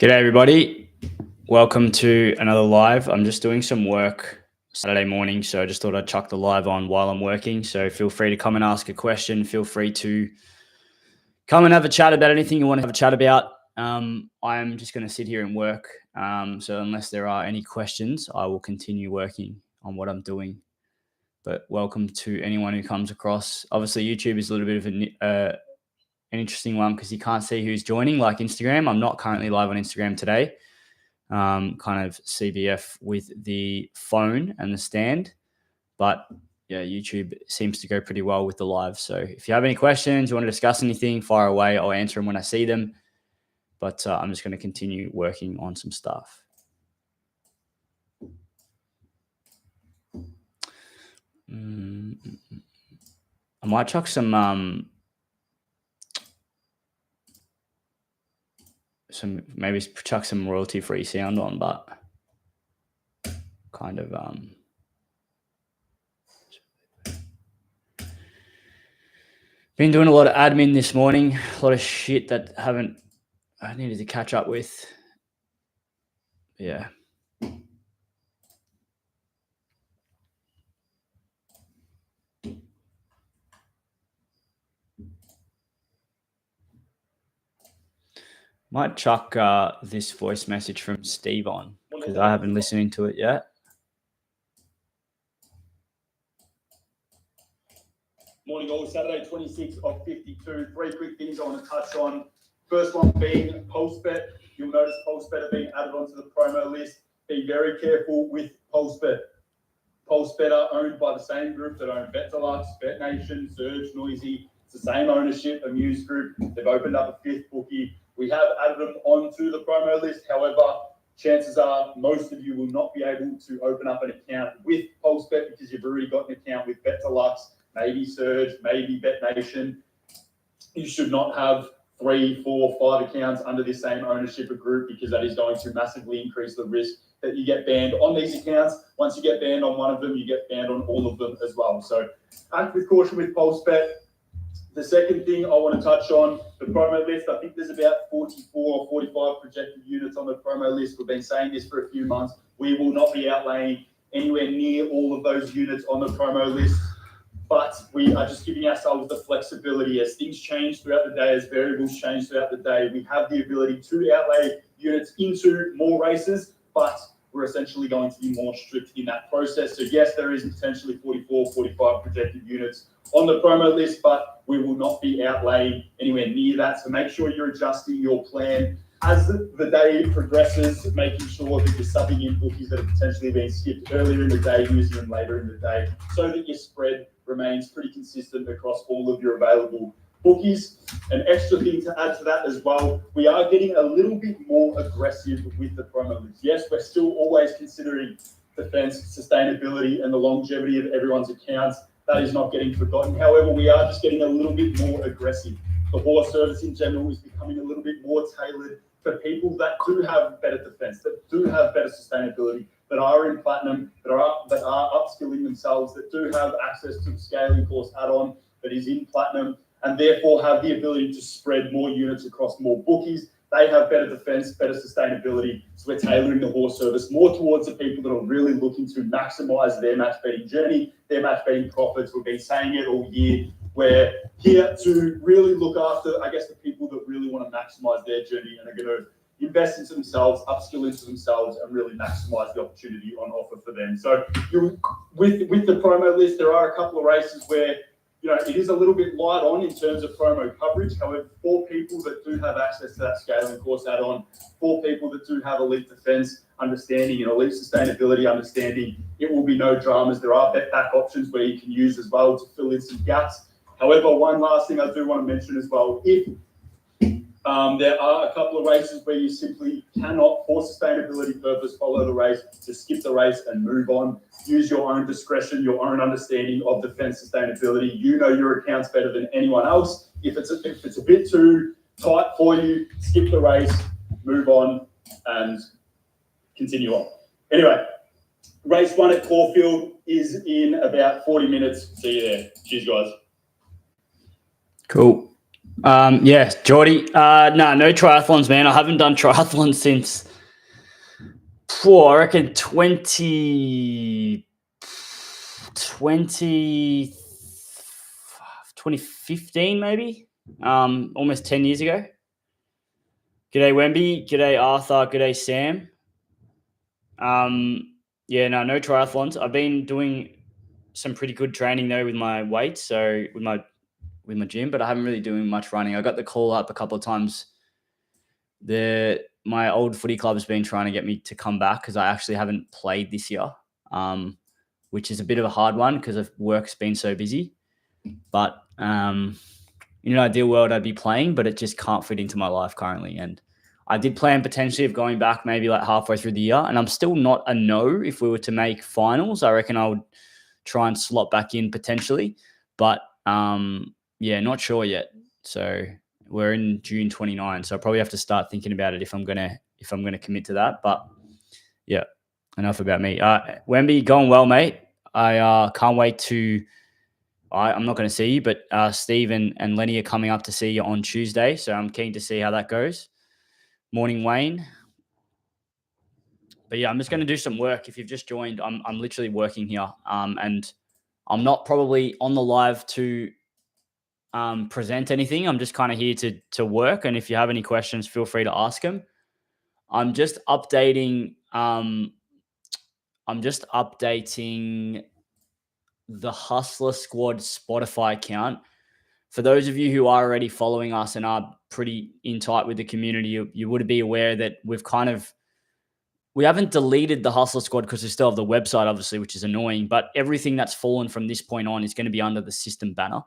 G'day everybody. Welcome to another live. I'm just doing some work Saturday morning, so I just thought I'd chuck the live on while I'm working. So feel free to come and ask a question. Feel free to come and have a chat about anything you want to have a chat about. I'm just going to sit here and work. So unless there are any questions, I will continue working on what I'm doing. But welcome to anyone who comes across. Obviously, YouTube is a little bit of an interesting one because you can't see who's joining like Instagram. I'm not currently live on Instagram today. Kind of CBF with the phone and the stand, but yeah, YouTube seems to go pretty well with the live. So if you have any questions, you want to discuss anything, fire away. I'll answer them when I see them, but I'm just going to continue working on some stuff. I might chuck some maybe chuck some royalty-free sound on, but kind of been doing a lot of admin this morning, a lot of shit that I needed to catch up with. Yeah. Might chuck this voice message from Steve on because I haven't listened to it yet. Morning all, Saturday 26 of 52. Three quick things I want to touch on. First one being PulseBet. You'll notice PulseBet are being added onto the promo list. Be very careful with PulseBet. PulseBet are owned by the same group that own BetDeluxe, BetNation, Surge, Noisy. It's the same ownership, Amuse Group. They've opened up a fifth bookie. We have added them onto the promo list. However, chances are most of you will not be able to open up an account with PulseBet because you've already got an account with BetDeluxe, maybe Surge, maybe BetNation. You should not have 3, 4, 5 accounts under the same ownership of group because that is going to massively increase the risk that you get banned on these accounts. Once you get banned on one of them, you get banned on all of them as well. So act with caution with PulseBet. The second thing I want to touch on, the promo list. I think there's about 44 or 45 projected units on the promo list. We've been saying this for a few months. We will not be outlaying anywhere near all of those units on the promo list, but we are just giving ourselves the flexibility as things change throughout the day, as variables change throughout the day. We have the ability to outlay units into more races, but we're essentially going to be more strict in that process. So yes, there is potentially 44, 45 projected units on the promo list, but we will not be outlaying anywhere near that. So make sure you're adjusting your plan as the day progresses, making sure that you're subbing in bookies that have potentially been skipped earlier in the day, using them later in the day, so that your spread remains pretty consistent across all of your available bookies. An extra thing to add to that as well, we are getting a little bit more aggressive with the promo list. Yes, we're still always considering defense, sustainability, and the longevity of everyone's accounts. That is not getting forgotten. However, we are just getting a little bit more aggressive. The horse service in general is becoming a little bit more tailored for people that do have better defense, that do have better sustainability, that are in platinum, that are upskilling themselves, that do have access to the scaling course add-on that is in platinum, and therefore have the ability to spread more units across more bookies. They have better defense, better sustainability. So we're tailoring the horse service more towards the people that are really looking to maximize their match betting journey, their match betting profits. We've been saying it all year. We're here to really look after, I guess, the people that really want to maximize their journey and are going to invest into themselves, upskill into themselves, and really maximize the opportunity on offer for them. So with the promo list, there are a couple of races where it is a little bit light on in terms of promo coverage. However, for people that do have access to that scaling course add-on, for people that do have elite defense understanding and elite sustainability understanding, it will be no dramas. There are bet back options where you can use as well to fill in some gaps. However, one last thing I do want to mention as well, if there are a couple of races where you simply cannot, for sustainability purpose, follow the race, just skip the race and move on. Use your own discretion, your own understanding of defense sustainability. You know your accounts better than anyone else. If it's a bit too tight for you, skip the race, move on, and continue on. Anyway, race 1 at Caulfield is in about 40 minutes. See you there. Cheers, guys. Cool. Yeah, Geordie. No triathlons, man. I haven't done triathlons since, I reckon 2015, maybe. Almost 10 years ago. G'day, Wemby. G'day, Arthur. G'day, Sam. Yeah, no triathlons. I've been doing some pretty good training though with my weights, so with my gym, but I haven't really doing much running. I got the call up a couple of times. My old footy club has been trying to get me to come back because I actually haven't played this year, which is a bit of a hard one because of work's been so busy. But in an ideal world, I'd be playing, but it just can't fit into my life currently. And I did plan potentially of going back maybe like halfway through the year, and I'm still not a no if we were to make finals. I reckon I would try and slot back in potentially, but yeah, not sure yet. So we're in June 29, so I probably have to start thinking about it if I'm gonna commit to that. But yeah, enough about me. Wemby, going well, mate. I can't wait to. I'm not going to see you, but Steve and Lenny are coming up to see you on Tuesday, so I'm keen to see how that goes. Morning, Wayne. But yeah, I'm just going to do some work. If you've just joined, I'm literally working here, and I'm not probably on the live to present anything. I'm just kind of here to work. And if you have any questions, feel free to ask them. I'm just updating. The Hustler Squad Spotify account. For those of you who are already following us and are pretty in tight with the community, you would be aware that we haven't deleted the Hustler Squad because we still have the website, obviously, which is annoying. But everything that's fallen from this point on is going to be under the system banner.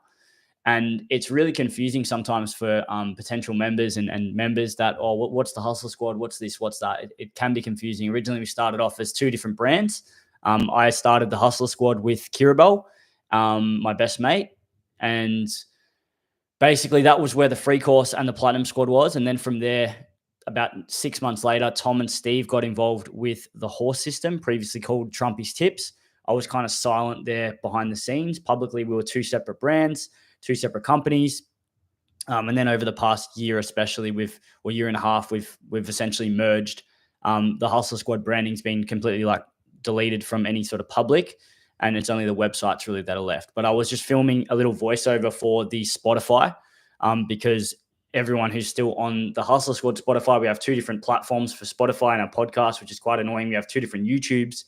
And it's really confusing sometimes for potential members and members that, what's the Hustler Squad? What's this? What's that? It can be confusing. Originally, we started off as two different brands. I started the Hustler Squad with Kirabel, my best mate. And basically, that was where the free course and the Platinum Squad was. And then from there, about 6 months later, Tom and Steve got involved with the horse system, previously called Trumpy's Tips. I was kind of silent there behind the scenes. Publicly, we were two separate brands, two separate companies. And then over the past year, especially year and a half, we've essentially merged. The Hustler Squad branding's been completely deleted from any sort of public, and it's only the websites really that are left. But I was just filming a little voiceover for the Spotify because everyone who's still on the Hustler Squad Spotify, we have two different platforms for Spotify and our podcast, which is quite annoying. We have two different YouTubes.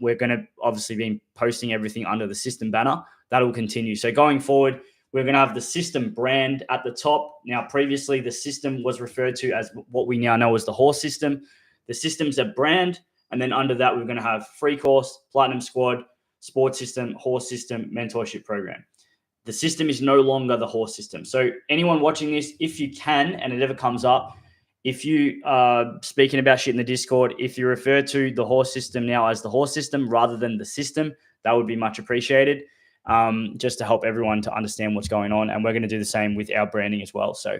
We're going to obviously be posting everything under the system banner. That will continue. So going forward, we're going to have the system brand at the top. Now, previously, the system was referred to as what we now know as the horse system. The system's a brand. And then under that, we're going to have free course, Platinum Squad, sports system, horse system, mentorship program. The system is no longer the horse system. So anyone watching this, if you can, and it ever comes up, if you are speaking about shit in the Discord, if you refer to the horse system now as the horse system rather than the system, that would be much appreciated, just to help everyone to understand what's going on. And we're going to do the same with our branding as well. So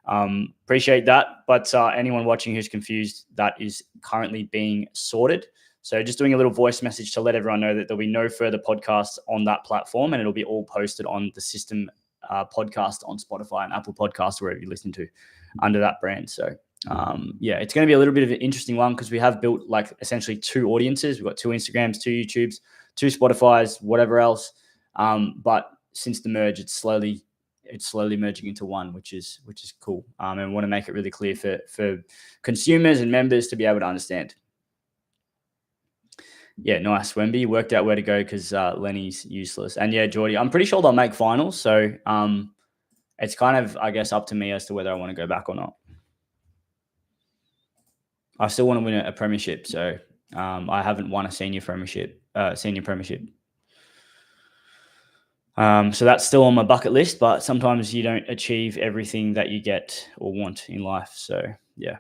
appreciate that. But anyone watching who's confused, that is currently being sorted. So just doing a little voice message to let everyone know that there'll be no further podcasts on that platform, and it'll be all posted on the system podcast on Spotify and Apple Podcasts, wherever you listen to, under that brand. So yeah, it's going to be a little bit of an interesting one because we have built essentially two audiences. We've got two Instagrams, two YouTubes, two Spotifys, whatever else. But since the merge, it's slowly merging into one, which is cool. And we want to make it really clear for consumers and members to be able to understand. Yeah, nice. Wemby, you worked out where to go because Lenny's useless. And yeah, Geordie, I'm pretty sure they'll make finals. So it's kind of, I guess, up to me as to whether I want to go back or not. I still want to win a premiership. So I haven't won a senior premiership. So that's still on my bucket list, but sometimes you don't achieve everything that you get or want in life. So yeah.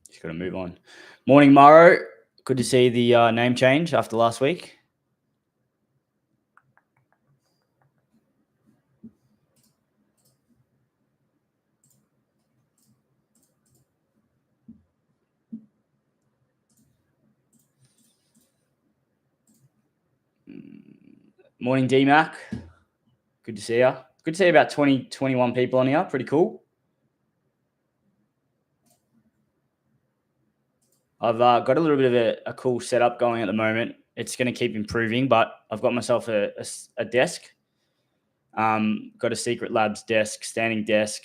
Just got to move on. Morning, Maro. Good to see the name change after last week. Morning, D-Mac. Good to see you. Good to see about 20, 21 people on here. Pretty cool. I've got a little bit of a cool setup going at the moment. It's going to keep improving, but I've got myself a desk. Got a Secret Labs desk, standing desk.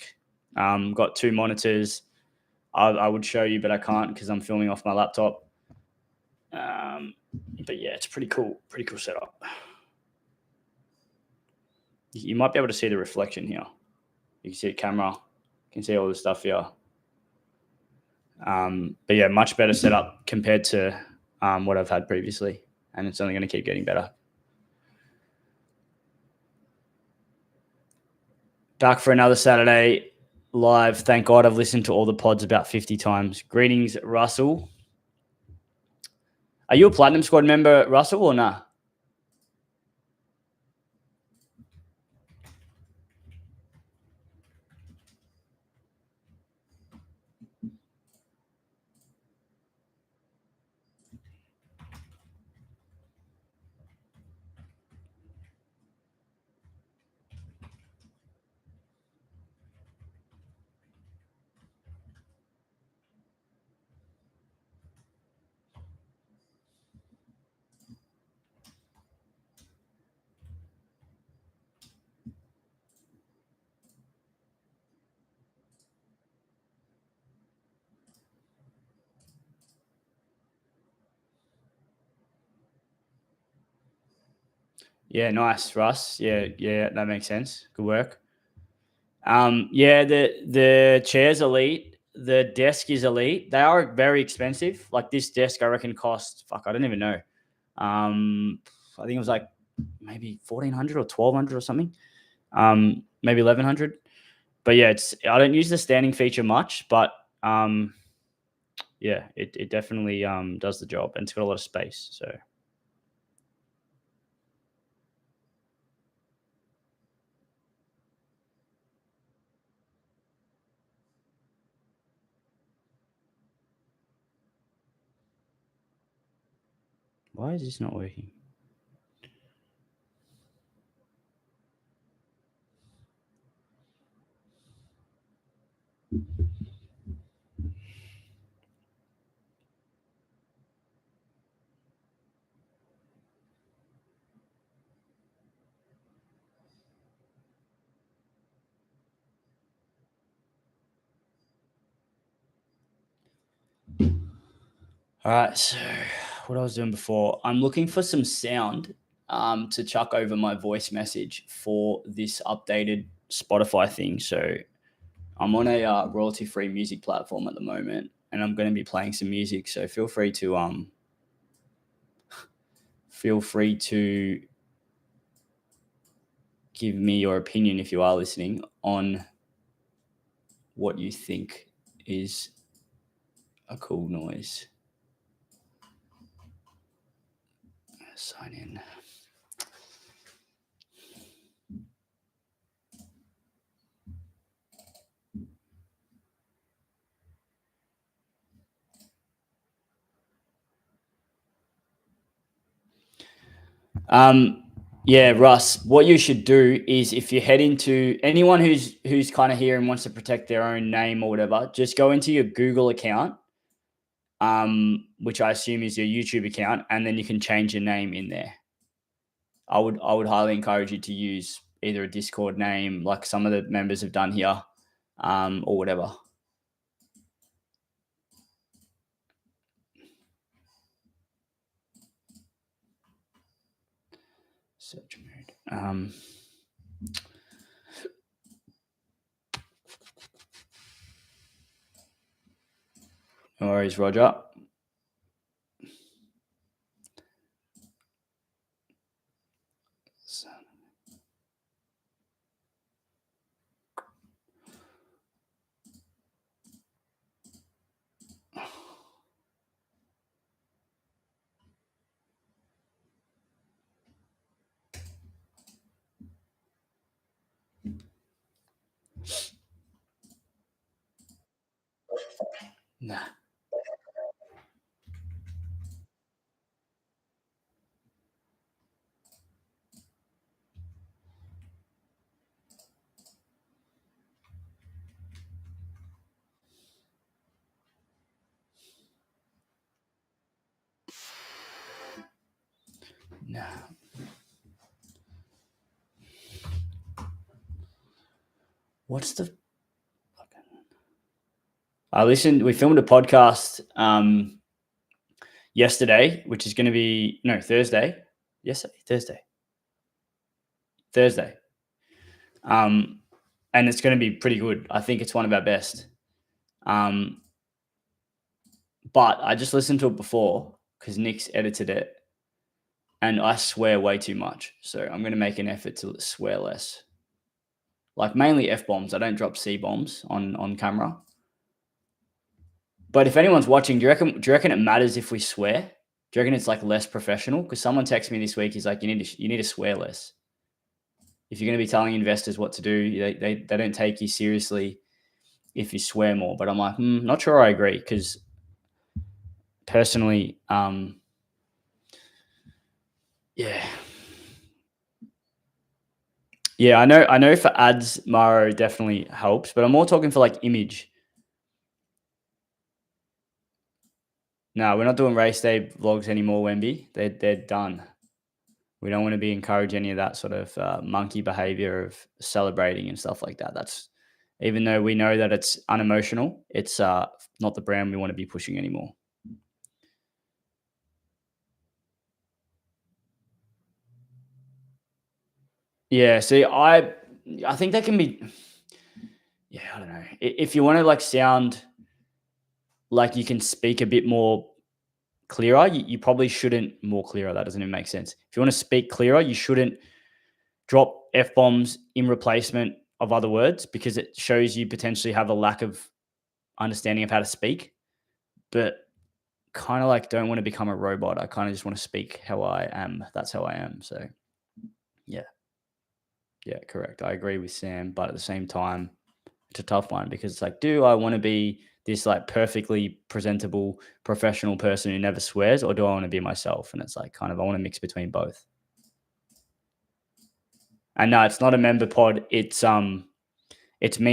Got 2 monitors. I would show you, but I can't because I'm filming off my laptop. But yeah, it's pretty cool setup. You might be able to see the reflection here. You can see the camera. You can see all the stuff here. But yeah, much better setup compared to what I've had previously, and it's only going to keep getting better. Back for another Saturday live. Thank God I've listened to all the pods about 50 times. Greetings, Russell. Are you a Platinum Squad member, Russell, or nah? Yeah, nice, Russ. Yeah, that makes sense. Good work. Yeah, the chair's elite. The desk is elite. They are very expensive. Like this desk, I reckon cost I don't even know. I think it was like maybe 1,400 or 1,200 or something. Maybe 1,100. But yeah, I don't use the standing feature much, but yeah, it definitely does the job, and it's got a lot of space. So why is this not working? All right, so what I was doing before, I'm looking for some sound to chuck over my voice message for this updated Spotify thing. So I'm on a royalty-free music platform at the moment, and I'm going to be playing some music. So feel free to give me your opinion if you are listening on what you think is a cool noise. Sign in. Yeah, Russ, what you should do is if you head into anyone who's kind of here and wants to protect their own name or whatever, just go into your Google account, which I assume is your YouTube account, and then you can change your name in there. I would highly encourage you to use either a Discord name like some of the members have done here, or whatever. Search mode. No worries, Roger. Nah. what's the? We filmed a podcast yesterday, which is going to be Thursday. Thursday. And it's going to be pretty good. I think it's one of our best. But I just listened to it before because Nick's edited it, and I swear way too much. So I'm going to make an effort to swear less. Like mainly F-bombs. I don't drop C-bombs on camera. But if anyone's watching, do you reckon it matters if we swear? Do you reckon it's like less professional? Because someone texted me this week. He's like, you need to swear less. If you're going to be telling investors what to do, they don't take you seriously if you swear more. But I'm like, not sure I agree, because personally, yeah, I know for ads, Maro definitely helps, but I'm more talking for like image. No, we're not doing race day vlogs anymore, Wemby. They're done. We don't want to be encourage any of that sort of monkey behavior of celebrating and stuff like that. That's, even though we know that it's unemotional, it's not the brand we want to be pushing anymore. Yeah, see, I think that can be, I don't know. If you want to like sound like you can speak a bit more clearer, you probably shouldn't. More clearer, that doesn't even make sense. If you want to speak clearer, you shouldn't drop F-bombs in replacement of other words, because it shows you potentially have a lack of understanding of how to speak. But kind of like don't want to become a robot. I kind of just want to speak how I am. That's how I am. So yeah, correct. I agree with Sam, but at the same time, it's a tough one, because it's like, do I want to be this like perfectly presentable professional person who never swears, or do I want to be myself? And it's like, kind of, I want to mix between both. And no, it's not a member pod. It's me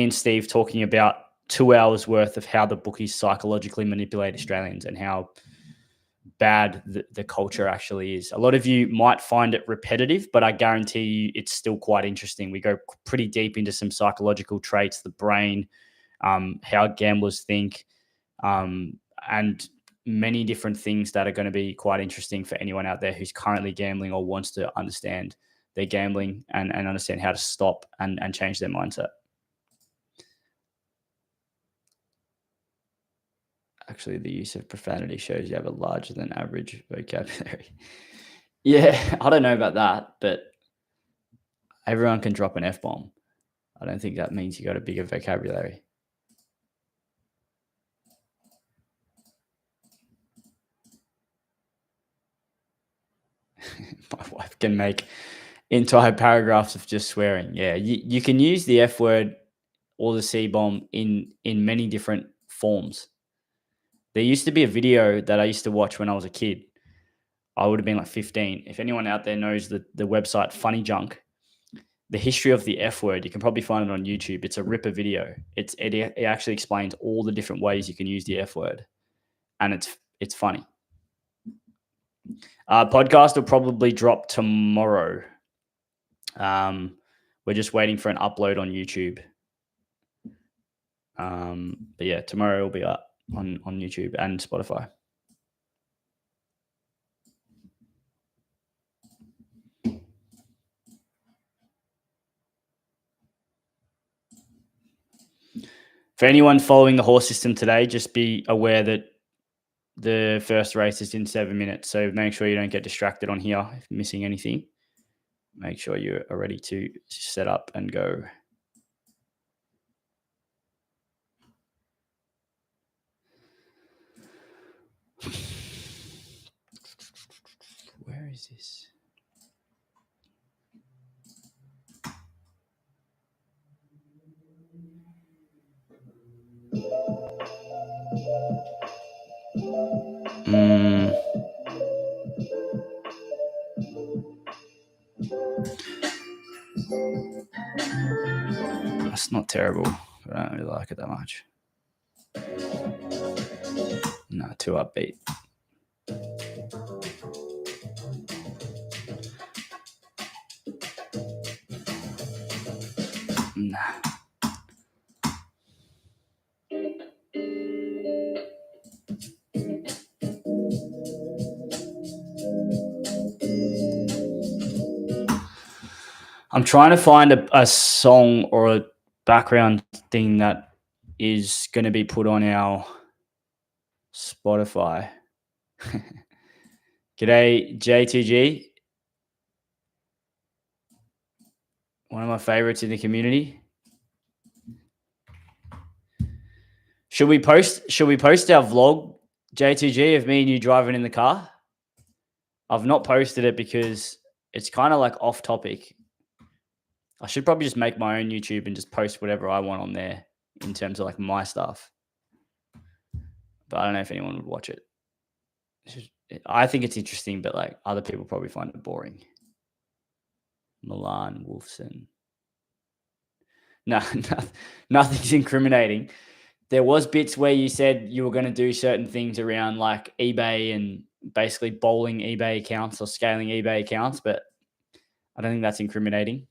and Steve talking about 2 hours worth of how the bookies psychologically manipulate Australians and how bad the culture actually is. A lot of you might find it repetitive, but I guarantee you it's still quite interesting. We go pretty deep into some psychological traits, the brain, how gamblers think, and many different things that are going to be quite interesting for anyone out there who's currently gambling or wants to understand their gambling and understand how to stop and change their mindset. Actually, the use of profanity shows you have a larger than average vocabulary. Yeah, I don't know about that, but everyone can drop an F-bomb. I don't think that means you got a bigger vocabulary. My wife can make entire paragraphs of just swearing. Yeah, you can use the F word or the C bomb in many different forms. There used to be a video that I used to watch when I was a kid. I would have been like 15. If anyone out there knows the website Funny Junk, the history of the F word, you can probably find it on YouTube. It's a ripper video. It actually explains all the different ways you can use the F word, and it's funny. Podcast will probably drop tomorrow. We're just waiting for an upload on YouTube. But yeah, tomorrow will be up on YouTube and Spotify. For anyone following the horse system today, just be aware that the first race is in 7 minutes. So make sure you don't get distracted on here if you're missing anything. Make sure you are ready to set up and go. Where is this? That's not terrible, but I don't really like it that much. No, too upbeat. I'm trying to find a song or a background thing that is going to be put on our Spotify. G'day, JTG. One of my favorites in the community. Should we post our vlog, JTG, of me and you driving in the car? I've not posted it because it's kind of like off topic. I should probably just make my own YouTube and just post whatever I want on there in terms of like my stuff. But I don't know if anyone would watch it. I think it's interesting, but like other people probably find it boring. Milan Wolfson. No, nothing's incriminating. There was bits where you said you were going to do certain things around like eBay and basically bowling eBay accounts or scaling eBay accounts, but I don't think that's incriminating.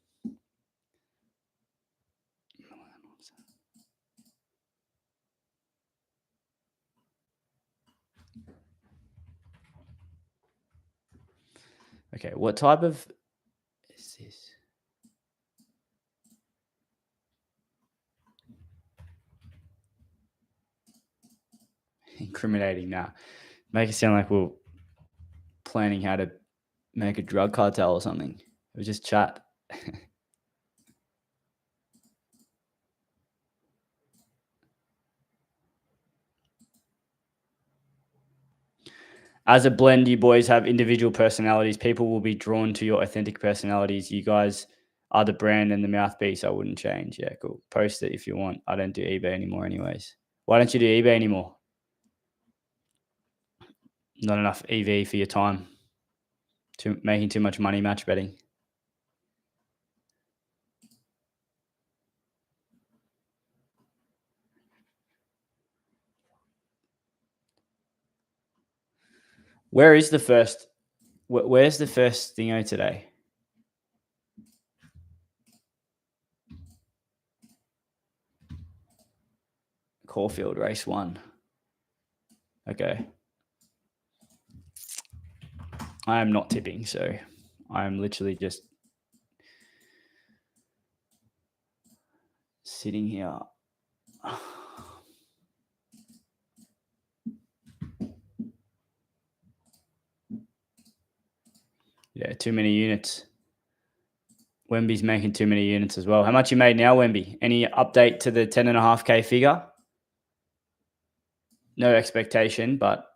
Okay, what type of is this? Incriminating now. Make it sound like we're planning how to make a drug cartel or something. It was just chat. As a blend, you boys have individual personalities. People will be drawn to your authentic personalities. You guys are the brand and the mouthpiece. I wouldn't change. Yeah, cool. Post it if you want. I don't do eBay anymore anyways. Why don't you do eBay anymore? Not enough EV for your time. Making too much money match betting. Where's the first thingo today? Caulfield, race 1. Okay. I am not tipping, so I am literally just sitting here. Yeah, too many units. Wemby's making too many units as well. How much you made now, Wemby? Any update to the 10.5K figure? No expectation, but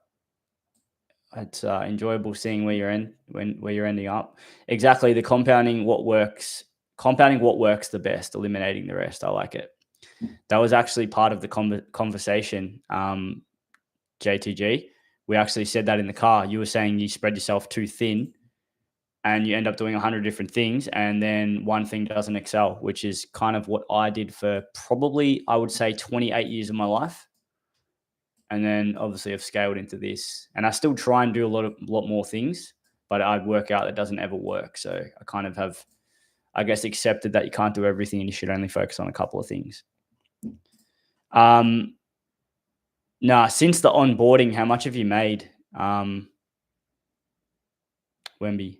it's enjoyable seeing where you're ending up. Exactly, the compounding what works the best, eliminating the rest. I like it. That was actually part of the conversation, JTG. We actually said that in the car. You were saying you spread yourself too thin and you end up doing 100 different things and then one thing doesn't excel, which is kind of what I did for probably, I would say, 28 years of my life. And then obviously I've scaled into this and I still try and do a lot more things, but I'd work out that doesn't ever work. So I kind of have, I guess, accepted that you can't do everything and you should only focus on a couple of things. Since the onboarding, how much have you made, Wemby?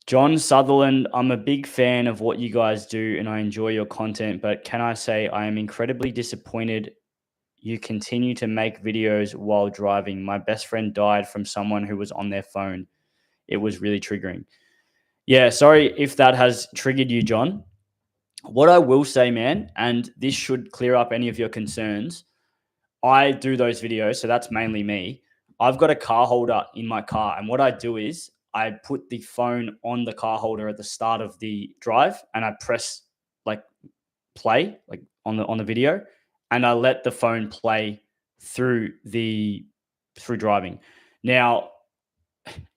John Sutherland, I'm a big fan of what you guys do and I enjoy your content, but can I say I am incredibly disappointed you continue to make videos while driving. My best friend died from someone who was on their phone. It was really triggering. Yeah, sorry if that has triggered you, John. What I will say, man, and this should clear up any of your concerns, I do those videos, so that's mainly me. I've got a car holder in my car, and what I do is I put the phone on the car holder at the start of the drive, and I press like play like on the video, and I let the phone play through driving. Now,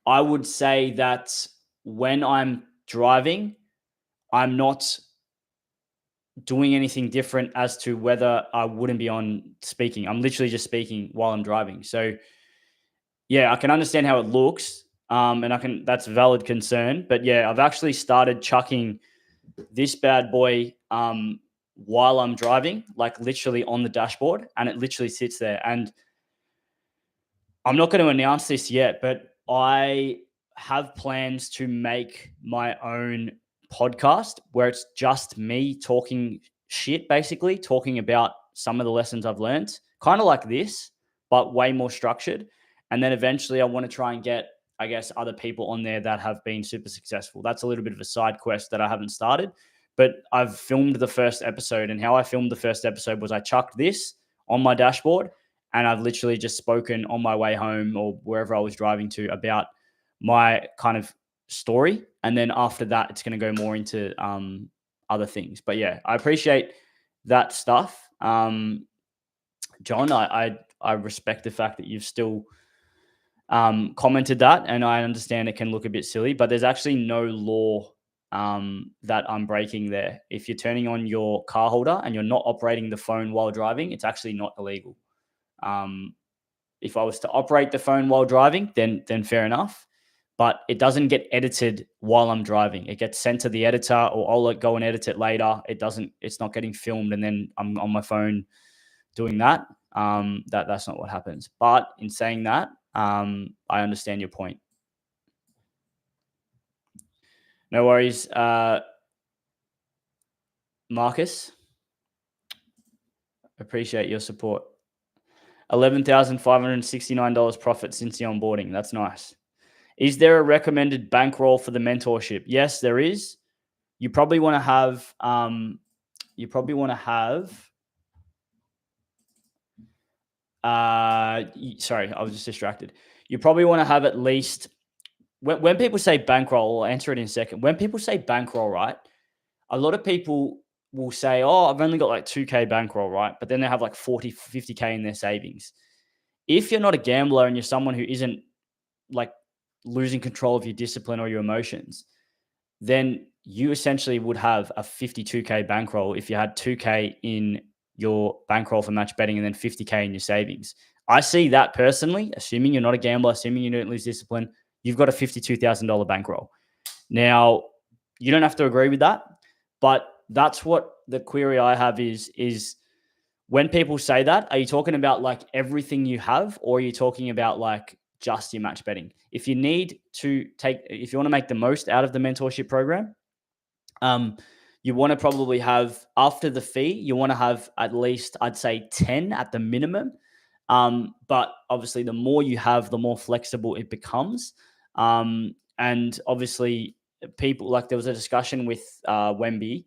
I would say that when I'm driving, I'm not doing anything different as to whether I wouldn't be on speaking. I'm literally just speaking while I'm driving. So yeah, I can understand how it looks. And that's a valid concern, but yeah, I've actually started chucking this bad boy while I'm driving, like literally on the dashboard, and it literally sits there. And I'm not going to announce this yet, but I have plans to make my own podcast where it's just me talking shit, basically talking about some of the lessons I've learned, kind of like this, but way more structured. And then eventually I want to try and get, I guess, other people on there that have been super successful. That's a little bit of a side quest that I haven't started, but I've filmed the first episode. And how I filmed the first episode was I chucked this on my dashboard and I've literally just spoken on my way home or wherever I was driving to about my kind of story. And then after that, it's going to go more into other things. But yeah, I appreciate that stuff. John, I respect the fact that you've still commented that. And I understand it can look a bit silly, but there's actually no law that I'm breaking there. If you're turning on your car holder and you're not operating the phone while driving, it's actually not illegal. If I was to operate the phone while driving, then fair enough. But it doesn't get edited while I'm driving. It gets sent to the editor, or I'll go and edit it later. It's not getting filmed, and then I'm on my phone doing that. That's not what happens. But in saying that, I understand your point. No worries, Marcus. Appreciate your support. $11,569 profit since the onboarding. That's nice. Is there a recommended bankroll for the mentorship? Yes, there is. You probably want to have. Sorry, I was just distracted. You probably want to have at least. When people say bankroll, I'll answer it in a second. When people say bankroll, right? A lot of people will say, "Oh, I've only got like 2K bankroll, right?" But then they have like 40, 50K in their savings. If you're not a gambler and you're someone who isn't like losing control of your discipline or your emotions, then you essentially would have a 52K bankroll if you had 2K in your bankroll for match betting and then 50K in your savings. I see that personally, assuming you're not a gambler, assuming you don't lose discipline, you've got a $52,000 bankroll. Now, you don't have to agree with that, but that's what the query I have is when people say that, are you talking about like everything you have, or are you talking about like just your match betting? If you want to make the most out of the mentorship program, you want to probably have, after the fee, you want to have at least, I'd say 10 at the minimum. But obviously the more you have, the more flexible it becomes. And obviously people, like there was a discussion with Wemby,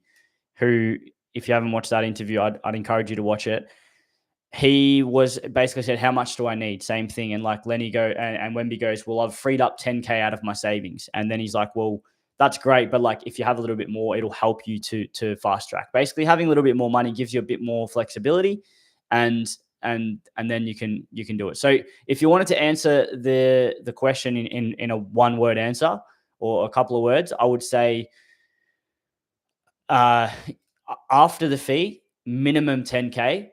who, if you haven't watched that interview, I'd encourage you to watch it. He was basically said, how much do I need? Same thing. And like Lenny and Wemby goes, well, I've freed up 10K out of my savings. And then he's like, well, that's great. But like, if you have a little bit more, it'll help you to fast track. Basically having a little bit more money gives you a bit more flexibility and then you can do it. So if you wanted to answer the question in a one word answer or a couple of words, I would say, after the fee, minimum 10K,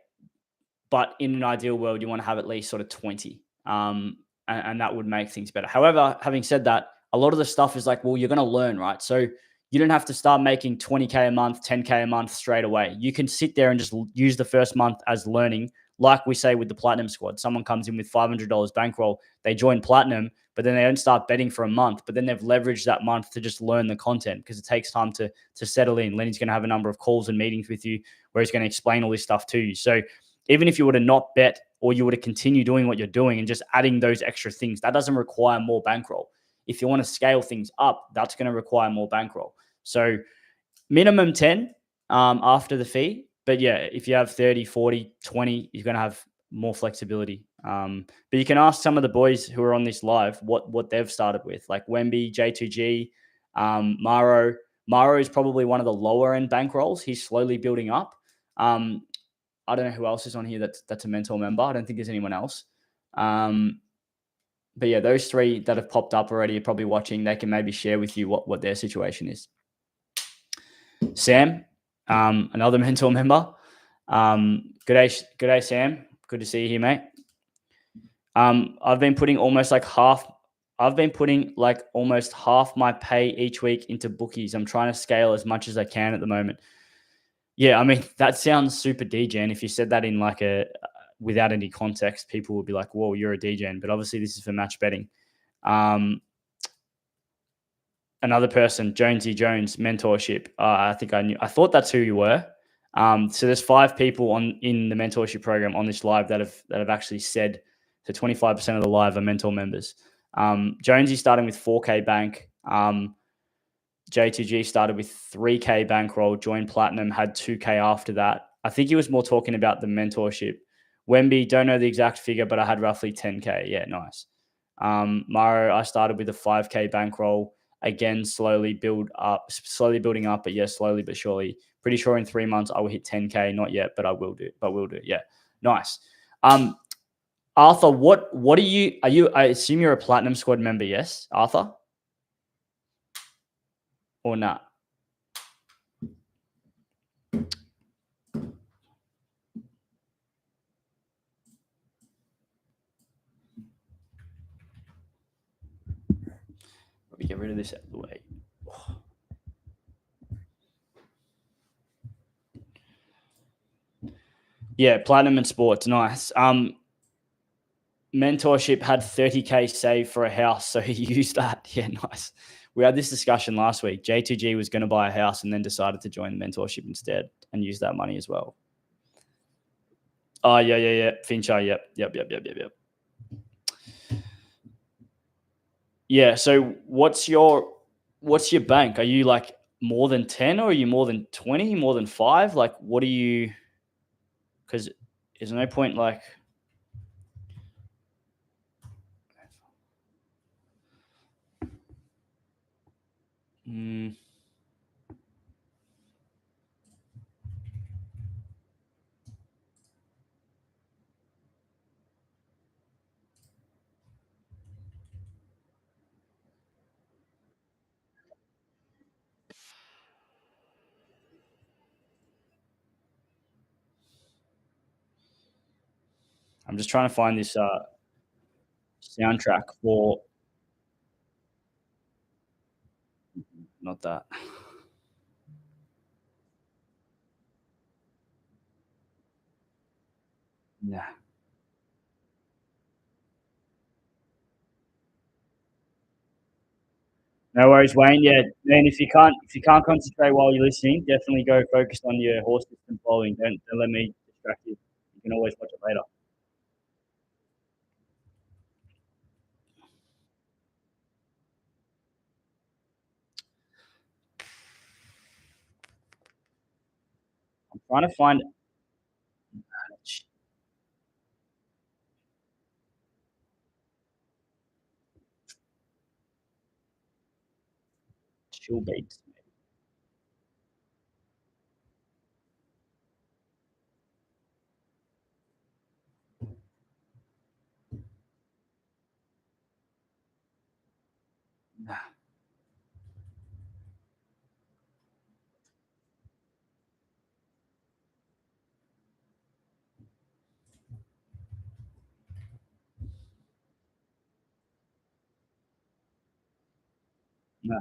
but in an ideal world, you want to have at least sort of 20. And that would make things better. However, having said that, a lot of the stuff is like, well, you're going to learn, right? So you don't have to start making 20K a month, 10K a month straight away. You can sit there and just use the first month as learning. Like we say with the Platinum Squad, someone comes in with $500 bankroll, they join Platinum, but then they don't start betting for a month, but then they've leveraged that month to just learn the content because it takes time to settle in. Lenny's going to have a number of calls and meetings with you where he's going to explain all this stuff to you. So even if you were to not bet, or you were to continue doing what you're doing and just adding those extra things, that doesn't require more bankroll. If you want to scale things up, that's going to require more bankroll. So minimum 10 after the fee. But yeah, if you have 30, 40, 20, you're going to have more flexibility. But you can ask some of the boys who are on this live what they've started with, like Wemby, J2G, Maro. Maro is probably one of the lower end bankrolls. He's slowly building up. I don't know who else is on here that's a mentor member. I don't think there's anyone else. But yeah, those three that have popped up already are probably watching. They can maybe share with you what their situation is. Sam, another mentor member. Good day, Sam. Good to see you here, mate. I've been putting almost half my pay each week into bookies. I'm trying to scale as much as I can at the moment. Yeah, I mean, that sounds super degen. If you said that in like without any context, people would be like, whoa, you're a degen. But obviously this is for match betting. another person, Jonesy Jones, mentorship. I thought that's who you were. So there's 5 people in the mentorship program on this live that have actually said to 25% of the live are mentor members. Jonesy starting with 4K bank. J2G started with 3K bankroll, joined platinum, had 2K after that. I think he was more talking about the mentorship. Wemby, don't know the exact figure, but I had roughly 10K. Yeah, nice. Maro, I started with a 5K bankroll. Again, slowly building up, but yes, slowly but surely. Pretty sure in 3 months I will hit 10K. Not yet, but I will do. But will do. Yeah, nice. Arthur, what are you? Are you? I assume you're a platinum squad member. Yes, Arthur, or not? Let me get rid of this out of the way. Yeah, platinum in sports, nice. Mentorship had 30K saved for a house, so he used that. Yeah, nice. We had this discussion last week. J2G was going to buy a house and then decided to join the mentorship instead and use that money as well. Oh, yeah. Fincher, yep. Yeah, so what's your bank? Are you like more than 10 or are you more than 20, more than 5? Like, what are you? Because there's no point like. Mm, I'm just trying to find this soundtrack for. Not that. Yeah. No worries, Wayne. Yeah, man. If you can't concentrate while you're listening, definitely go focus on your horse system following. Don't let me distract you. You can always watch it later. I'm trying to find chill beats. Nah.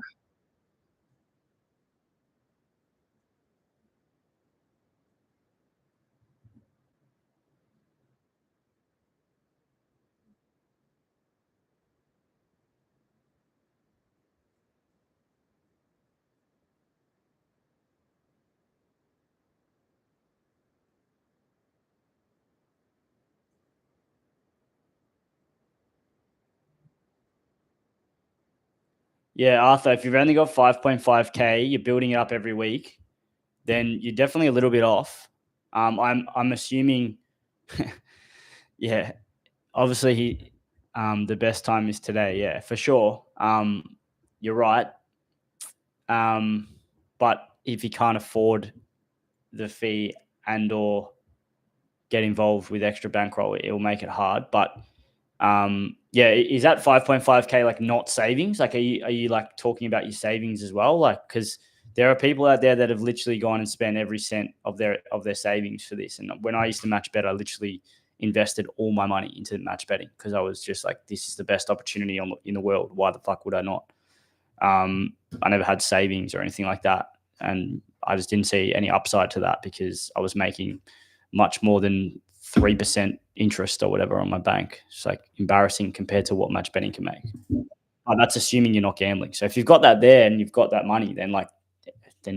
Yeah, Arthur, if you've only got 5.5K, you're building it up every week, then you're definitely a little bit off. I'm assuming, yeah, obviously the best time is today. Yeah, for sure. You're right. But if you can't afford the fee and or get involved with extra bankroll, it will make it hard. But yeah, is that 5.5K like not savings? Like, are you like talking about your savings as well? Like, because there are people out there that have literally gone and spent every cent of their savings for this. And when I used to match bet, I literally invested all my money into match betting because I was just like, this is the best opportunity in the world. Why the fuck would I not? I never had savings or anything like that, and I just didn't see any upside to that because I was making much more than 3% interest or whatever on my bank. It's like embarrassing compared to what match betting can make. that's assuming you're not gambling. So if you've got that there and you've got that money, then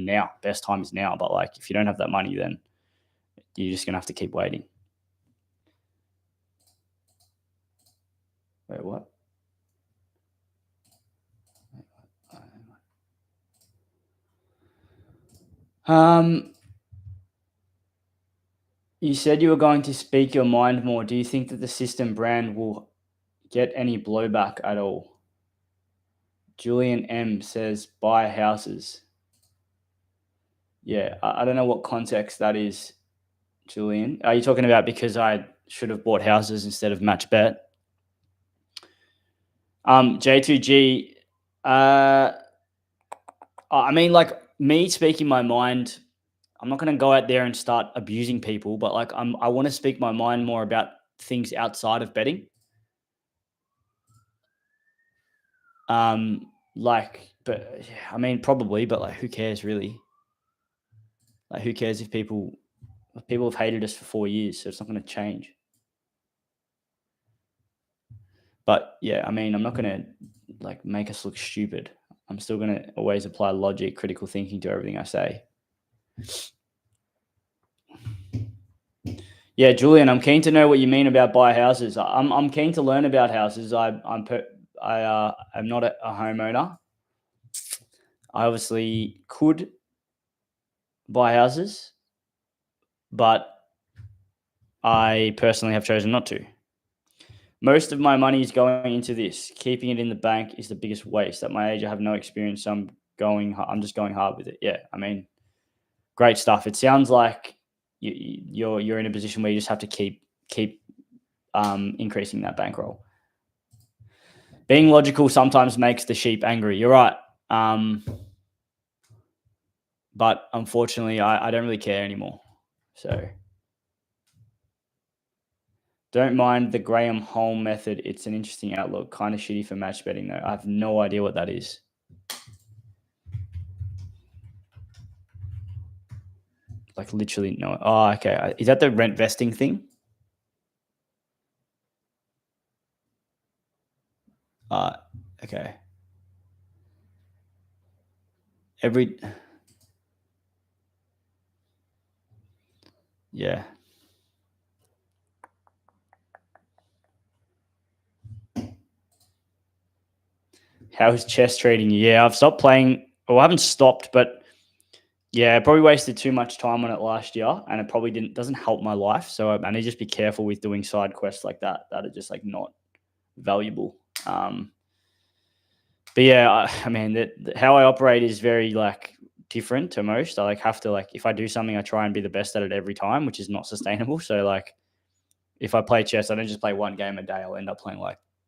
now, best time is now. But if you don't have that money, then you're just gonna have to keep waiting. Wait, what? You said you were going to speak your mind more. Do you think that the system brand will get any blowback at all? Julian M says buy houses. Yeah, I don't know what context that is, Julian. Are you talking about because I should have bought houses instead of match bet? J2G, I mean, me speaking my mind, I'm not going to go out there and start abusing people, but I want to speak my mind more about things outside of betting. But I mean, probably, but who cares really? Who cares if people have hated us for 4 years, so it's not going to change. But yeah, I mean, I'm not going to make us look stupid. I'm still going to always apply logic, critical thinking to everything I say. Yeah, Julian, I'm keen to know what you mean about buy houses. I'm keen to learn about houses. I'm not a homeowner. I obviously could buy houses, but I personally have chosen not to. Most of my money is going into this. Keeping it in the bank is the biggest waste. At my age, I have no experience. So I'm just going hard with it. Yeah, I mean, great stuff. It sounds like you're in a position where you just have to keep increasing that bankroll. Being logical sometimes makes the sheep angry. You're right. But unfortunately, I don't really care anymore. So don't mind the Graham Holm method. It's an interesting outlook. Kind of shitty for match betting, though. I have no idea what that is. Literally no. Oh, okay. Is that the rent vesting thing? Okay. Yeah. How is chess treating you? Yeah, I've stopped playing. Well, I haven't stopped, but yeah, I probably wasted too much time on it last year, and it probably doesn't help my life. So I need to just be careful with doing side quests like that are just not valuable. But yeah, I mean, how I operate is very different to most. I have to if I do something, I try and be the best at it every time, which is not sustainable. So if I play chess, I don't just play one game a day. I'll end up playing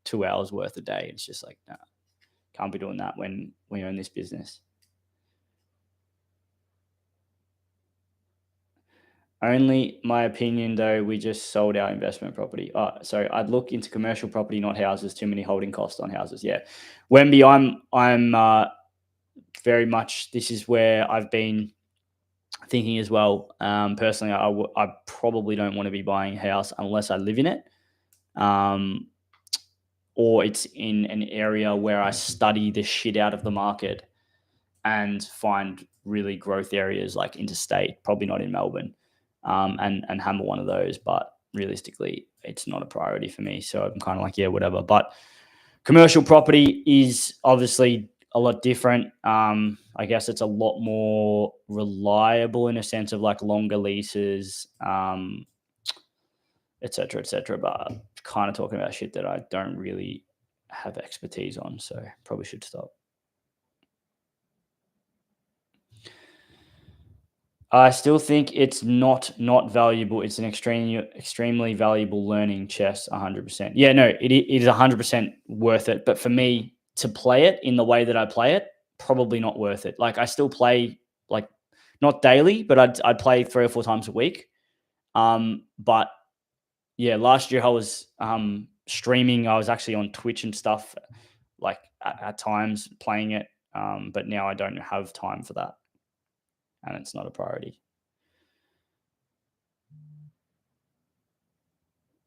2 hours worth a day. It's just nah, can't be doing that when we own this business. Only my opinion, though, we just sold our investment property. So I'd look into commercial property, not houses. Too many holding costs on houses. Yeah, Wemby, I'm very much. This is where I've been thinking as well. Personally, I probably don't want to be buying a house unless I live in it, or it's in an area where I study the shit out of the market and find really growth areas interstate. Probably not in Melbourne. And hammer one of those, but realistically, it's not a priority for me. So I'm kind of yeah, whatever. But commercial property is obviously a lot different. I guess it's a lot more reliable in a sense of longer leases, et cetera, et cetera. But kind of talking about shit that I don't really have expertise on. So probably should stop. I still think it's not valuable. It's an extremely valuable learning chess, 100%. Yeah, no, it is 100% worth it. But for me to play it in the way that I play it, probably not worth it. I still play not daily, but I'd play 3 or 4 times a week. But yeah, last year I was streaming. I was actually on Twitch and stuff, at times playing it. But now I don't have time for that. And it's not a priority.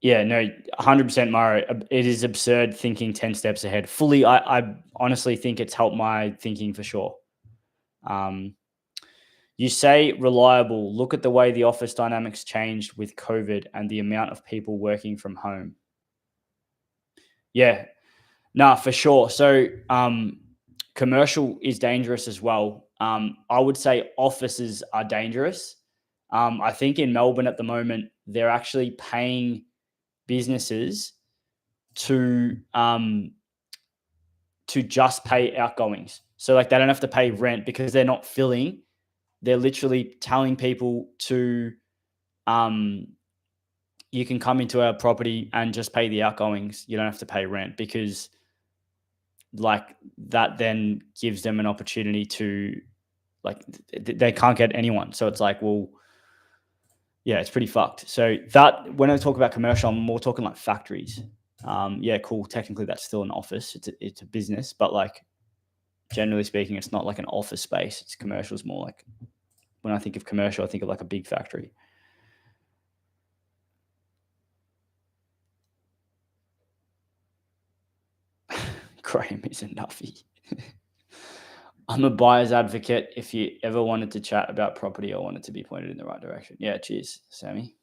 Yeah, no, 100% Mario. It is absurd thinking 10 steps ahead. Fully, I honestly think it's helped my thinking for sure. Um, you say reliable. Look at the way the office dynamics changed with COVID and the amount of people working from home. Yeah, nah, for sure. So, commercial is dangerous as well. I would say offices are dangerous. I think in Melbourne at the moment, they're actually paying businesses to just pay outgoings. So like they don't have to pay rent because they're not filling. They're literally telling people to um you can come into our property and just pay the outgoings. You don't have to pay rent because like that then gives them an opportunity to like they can't get anyone. So it's like, well, yeah, it's pretty fucked. So that when I talk about commercial, I'm more talking like factories. Yeah, cool. Technically, that's still an office. It's a business, but like generally speaking, it's not like an office space. It's commercial. Is more like when I think of commercial, I think of like a big factory. Graham is a nuffy. I'm a buyer's advocate. If you ever wanted to chat about property, I wanted to be pointed in the right direction. Yeah, cheers, Sammy.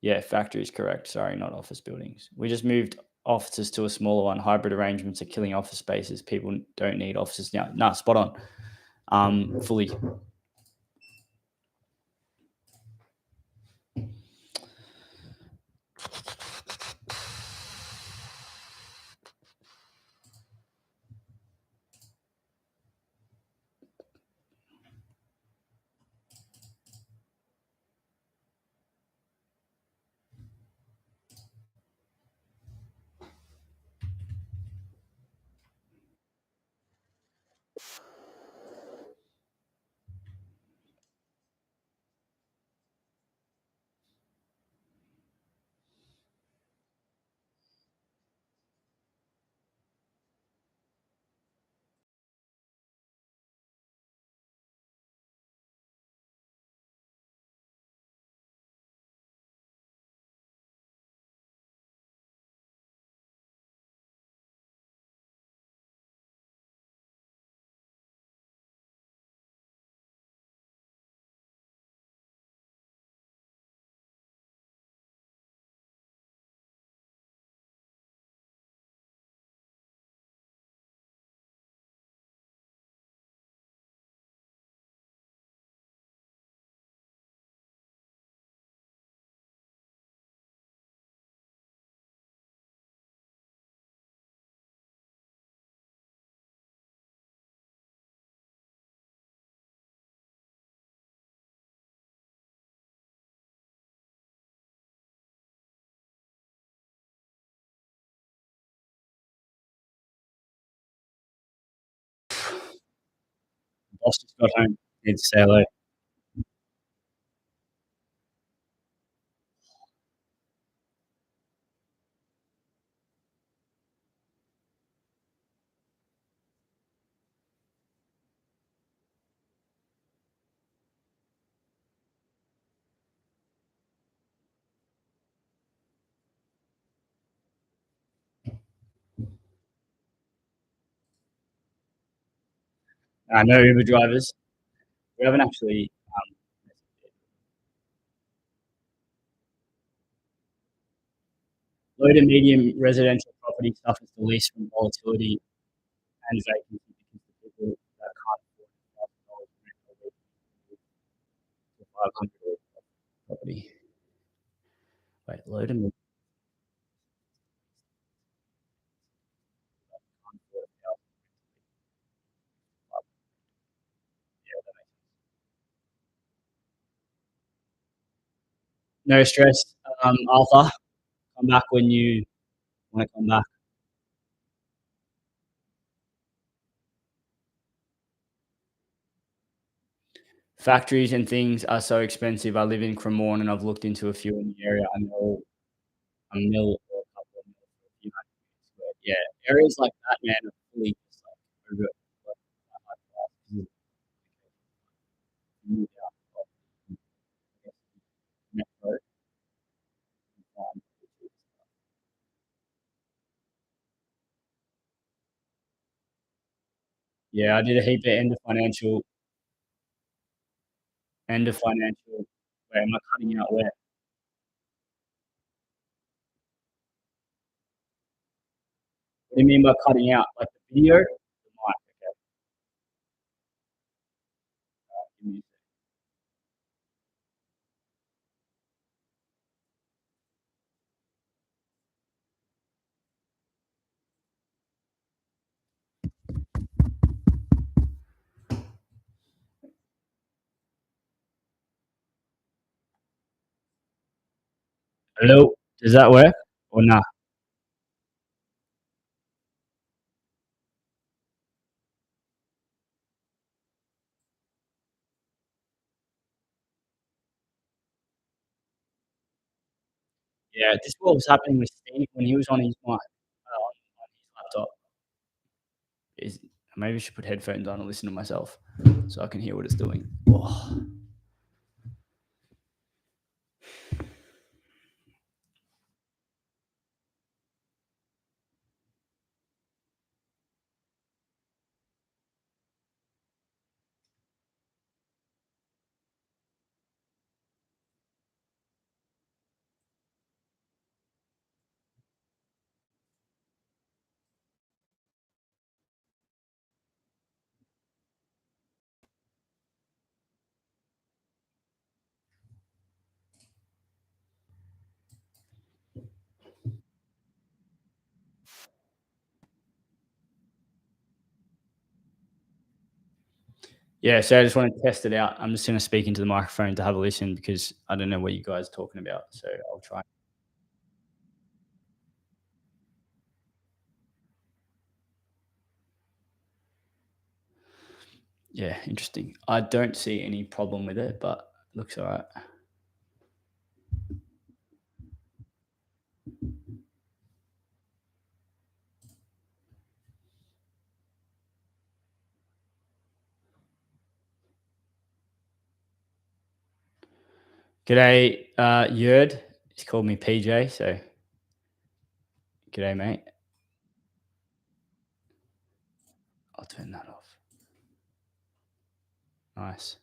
Yeah, factory is correct. Sorry, not office buildings. We just moved offices to a smaller one. Hybrid arrangements are killing office spaces. People don't need offices now. Nah, spot on. Fully. Boss just got home. Need to say hello. I know Uber drivers. We haven't actually. Low to medium residential property suffers the least from volatility and vacancy because the people that can't afford $1,000 rent a week to 500 property. Wait, low to medium can't afford No stress, Arthur. Come back when you want to come back. Factories and things are so expensive. I live in Cremorne and I've looked into a few in the area. I know a mill or a couple of mil for a few hundred units. But yeah, areas like that, man, are fully just like over like, high prices. You move out of, I guess, metro. Yeah, I did a heap of end of financial. Wait, am I cutting out where? What do you mean by cutting out? Like the video? The mic, okay. Give me hello? Does that work or nah? Yeah, this is what was happening with Steve when he was on his mic, on his laptop. Is maybe I should put headphones on and listen to myself so I can hear what it's doing. Oh. Yeah, so I just want to test it out. I'm just gonna speak into the microphone to have a listen because I don't know what you guys are talking about, so I'll try. Yeah, interesting. I don't see any problem with it, but looks alright. G'day, Yerd. He's called me PJ, so g'day, mate. I'll turn that off. Nice.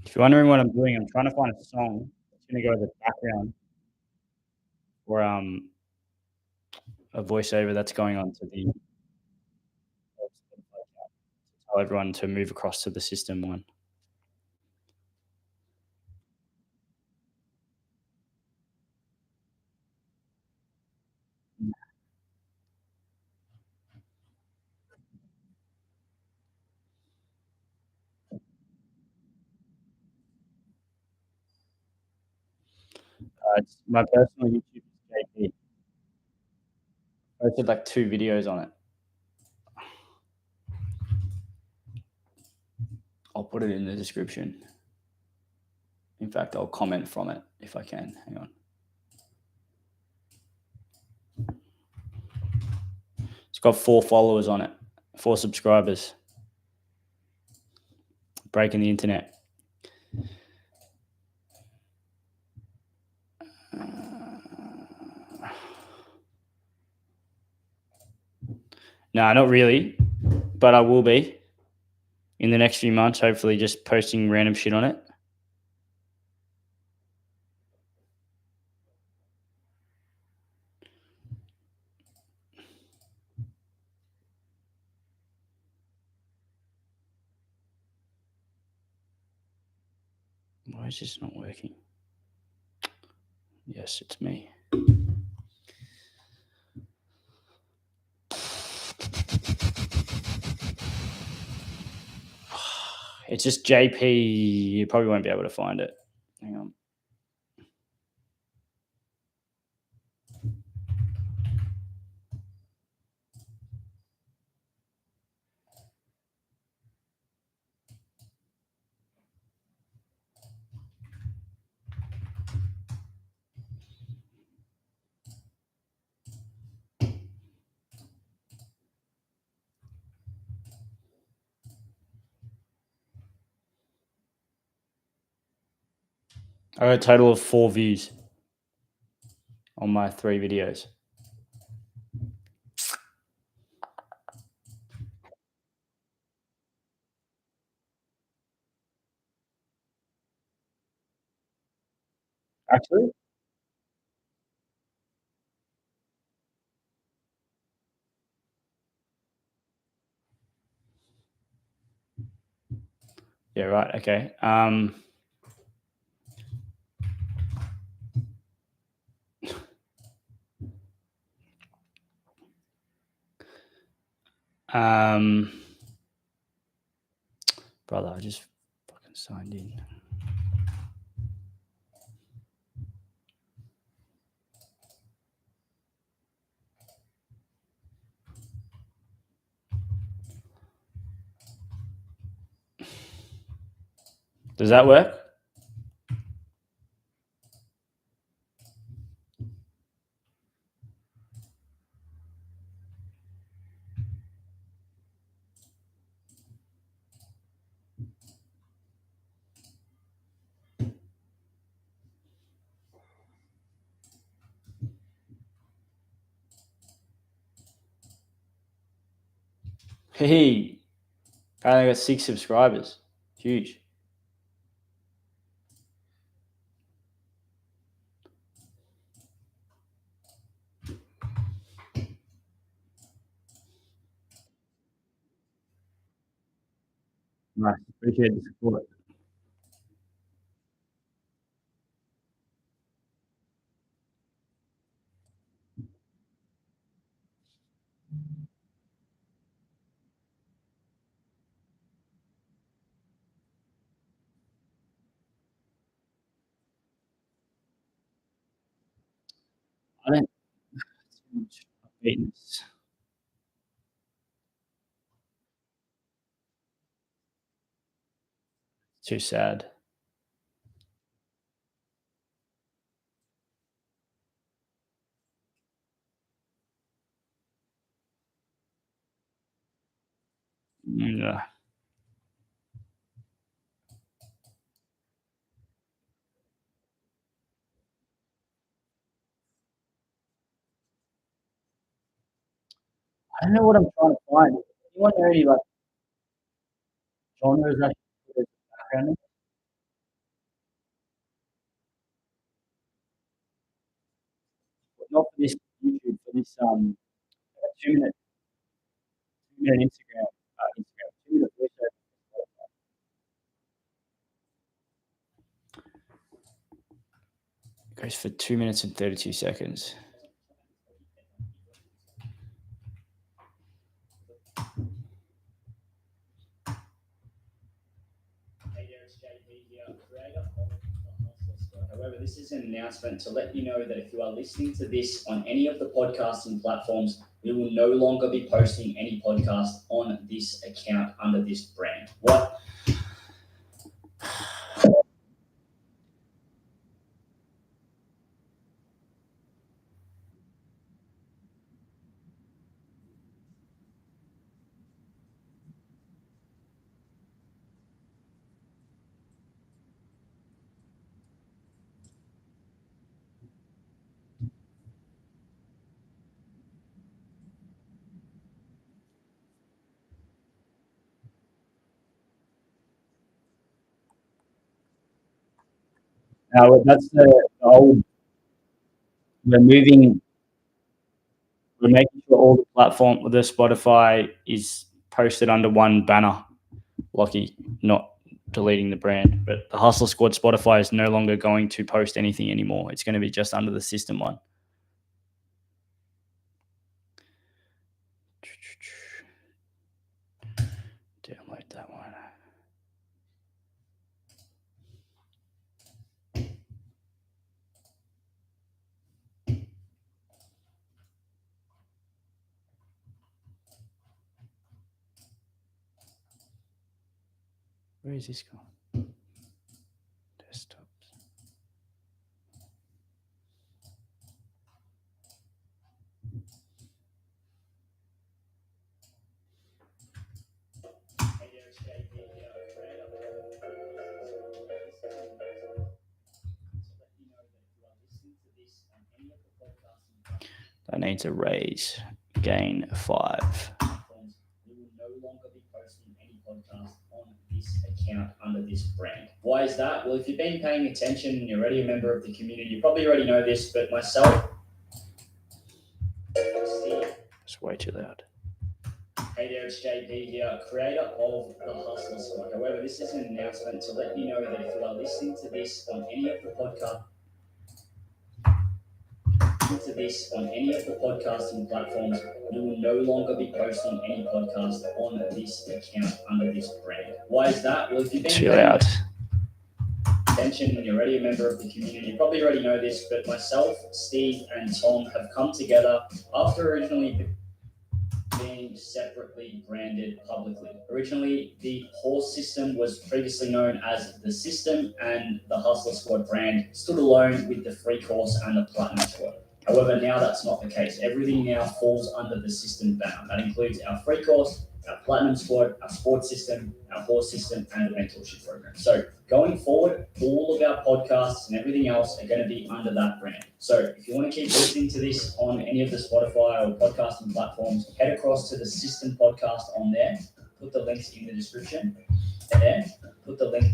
If you're wondering what I'm doing, I'm trying to find a song that's gonna go with the background or a voiceover that's going on to the tell everyone to move across to the system one. It's my personal YouTube is JP. I posted like 2 videos on it. I'll put it in the description. In fact, I'll comment from it if I can. Hang on. It's got 4 followers on it. 4 subscribers. Breaking the internet. No, not really, but I will be in the next few months, hopefully just posting random shit on it. Why is this not working? Yes, it's me. It's just JP. You probably won't be able to find it. Hang on. I got a total of 4 views on my 3 videos. Actually? Yeah, right. Okay. Brother, I just fucking signed in. Does that work? Hey, apparently I got 6 subscribers. Huge. Nice. Appreciate the support. I don't too much upbeatness. Too sad. Yeah. I don't know what I'm trying to find. Anyone know any like genres I should put as background? Not for this YouTube, for this 2 minute 2 minute Instagram 2 minute voiceover. It goes for 2 minutes and 32 seconds. Hey there, it's JP here, creator of However, this is an announcement to let you know that if you are listening to this on any of the podcasting platforms, we will no longer be posting any podcast on this account under this brand. What? Now that's the old. We're moving. We're making sure all the platform, the Spotify is posted under one banner. Lucky, not deleting the brand, but the Hustler Squad Spotify is no longer going to post anything anymore. It's going to be just under the system one. Download that one. Where is this gone? Desktops. That needs a raise. Gain 5. We will no longer be posting any podcast on this account under this brand. Why is that? Well, if you've been paying attention and you're already a member of the community, you probably already know this, but myself, it's way too loud. Hey there, it's JP here, creator of the Hustler Squad. However, this is an announcement to let you know that if you are listening to this on any of the podcasting platforms, we will no longer be posting any podcast on this account under this brand. Why is that? Well, if you've been too loud. Attention and you're already a member of the community, you probably already know this, but myself, Steve, and Tom have come together after originally being separately branded publicly. Originally, the Horse System was previously known as the System, and the Hustler Squad brand stood alone with the Free Course and the Platinum Squad. However, now that's not the case. Everything now falls under the System banner. That includes our Free Course, our Platinum Squad, our Sports System, our Horse System, and the Mentorship program. So going forward, all of our podcasts and everything else are going to be under that brand. So if you want to keep listening to this on any of the Spotify or podcasting platforms, head across to the System podcast on there. Put the links in the description. There, put the link.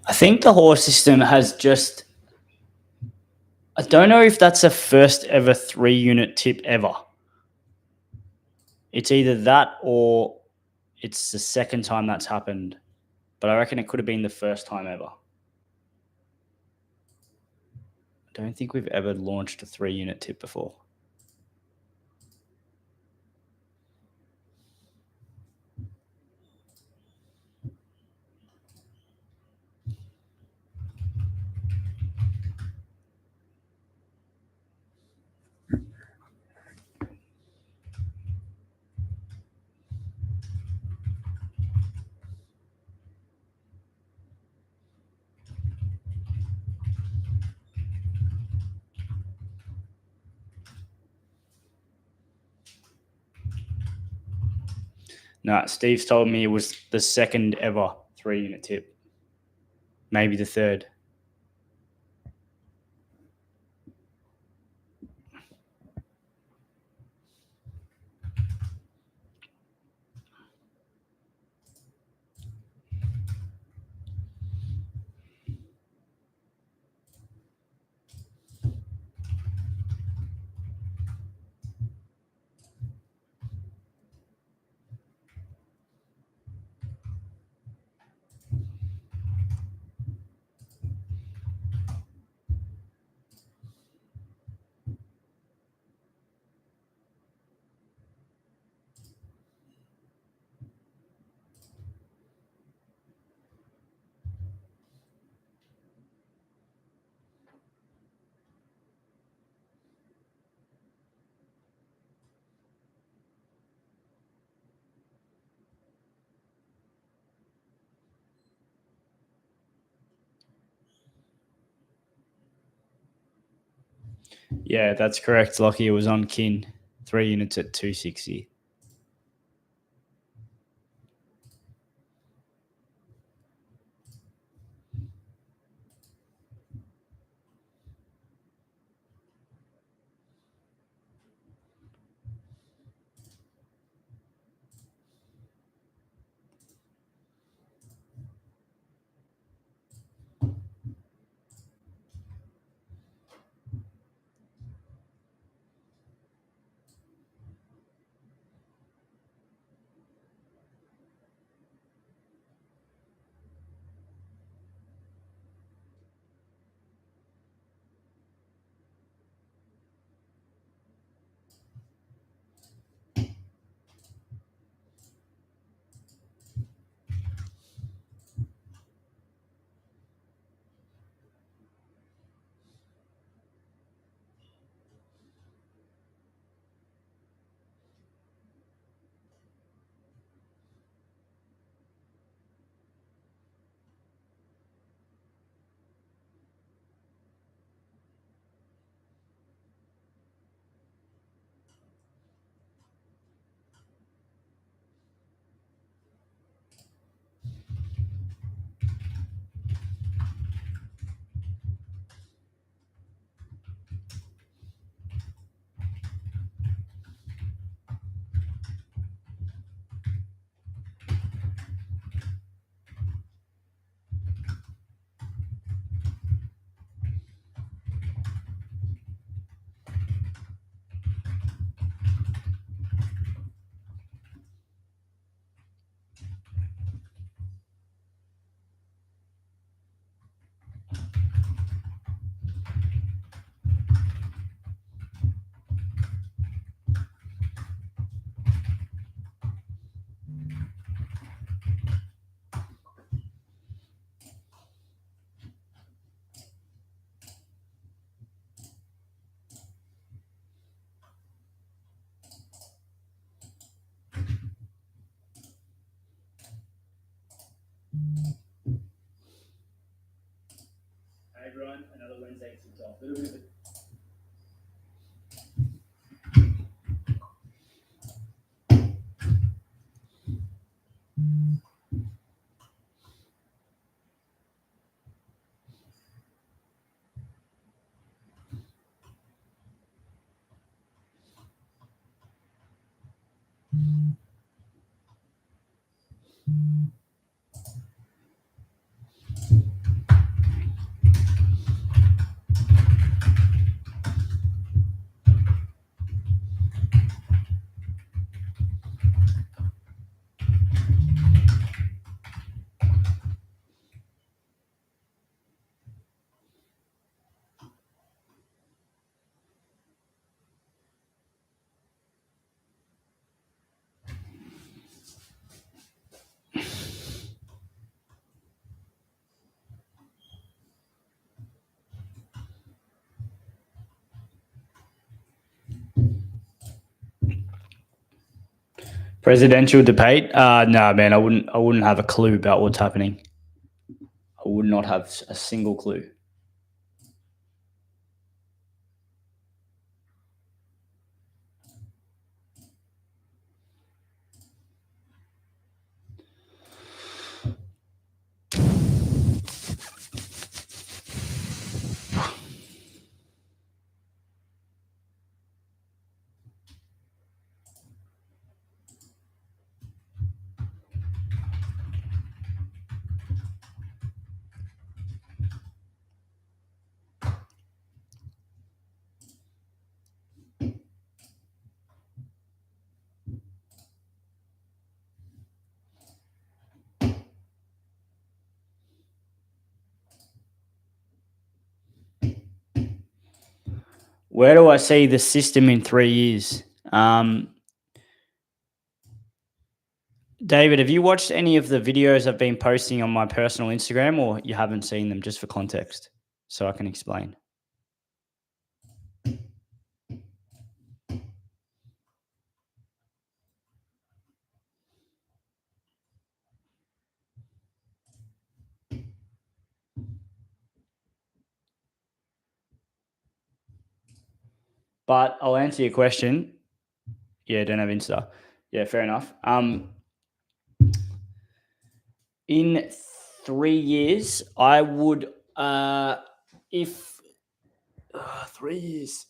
I think the Horse System has just, I don't know if that's a first ever 3-unit tip ever. It's either that or it's the second time that's happened, but I reckon it could have been the first time ever. I don't think we've ever launched a 3-unit tip before. No, Steve's told me it was the second ever 3-unit tip. Maybe the third. Yeah, that's correct, Lockie. It was on kin. 3 units at 260. Hey everyone, another Wednesday kicked off. A little bit of Presidential debate? No, man. I wouldn't. I wouldn't have a clue about what's happening. I would not have a single clue. Where do I see the system in 3 years? David, have you watched any of the videos I've been posting on my personal Instagram, or you haven't seen them? Just for context, so I can explain. But I'll answer your question. Yeah, don't have Insta. Yeah, fair enough. In 3 years, I would, if 3 years,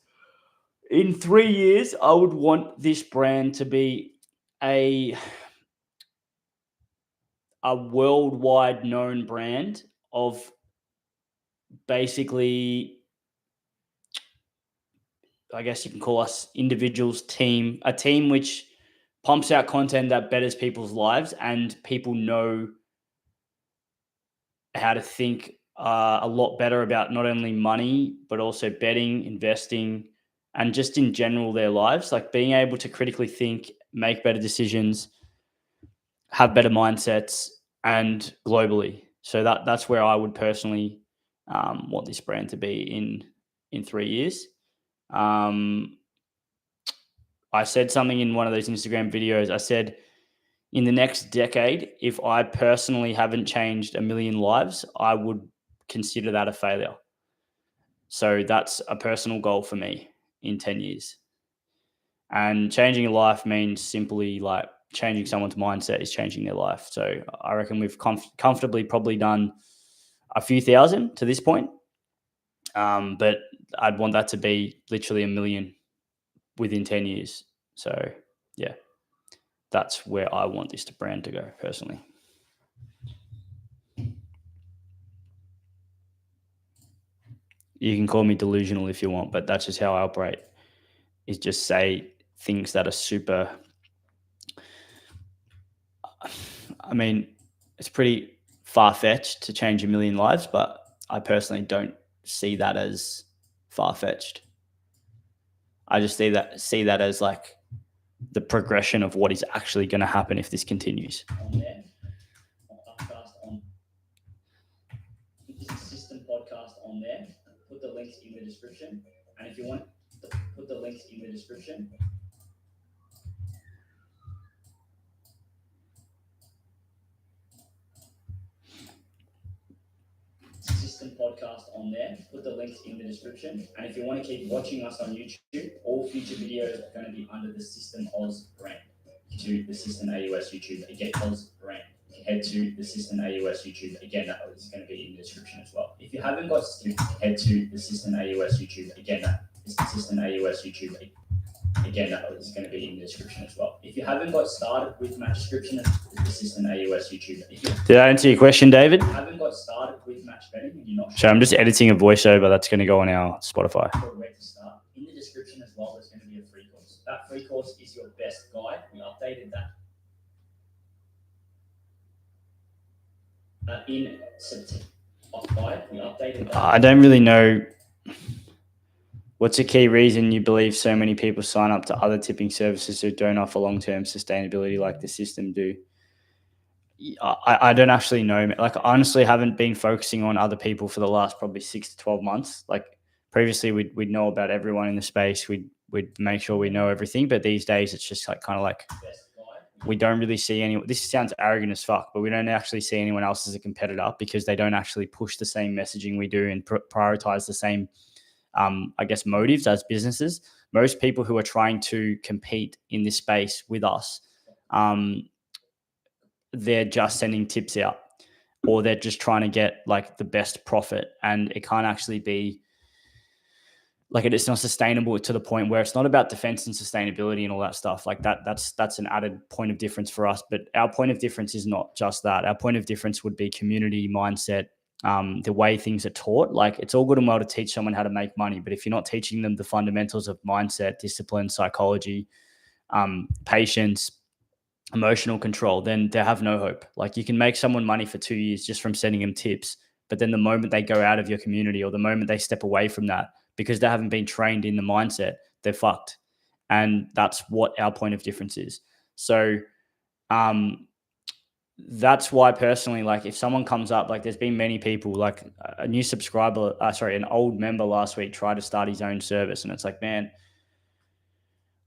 in 3 years, I would want this brand to be a worldwide known brand of basically, I guess you can call us individuals, a team which pumps out content that betters people's lives, and people know how to think a lot better about not only money, but also betting, investing, and just in general their lives. Like being able to critically think, make better decisions, have better mindsets, and globally. So that's where I would personally want this brand to be in 3 years. Um, I said something in one of those Instagram videos. I said, in the next decade, if I personally haven't changed a million lives, I would consider that a failure. So that's a personal goal for me in 10 years. And changing a life means simply like changing someone's mindset is changing their life. So I reckon we've comfortably probably done a few thousand to this point. But I'd want that to be literally a million within 10 years. So yeah, that's where I want this brand to go personally. You can call me delusional if you want, but that's just how I operate, is just say things that are super, I mean, it's pretty far-fetched to change a million lives, but I personally don't see that as far-fetched. I just see that as like the progression of what is actually going to happen if this continues. On there, podcast on this system podcast on there. Put the links in the description, and if you want, put the links in the description. System podcast on there. Put the links in the description, and if you want to keep watching us on YouTube, all future videos are going to be under the System Oz brand. To the System AUS YouTube again, Oz brand. Head to the System AUS YouTube again. That is going to be in the description as well. If you haven't got, head to the System AUS YouTube again. That is the System AUS YouTube again. That is going to be in the description as well. If you haven't got started with Match Description, the System AUS YouTube. Did I answer your question, David? If you haven't got started with match betting and you're not sure. So I'm just editing a voiceover that's going to go on our Spotify. Where to start. In the description as well, there's going to be a free course. That free course is your best guide. We updated that. In September, we updated that. I don't really know. What's a key reason you believe so many people sign up to other tipping services who don't offer long-term sustainability like the system do? I don't actually know. Like, I honestly haven't been focusing on other people for the last probably 6 to 12 months. Like previously we'd know about everyone in the space. We'd make sure we know everything. But these days it's just like kind of like we don't really see anyone. This sounds arrogant as fuck, but we don't actually see anyone else as a competitor because they don't actually push the same messaging we do and prioritize the same I guess, motives as businesses. Most people who are trying to compete in this space with us, they're just sending tips out, or they're just trying to get like the best profit, and it can't actually be like it's not sustainable to the point where it's not about defense and sustainability and all that stuff. Like that's an added point of difference for us. But our point of difference is not just that. Our point of difference would be community mindset, the way things are taught. Like it's all good and well to teach someone how to make money, but if you're not teaching them the fundamentals of mindset, discipline, psychology, patience, emotional control, then they have no hope. Like you can make someone money for 2 years just from sending them tips, but then the moment they go out of your community or the moment they step away from that, because they haven't been trained in the mindset, they're fucked. And that's what our point of difference is. So that's why personally, like if someone comes up, like there's been many people, like a new subscriber, an old member last week tried to start his own service. And it's like, man,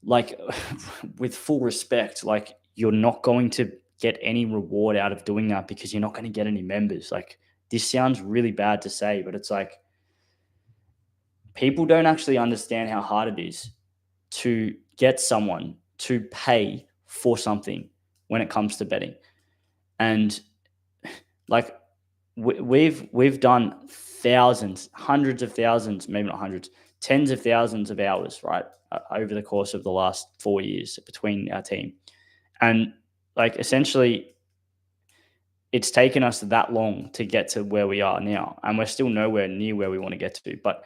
like with full respect, like you're not going to get any reward out of doing that because you're not going to get any members. Like this sounds really bad to say, but it's like people don't actually understand how hard it is. to get someone to pay for something when it comes to betting. And like we've done thousands, hundreds of thousands, maybe not hundreds, tens of thousands of hours, right, over the course of the last 4 years between our team. And like essentially it's taken us that long to get to where we are now, and we're still nowhere near where we want to get to. But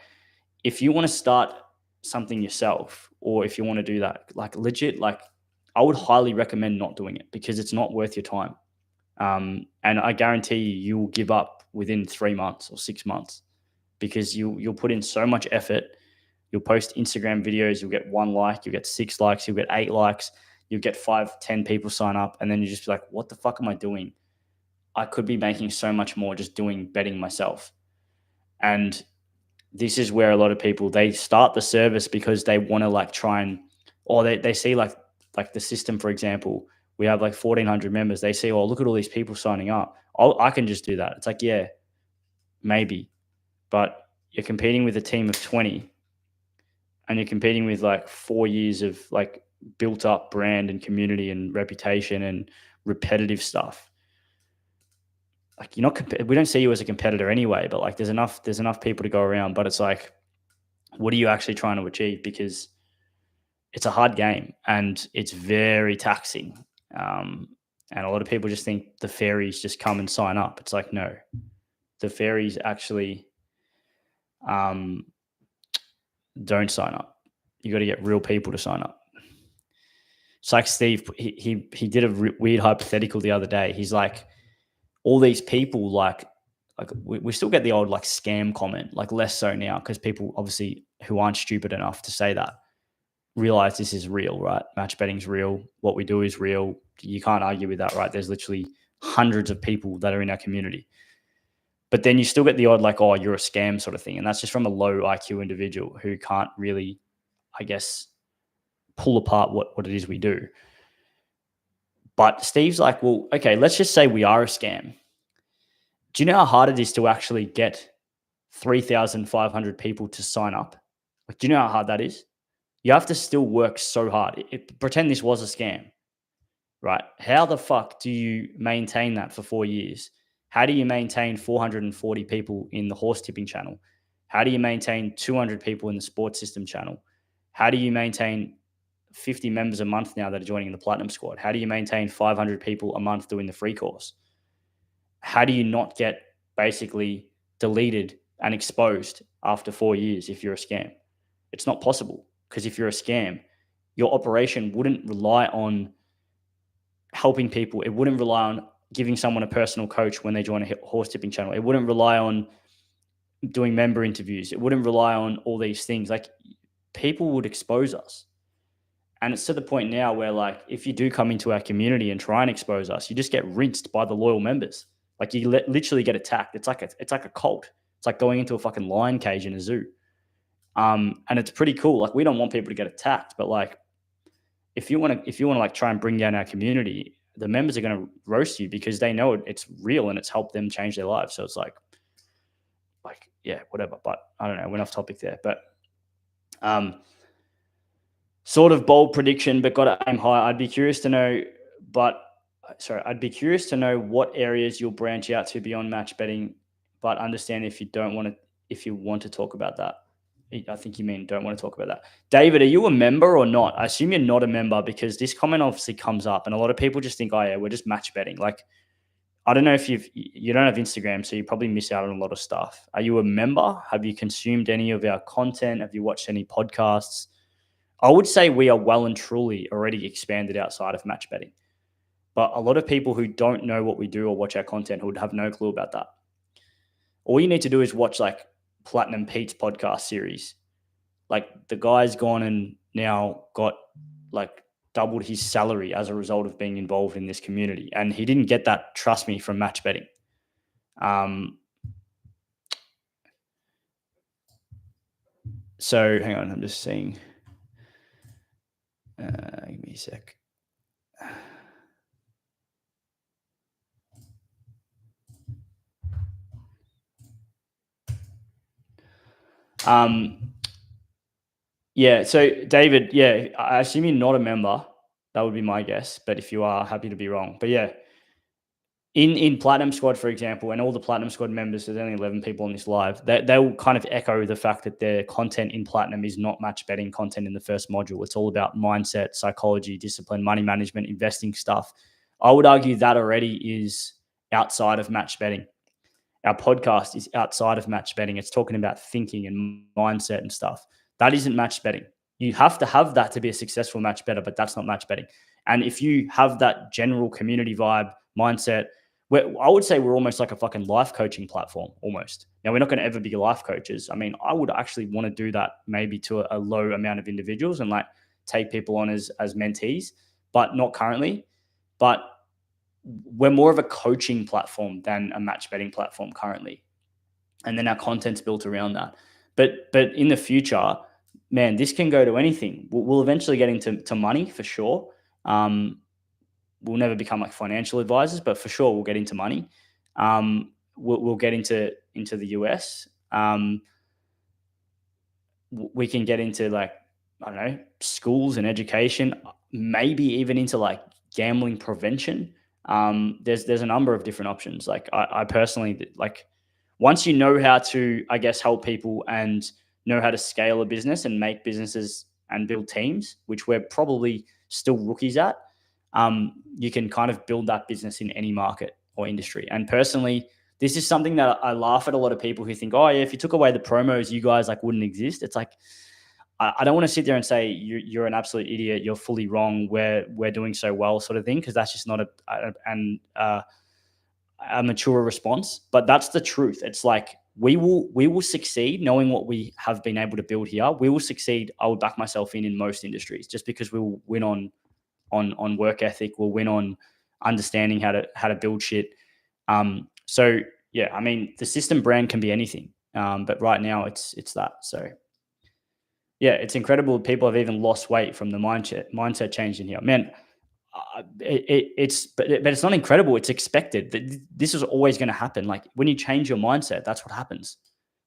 if you want to start something yourself, or if you want to do that, like legit, like I would highly recommend not doing it because it's not worth your time. And I guarantee you will give up within 3 months or 6 months because you'll put in so much effort. You'll post Instagram videos, you'll get 1 like, you'll get 6 likes, you'll get 8 likes, you'll get 5, 10 people sign up, and then you just be like, what the fuck am I doing? I could be making so much more just doing betting myself. And this is where a lot of people, they start the service because they want to like try and, or they see like the system, for example, we have like 1,400 members. They see, oh, look at all these people signing up. I can just do that. It's like, yeah, maybe, but you're competing with a team of 20 and you're competing with like 4 years of like built up brand and community and reputation and repetitive stuff. Like you're not, we don't see you as a competitor anyway, but like there's enough people to go around, but it's like, what are you actually trying to achieve? Because it's a hard game and it's very taxing. And a lot of people just think the fairies just come and sign up. It's like, no, the fairies actually don't sign up. You got to get real people to sign up. It's like Steve, he did a weird hypothetical the other day. He's like, all these people like we still get the old like scam comment, like less so now because people obviously who aren't stupid enough to say that realize this is real, right? Match betting's real. What we do is real. You can't argue with that, right? There's literally hundreds of people that are in our community. But then you still get the odd like, oh, you're a scam sort of thing. And that's just from a low IQ individual who can't really, I guess, pull apart what it is we do. But Steve's like, well, okay, let's just say we are a scam. Do you know how hard it is to actually get 3,500 people to sign up? Like, do you know how hard that is? You have to still work so hard. Pretend this was a scam, right? How the fuck do you maintain that for 4 years? How do you maintain 440 people in the horse tipping channel? How do you maintain 200 people in the sports system channel? How do you maintain 50 members a month now that are joining the platinum squad? How do you maintain 500 people a month doing the free course? How do you not get basically deleted and exposed after 4 years if you're a scam? It's not possible because if you're a scam, your operation wouldn't rely on helping people. It wouldn't rely on giving someone a personal coach when they join a horse tipping channel. It wouldn't rely on doing member interviews. It wouldn't rely on all these things. Like people would expose us. And it's to the point now where like, if you do come into our community and try and expose us, you just get rinsed by the loyal members. Like you literally get attacked. It's like a cult. It's like going into a fucking lion cage in a zoo. And it's pretty cool. Like we don't want people to get attacked, but like if you want to like try and bring down our community, the members are going to roast you because they know it's real and it's helped them change their lives. So it's like yeah, whatever. But I don't know. Went off topic there, but sort of bold prediction, but got to aim high. I'd be curious to know what areas you'll branch out to beyond match betting, but understand if you want to talk about that. I think you mean don't want to talk about that. David, are you a member or not? I assume you're not a member because this comment obviously comes up and a lot of people just think, oh yeah, we're just match betting. Like, I don't know if you don't have Instagram, so you probably miss out on a lot of stuff. Are you a member? Have you consumed any of our content? Have you watched any podcasts? I would say we are well and truly already expanded outside of match betting. But a lot of people who don't know what we do or watch our content would have no clue about that. All you need to do is watch like Platinum Pete's podcast series. Like the guy's gone and now got like doubled his salary as a result of being involved in this community. And he didn't get that, trust me, from match betting. So hang on, I'm just seeing. Give me a sec. Yeah. So David, yeah, I assume you're not a member. That would be my guess. But if you are, happy to be wrong. But yeah, in Platinum Squad, for example, and all the Platinum Squad members, there's only 11 people on this live. They will kind of echo the fact that their content in Platinum is not match betting content in the first module. It's all about mindset, psychology, discipline, money management, investing stuff. I would argue that already is outside of match betting. Our podcast is outside of match betting. It's talking about thinking and mindset and stuff. That isn't match betting. You have to have that to be a successful match better, but that's not match betting. And if you have that general community vibe, mindset, I would say we're almost like a fucking life coaching platform, almost. Now, we're not going to ever be life coaches. I mean, I would actually want to do that maybe to a low amount of individuals and like take people on as mentees, but not currently. But we're more of a coaching platform than a match betting platform currently. And then our content's built around that. But in the future, man, this can go to anything. We'll eventually get into money for sure. We'll never become like financial advisors, but for sure we'll get into money. We'll get into the US. We can get into like, I don't know, schools and education, maybe even into like gambling prevention. There's a number of different options. Like I personally like, once you know how to, I guess, help people and know how to scale a business and make businesses and build teams, which we're probably still rookies at, you can kind of build that business in any market or industry. And personally, this is something that I laugh at a lot of people who think, oh yeah, if you took away the promos, you guys like wouldn't exist. It's like, I don't want to sit there and say you're an absolute idiot. You're fully wrong. We're doing so well, sort of thing, because that's just not a mature response. But that's the truth. It's like we will succeed knowing what we have been able to build here. We will succeed. I would back myself in most industries, just because we will win on work ethic. We'll win on understanding how to build shit. So yeah, I mean, the system brand can be anything, but right now it's that. So yeah, it's incredible. People have even lost weight from the mindset change in here, man. But it's not incredible. It's expected. This is always going to happen. Like when you change your mindset, that's what happens.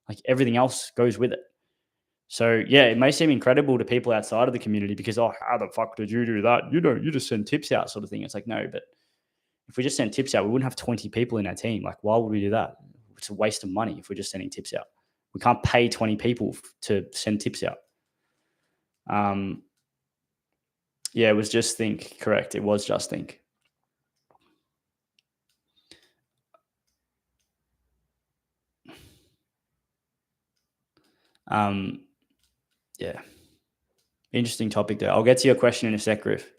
Like everything else goes with it. So yeah, it may seem incredible to people outside of the community because, oh, how the fuck did you do that? You just send tips out, sort of thing. It's like, no, but if we just send tips out, we wouldn't have 20 people in our team. Like, why would we do that? It's a waste of money if we're just sending tips out. We can't pay 20 people to send tips out. Yeah, it was Just Think. Correct. It was Just Think. Yeah. Interesting topic there. I'll get to your question in a sec, Griff.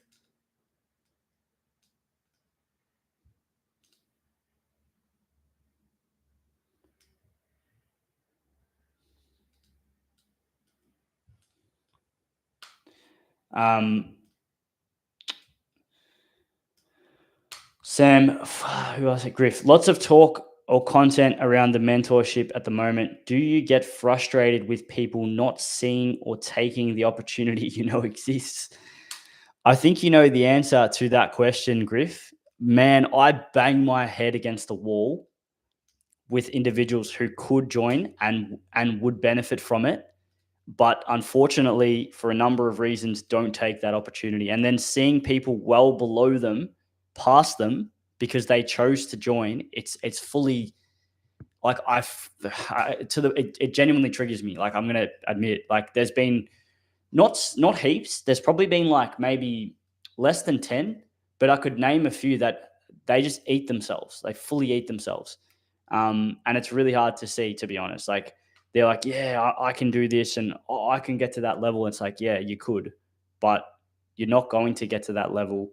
Sam, who else? Griff. Lots of talk or content around the mentorship at the moment. Do you get frustrated with people not seeing or taking the opportunity exists? I think you know the answer to that question, Griff. Man, I bang my head against the wall with individuals who could join and would benefit from it, but unfortunately, for a number of reasons, don't take that opportunity. And then seeing people well below them, past them, because they chose to join, it's fully like it genuinely triggers me. Like I'm gonna admit, like there's been not heaps. There's probably been like maybe less than 10, but I could name a few that they just eat themselves. They fully eat themselves. And it's really hard to see, to be honest. Like they're like, yeah, I can do this and I can get to that level. It's like, yeah, you could, but you're not going to get to that level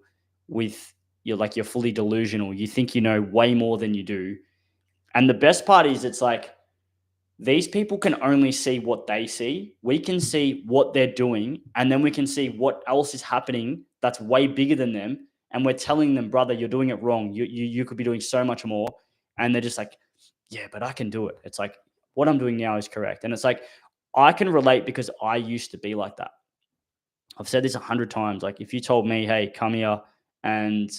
with you're fully delusional. You think you know way more than you do. And the best part is it's like these people can only see what they see. We can see what they're doing, and then we can see what else is happening that's way bigger than them. And we're telling them, brother, you're doing it wrong. You could be doing so much more. And they're just like, yeah, but I can do it. It's like, what I'm doing now is correct. And it's like, I can relate because I used to be like that. I've said this 100 times. Like, if you told me, hey, come here and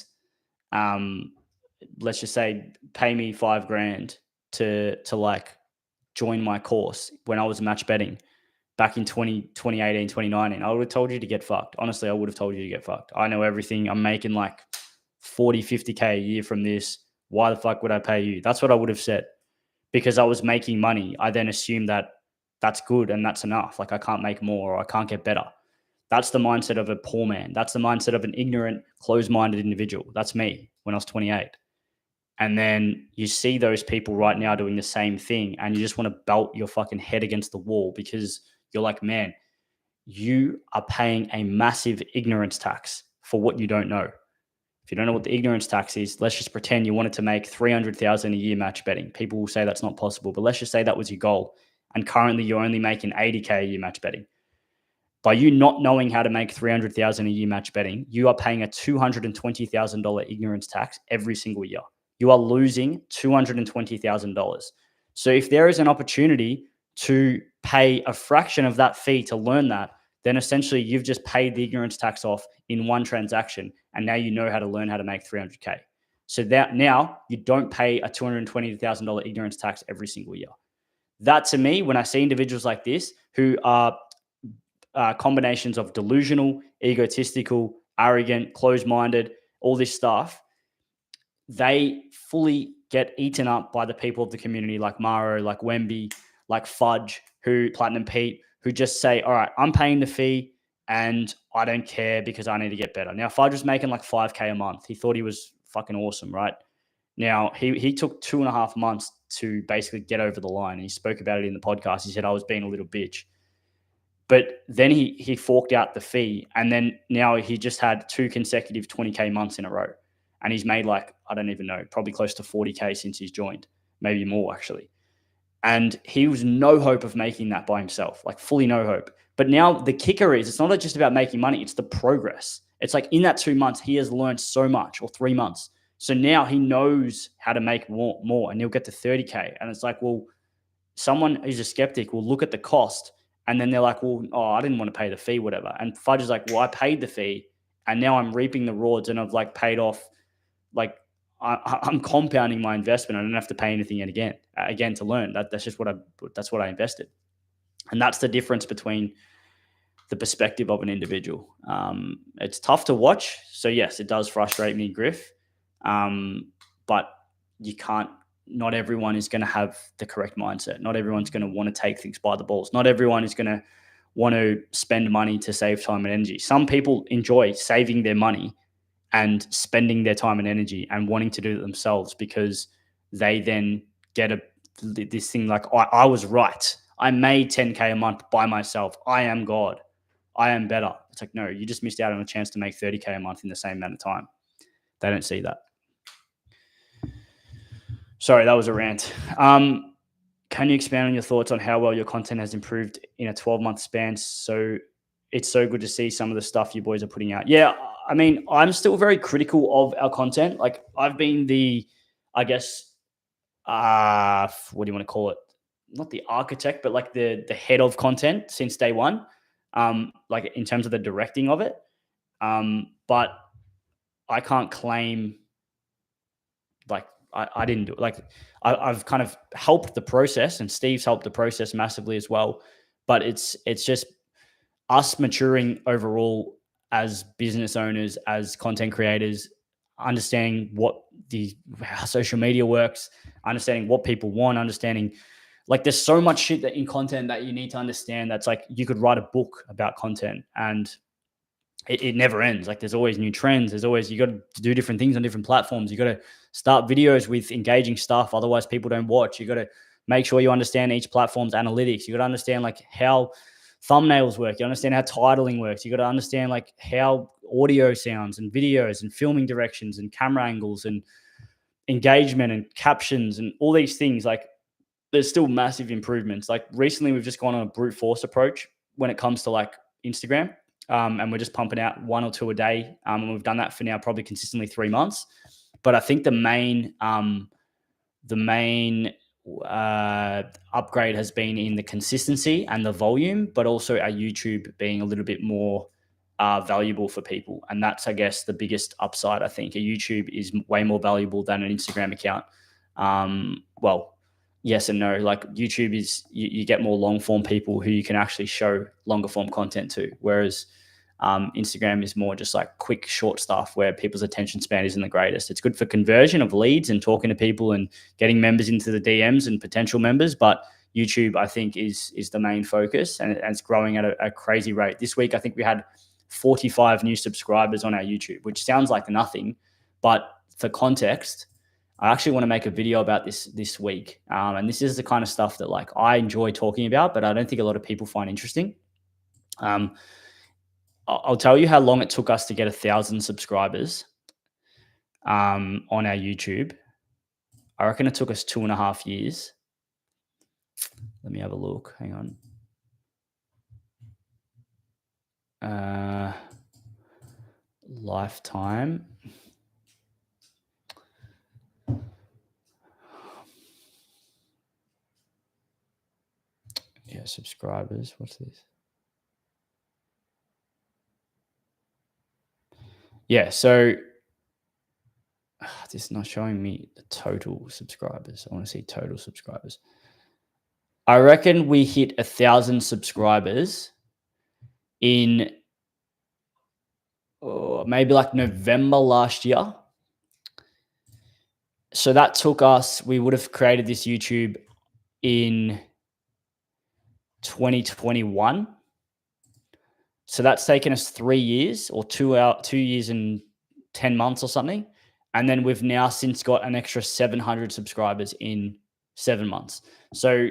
let's just say pay me $5,000 to like join my course when I was match betting, back in 2018, 2019, I would have told you to get fucked. Honestly, I would have told you to get fucked. I know everything. I'm making like 40, 50K a year from this. Why the fuck would I pay you? That's what I would have said, because I was making money. I then assumed that that's good and that's enough. Like I can't make more or I can't get better. That's the mindset of a poor man. That's the mindset of an ignorant, closed-minded individual. That's me when I was 28. And then you see those people right now doing the same thing and you just want to belt your fucking head against the wall because you're like, man, you are paying a massive ignorance tax for what you don't know. If you don't know what the ignorance tax is, let's just pretend you wanted to make 300,000 a year match betting. People will say that's not possible, but let's just say that was your goal. And currently you're only making 80K a year match betting. By you not knowing how to make 300,000 a year match betting, you are paying a $220,000 ignorance tax every single year. You are losing $220,000. So if there is an opportunity to pay a fraction of that fee to learn that, then essentially you've just paid the ignorance tax off in one transaction. And now you know how to learn how to make 300K. So that now you don't pay a $220,000 ignorance tax every single year. That to me, when I see individuals like this who are combinations of delusional, egotistical, arrogant, closed-minded, all this stuff, they fully get eaten up by the people of the community like Maro, like Wemby, like Fudge, Platinum Pete, who just say, all right, I'm paying the fee and I don't care because I need to get better. Now, Fudge was making like 5K a month. He thought he was fucking awesome, right? Now, he took 2.5 months to basically get over the line. He spoke about it in the podcast. He said, I was being a little bitch. But then he forked out the fee, and then now he just had 2 consecutive 20K months in a row. And he's made like, I don't even know, probably close to 40K since he's joined, maybe more actually. And he was no hope of making that by himself, like fully no hope. But now the kicker is, it's not just about making money, it's the progress. It's like in that 2 months, he has learned so much, or 3 months. So now he knows how to make more and he'll get to 30K. And it's like, well, someone who's a skeptic will look at the cost and then they're like, well, I didn't want to pay the fee, whatever. And Fudge is like, well, I paid the fee and now I'm reaping the rewards and I've like paid off, like I'm compounding my investment. I don't have to pay anything again to learn. That's just what I invested. And that's the difference between the perspective of an individual. It's tough to watch. So yes, it does frustrate me, Griff. But you can't, not everyone is going to have the correct mindset. Not everyone's going to want to take things by the balls. Not everyone is going to want to spend money to save time and energy. Some people enjoy saving their money and spending their time and energy and wanting to do it themselves because they then get this thing like, I was right. I made 10K a month by myself. I am God. I am better. It's like, no, you just missed out on a chance to make 30K a month in the same amount of time. They don't see that. Sorry, that was a rant. Can you expand on your thoughts on how well your content has improved in a 12-month span? So it's so good to see some of the stuff you boys are putting out. Yeah, I mean, I'm still very critical of our content. Like I've been I guess, what do you want to call it? Not the architect, but like the head of content since day one, like in terms of the directing of it. But I can't claim like I didn't do it. Like I've kind of helped the process, and Steve's helped the process massively as well. But it's just us maturing overall as business owners, as content creators, understanding how social media works, understanding what people want, understanding like there's so much shit that in content that you need to understand. That's like you could write a book about content and it never ends. Like there's always new trends. There's always, you got to do different things on different platforms. You got to start videos with engaging stuff. Otherwise people don't watch. You got to make sure you understand each platform's analytics. You got to understand like how thumbnails work. You understand how titling works. You got to understand like how audio sounds and videos and filming directions and camera angles and engagement and captions and all these things. Like there's still massive improvements. Like recently we've just gone on a brute force approach when it comes to like Instagram. And we're just pumping out 1 or 2 a day. And we've done that for now probably consistently 3 months. But I think the main upgrade has been in the consistency and the volume, but also our YouTube being a little bit more valuable for people. And that's, I guess, the biggest upside. I think a YouTube is way more valuable than an Instagram account. Well, yes and no. Like YouTube is, you get more long form people who you can actually show longer form content to. Whereas Instagram is more just like quick, short stuff where people's attention span isn't the greatest. It's good for conversion of leads and talking to people and getting members into the DMs and potential members. But YouTube, I think, is the main focus, and it's growing at a crazy rate. This week, I think we had 45 new subscribers on our YouTube, which sounds like nothing. But for context, I actually want to make a video about this week. And this is the kind of stuff that like I enjoy talking about, but I don't think a lot of people find interesting. I'll tell you how long it took us to get 1,000 subscribers on our YouTube. I reckon it took us 2.5 years. Let me have a look. Hang on. Lifetime. Yeah, subscribers. What's this? Yeah, so this is not showing me the total subscribers. I want to see total subscribers. I reckon we hit 1,000 subscribers in maybe like November last year. So that took us, we would have created this YouTube in 2021. So that's taken us 3 years or 2 years and 10 months or something. And then we've now since got an extra 700 subscribers in 7 months. So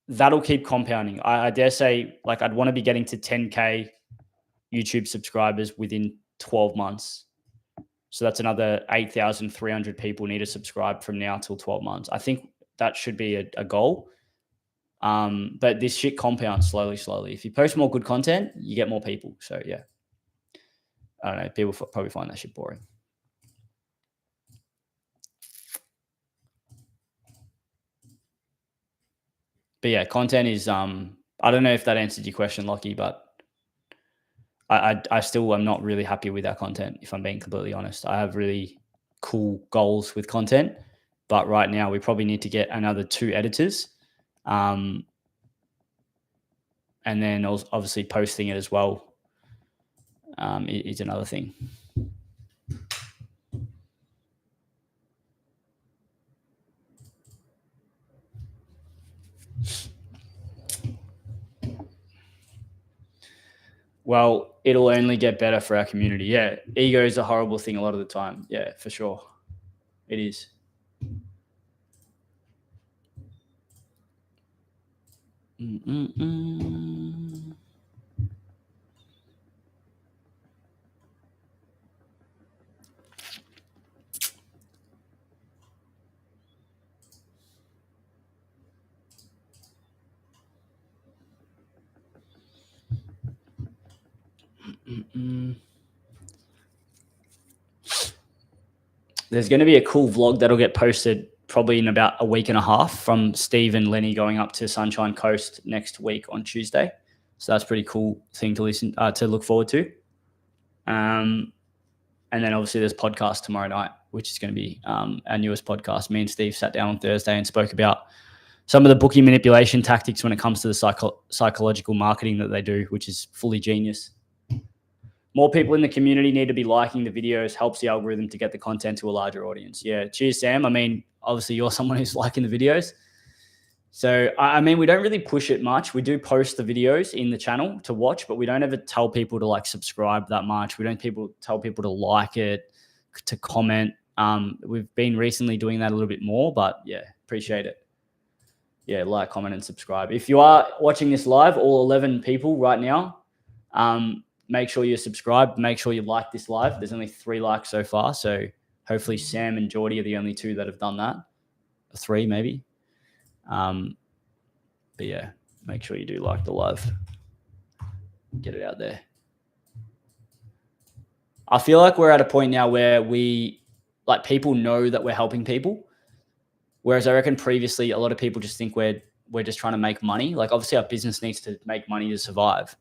that'll keep compounding. I dare say, like, I'd want to be getting to 10K YouTube subscribers within 12 months. So that's another 8,300 people need to subscribe from now till 12 months. I think that should be a goal. But this shit compounds slowly. If you post more good content, you get more people. So yeah, I don't know. People probably find that shit boring. But yeah, content is, I don't know if that answered your question, Lockie, but I still am not really happy with our content, if I'm being completely honest. I have really cool goals with content, but right now we probably need to get another 2 editors. And then obviously posting it as well is another thing. Well, it'll only get better for our community. Yeah, ego is a horrible thing a lot of the time. Yeah, for sure. It is. There's going to be a cool vlog that'll get posted probably in about a week and a half from Steve and Lenny going up to Sunshine Coast next week on Tuesday. So that's a pretty cool thing to look forward to. And then obviously there's podcast tomorrow night, which is going to be our newest podcast. Me and Steve sat down on Thursday and spoke about some of the bookie manipulation tactics when it comes to the psychological marketing that they do, which is fully genius. More people in the community need to be liking the videos, helps the algorithm to get the content to a larger audience. Yeah, cheers, Sam. I mean, obviously you're someone who's liking the videos. So, I mean, we don't really push it much. We do post the videos in the channel to watch, but we don't ever tell people to like subscribe that much. We don't tell people to like it, to comment. We've been recently doing that a little bit more, but yeah, appreciate it. Yeah, like, comment, and subscribe. If you are watching this live, all 11 people right now, make sure you subscribe. Make sure you like this live. There's only 3 likes so far. So hopefully Sam and Geordie are the only 2 that have done that. 3 maybe. But yeah, make sure you do like the live. Get it out there. I feel like we're at a point now where people know that we're helping people. Whereas I reckon previously a lot of people just think we're just trying to make money. Like, obviously our business needs to make money to survive.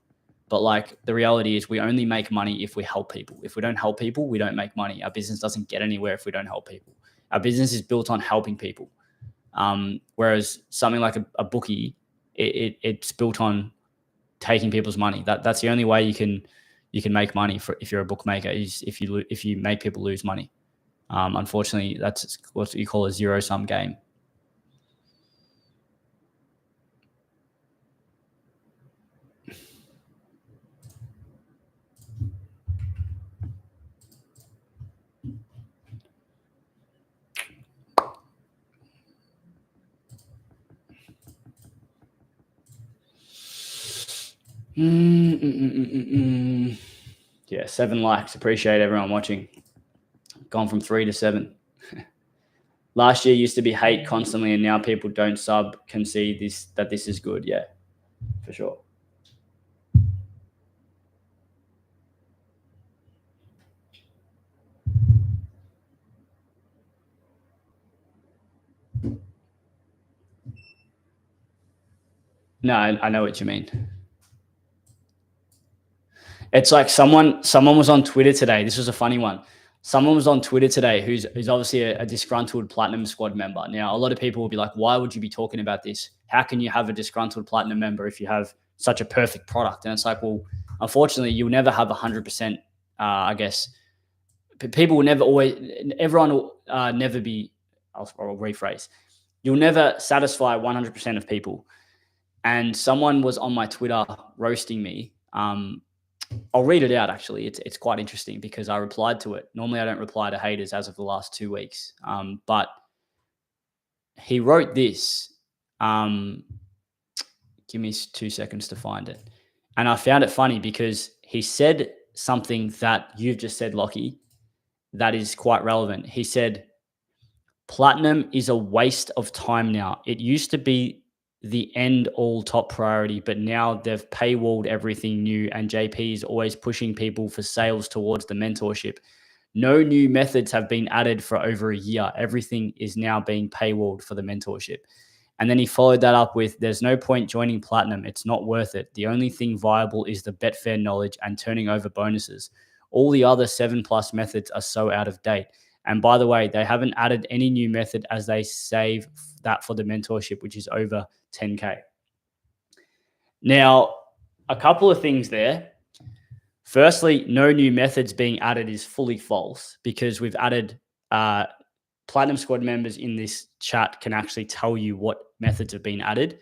But like, the reality is we only make money if we help people. If we don't help people, we don't make money. Our business doesn't get anywhere if we don't help people. Our business is built on helping people. Whereas something like a bookie, it's built on taking people's money. That's the only way you can make money if you're a bookmaker, is if you make people lose money. Unfortunately, that's what you call a zero-sum game. Yeah, 7 likes. Appreciate everyone watching. Gone from 3 to 7. Last year used to be hate constantly, and now people don't sub, can see that this is good. Yeah, for sure. No, I know what you mean. It's like someone was on Twitter today. This was a funny one. Someone was on Twitter today who's obviously a disgruntled Platinum Squad member. Now, a lot of people will be like, why would you be talking about this? How can you have a disgruntled Platinum member if you have such a perfect product? And it's like, well, unfortunately, you'll never have 100%, I guess. People will never always, everyone will never be, I'll rephrase, you'll never satisfy 100% of people. And someone was on my Twitter roasting me. I'll read it out, actually. It's quite interesting because I replied to it. Normally, I don't reply to haters as of the last 2 weeks. But he wrote this. Give me 2 seconds to find it. And I found it funny because he said something that you've just said, Lockie, that is quite relevant. He said, Platinum is a waste of time now. It used to be the end all top priority, but now they've paywalled everything new, and JP is always pushing people for sales towards the mentorship. No new methods have been added for over a year. Everything is now being paywalled for the mentorship. And then he followed that up with, there's no point joining Platinum. It's not worth it. The only thing viable is the Betfair knowledge and turning over bonuses. All the other 7+ methods are so out of date. And by the way, they haven't added any new method as they save that for the mentorship, which is over 10K. Now, a couple of things there. Firstly, no new methods being added is fully false because we've added Platinum Squad members in this chat can actually tell you what methods have been added.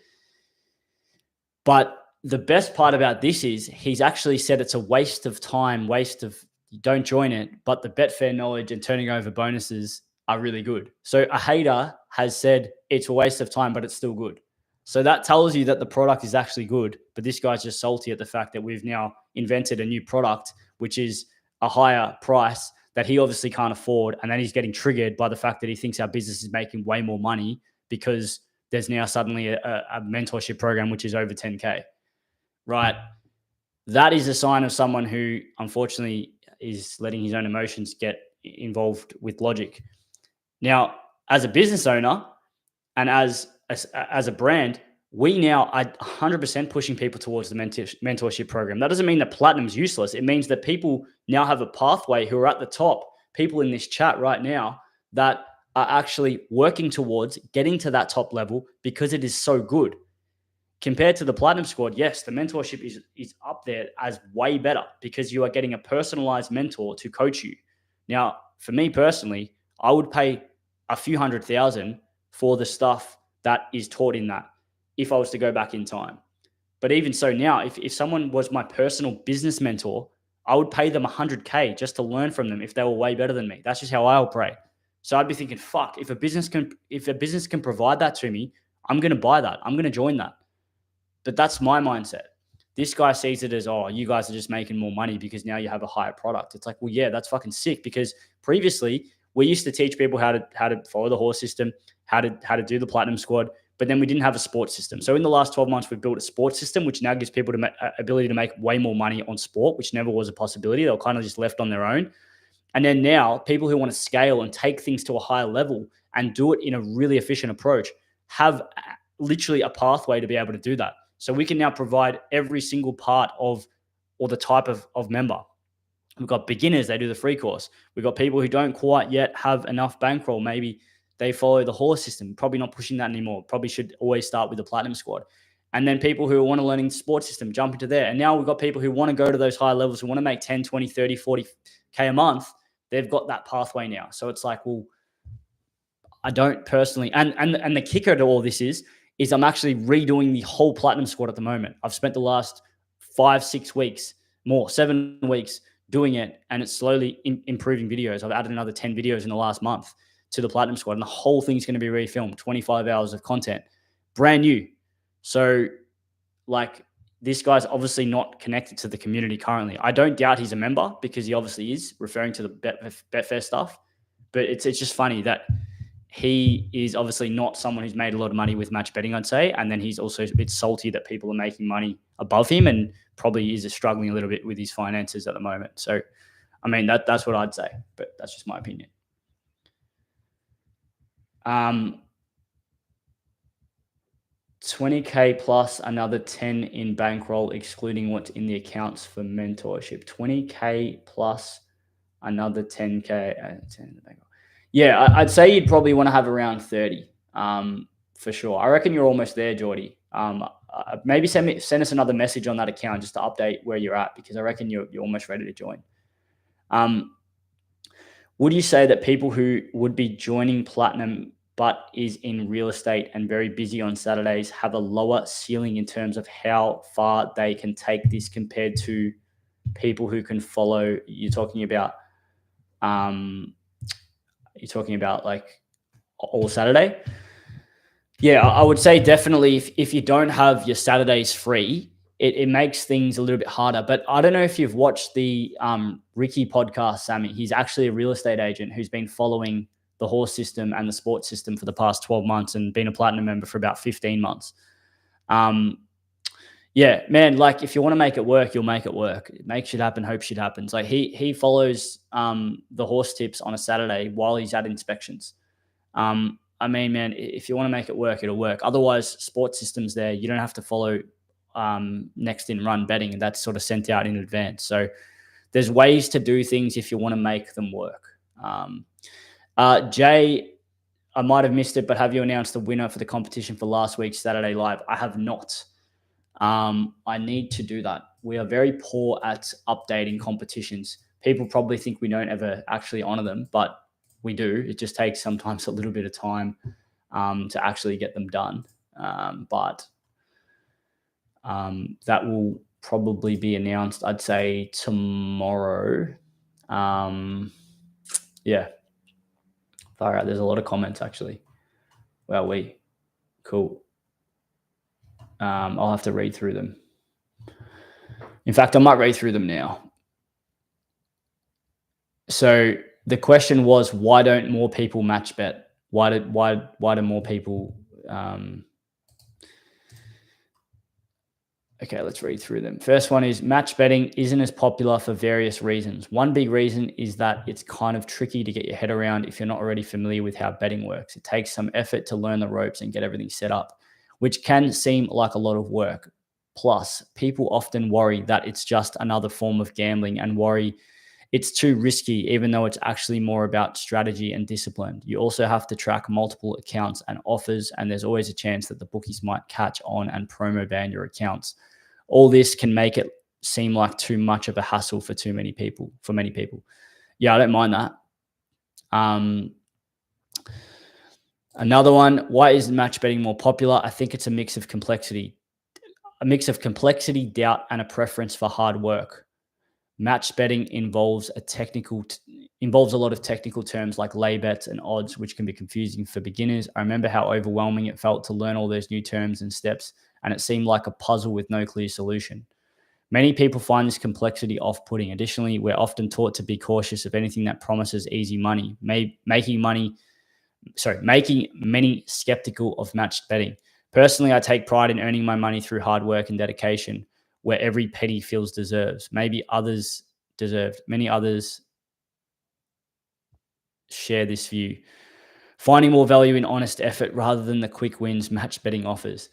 But the best part about this is he's actually said it's a waste of time, don't join it, but the Betfair knowledge and turning over bonuses are really good. So a hater has said it's a waste of time, but it's still good. So that tells you that the product is actually good, but this guy's just salty at the fact that we've now invented a new product, which is a higher price that he obviously can't afford. And then he's getting triggered by the fact that he thinks our business is making way more money because there's now suddenly a mentorship program, which is over 10K, right? That is a sign of someone who, unfortunately, is letting his own emotions get involved with logic. Now, as a business owner and as a brand, we now are 100% pushing people towards the mentorship program. That doesn't mean that Platinum's useless. It means that people now have a pathway who are at the top, people in this chat right now that are actually working towards getting to that top level because it is so good. Compared to the Platinum Squad, yes, the mentorship is up there as way better because you are getting a personalized mentor to coach you. Now, for me personally, I would pay a few $100,000 for the stuff that is taught in that if I was to go back in time. But even so now, if someone was my personal business mentor, I would pay them $100K just to learn from them if they were way better than me. That's just how I operate. So I'd be thinking, fuck, if a business can provide that to me, I'm going to buy that. I'm going to join that. But that's my mindset. This guy sees it as, oh, you guys are just making more money because now you have a higher product. It's like, well, yeah, that's fucking sick because previously we used to teach people how to follow the horse system, how to do the Platinum Squad, but then we didn't have a sports system. So in the last 12 months, we've built a sports system, which now gives people the ability to make way more money on sport, which never was a possibility. They were kind of just left on their own. And then now people who want to scale and take things to a higher level and do it in a really efficient approach have literally a pathway to be able to do that. So we can now provide every single part of or the type of member. We've got beginners, they do the free course. We've got people who don't quite yet have enough bankroll, maybe they follow the horse system. Probably not pushing that anymore. Probably should always start with the platinum squad. And then people who want to learn sports system jump into there. And now we've got people who want to go to those higher levels, who want to make 10, 20, 30, 40K a month. They've got that pathway now. So it's like, well, I don't personally, and the kicker to all this is I'm actually redoing the whole platinum squad at the moment. I've spent the last 5-6 weeks, 7 weeks doing it, and it's slowly improving videos. I've added another 10 videos in the last month to the platinum squad, and the whole thing's going to be refilmed, 25 hours of content, brand new. So like, this guy's obviously not connected to the community currently. I don't doubt he's a member, because he obviously is, referring to the Betfair stuff. But it's just funny that he is obviously not someone who's made a lot of money with match betting, I'd say. And then he's also a bit salty that people are making money above him, and probably is struggling a little bit with his finances at the moment. So, I mean, that's what I'd say, but that's just my opinion. 20K plus another 10 in bankroll, excluding what's in the accounts for mentorship. 20K plus another 10K. 10 in the bankroll. Yeah, I'd say you'd probably want to have around 30 for sure. I reckon you're almost there, Geordie. Maybe send us another message on that account just to update where you're at, because I reckon you're almost ready to join. Would you say that people who would be joining Platinum but is in real estate and very busy on Saturdays have a lower ceiling in terms of how far they can take this compared to people who can follow? You're talking about like all Saturday? Yeah, I would say definitely if you don't have your Saturdays free, it makes things a little bit harder. But I don't know if you've watched the Ricky podcast, Sammy. He's actually a real estate agent who's been following the horse system and the sports system for the past 12 months and been a platinum member for about 15 months. Yeah, man, like, if you want to make it work, you'll make it work. Make shit happen, hope shit happens. Like, he follows the horse tips on a Saturday while he's at inspections. I mean, man, if you want to make it work, it'll work. Otherwise, sports systems there, you don't have to follow next in run betting, and that's sort of sent out in advance. So there's ways to do things if you want to make them work. Jay, I might have missed it, but have you announced the winner for the competition for last week's Saturday Live? I have not. I need to do that. We are very poor at updating competitions. People probably think we don't ever actually honor them, but we do. It just takes sometimes a little bit of time to actually get them done. But that will probably be announced, I'd say, tomorrow. Yeah. Far out. There's a lot of comments, actually. Well, cool. I'll have to read through them. In fact, I might read through them now. So the question was, why don't more people match bet? Why do more people? Okay, let's read through them. First one is, match betting isn't as popular for various reasons. One big reason is that it's kind of tricky to get your head around if you're not already familiar with how betting works. It takes some effort to learn the ropes and get everything set up, which can seem like a lot of work. Plus, people often worry that it's just another form of gambling and worry it's too risky, even though it's actually more about strategy and discipline. You also have to track multiple accounts and offers, and there's always a chance that the bookies might catch on and promo ban your accounts. All this can make it seem like too much of a hassle for many people. Yeah, I don't mind that. Another one, why is match betting more popular? I think it's a mix of complexity, doubt, and a preference for hard work. Match betting involves a lot of technical terms like lay bets and odds, which can be confusing for beginners. I remember how overwhelming it felt to learn all those new terms and steps, and it seemed like a puzzle with no clear solution. Many people find this complexity off-putting. Additionally, we're often taught to be cautious of anything that promises easy money, making many skeptical of match betting. Personally, I take pride in earning my money through hard work and dedication, where every penny feels deserved. Many others share this view, finding more value in honest effort rather than the quick wins match betting offers.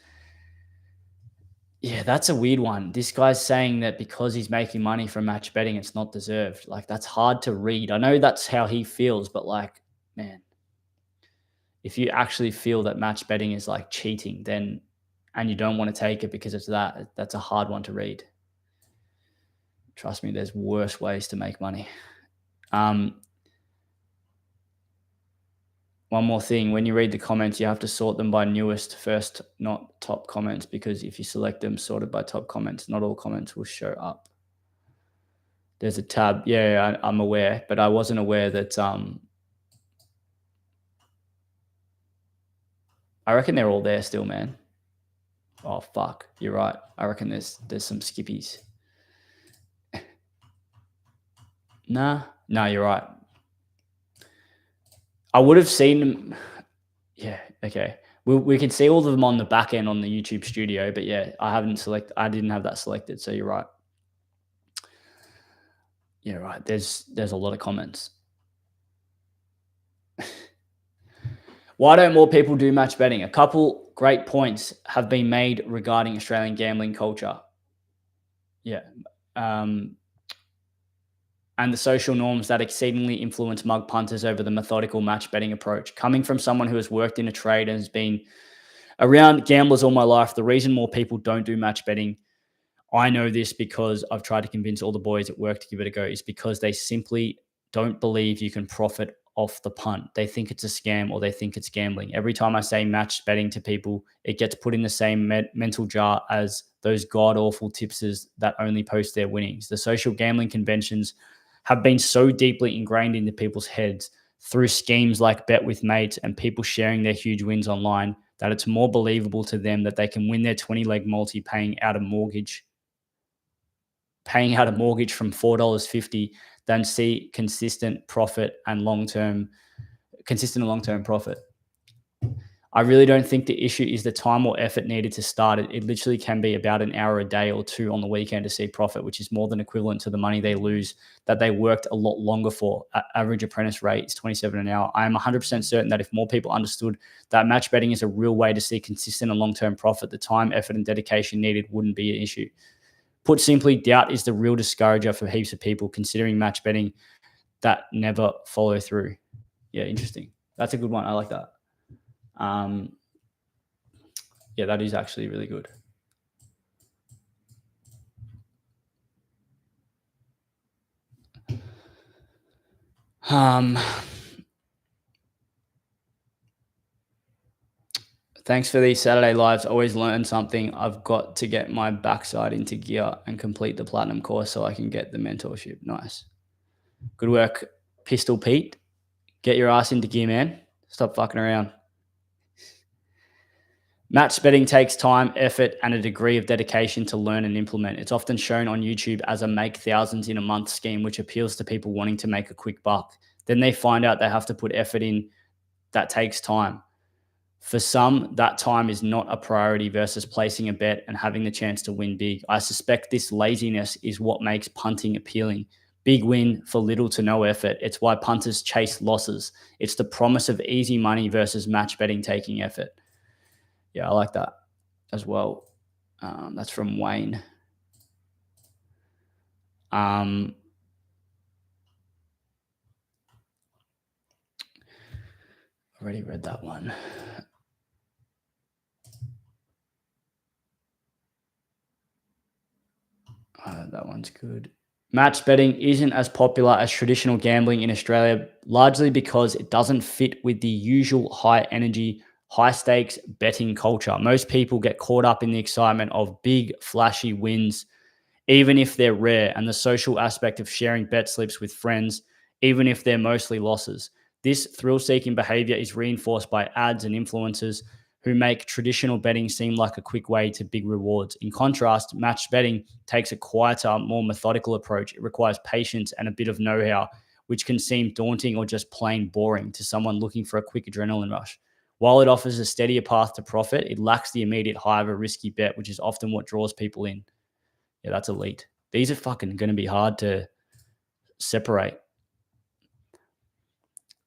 Yeah, that's a weird one. This guy's saying that because he's making money from match betting, it's not deserved. Like, that's hard to read. I know that's how he feels, but like, man, If you actually feel that match betting is like cheating, then and you don't want to take it because it's that's a hard one to read. Trust me, there's worse ways to make money. One more thing, when you read the comments, you have to sort them by newest first, not top comments, because if you select them sorted by top comments, not all comments will show up. There's a tab. Yeah, I'm aware, but I wasn't aware that I reckon they're all there still, man. Oh fuck, you're right. I reckon there's some skippies. No, you're right. I would have seen them. Yeah, okay. We can see all of them on the back end on the YouTube studio, but yeah, I didn't have that selected, so you're right. Yeah, right. There's a lot of comments. Why don't more people do match betting? A couple great points have been made regarding Australian gambling culture. Yeah. And the social norms that exceedingly influence mug punters over the methodical match betting approach. Coming from someone who has worked in a trade and has been around gamblers all my life, the reason more people don't do match betting, I know this because I've tried to convince all the boys at work to give it a go, is because they simply don't believe you can profit off the punt. They think it's a scam or they think it's gambling. Every time I say match betting to people, it gets put in the same mental jar as those god-awful tipsters that only post their winnings. The social gambling conventions have been so deeply ingrained into people's heads through schemes like Bet with Mates and people sharing their huge wins online that it's more believable to them that they can win their 20-leg multi paying out a mortgage from $4.50 than see consistent and long-term profit. I really don't think the issue is the time or effort needed to start it. It literally can be about an hour a day or two on the weekend to see profit, which is more than equivalent to the money they lose that they worked a lot longer for. Average apprentice rate is $27 an hour. I am 100% certain that if more people understood that match betting is a real way to see consistent and long-term profit, the time, effort, and dedication needed wouldn't be an issue. Put simply, doubt is the real discourager for heaps of people considering match betting that never follow through. Yeah, interesting. That's a good one. I like that. Yeah, that is actually really good. Thanks for these Saturday lives. Always learn something. I've got to get my backside into gear and complete the platinum course so I can get the mentorship. Nice. Good work, Pistol Pete. Get your ass into gear, man. Stop fucking around. Match betting takes time, effort, and a degree of dedication to learn and implement. It's often shown on YouTube as a make thousands in a month scheme, which appeals to people wanting to make a quick buck. Then they find out they have to put effort in that takes time. For some, that time is not a priority versus placing a bet and having the chance to win big. I suspect this laziness is what makes punting appealing. Big win for little to no effort. It's why punters chase losses. It's the promise of easy money versus match betting taking effort. Yeah, I like that as well. That's from Wayne. Already read that one. That one's good. Match betting isn't as popular as traditional gambling in Australia, largely because it doesn't fit with the usual high energy, high stakes betting culture. Most people get caught up in the excitement of big, flashy wins, even if they're rare, and the social aspect of sharing bet slips with friends, even if they're mostly losses. This thrill-seeking behavior is reinforced by ads and influencers who make traditional betting seem like a quick way to big rewards. In contrast, match betting takes a quieter, more methodical approach. It requires patience and a bit of know-how, which can seem daunting or just plain boring to someone looking for a quick adrenaline rush. While it offers a steadier path to profit, it lacks the immediate high of a risky bet, which is often what draws people in. Yeah, that's elite. These are fucking going to be hard to separate.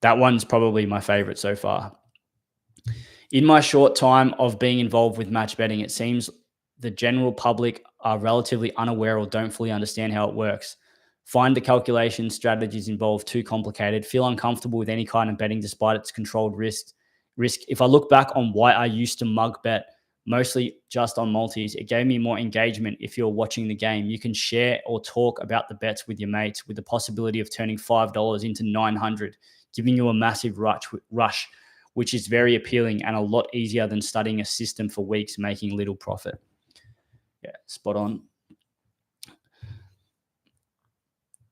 That one's probably my favorite so far. In my short time of being involved with match betting, it seems the general public are relatively unaware or don't fully understand how it works. Find the calculation strategies involved too complicated, feel uncomfortable with any kind of betting despite its controlled risks. risk. If I look back on why I used to mug bet, mostly just on multis, it gave me more engagement. If you're watching the game, you can share or talk about the bets with your mates, with the possibility of turning $5 into 900, giving you a massive rush, which is very appealing and a lot easier than studying a system for weeks, making little profit. Yeah, spot on.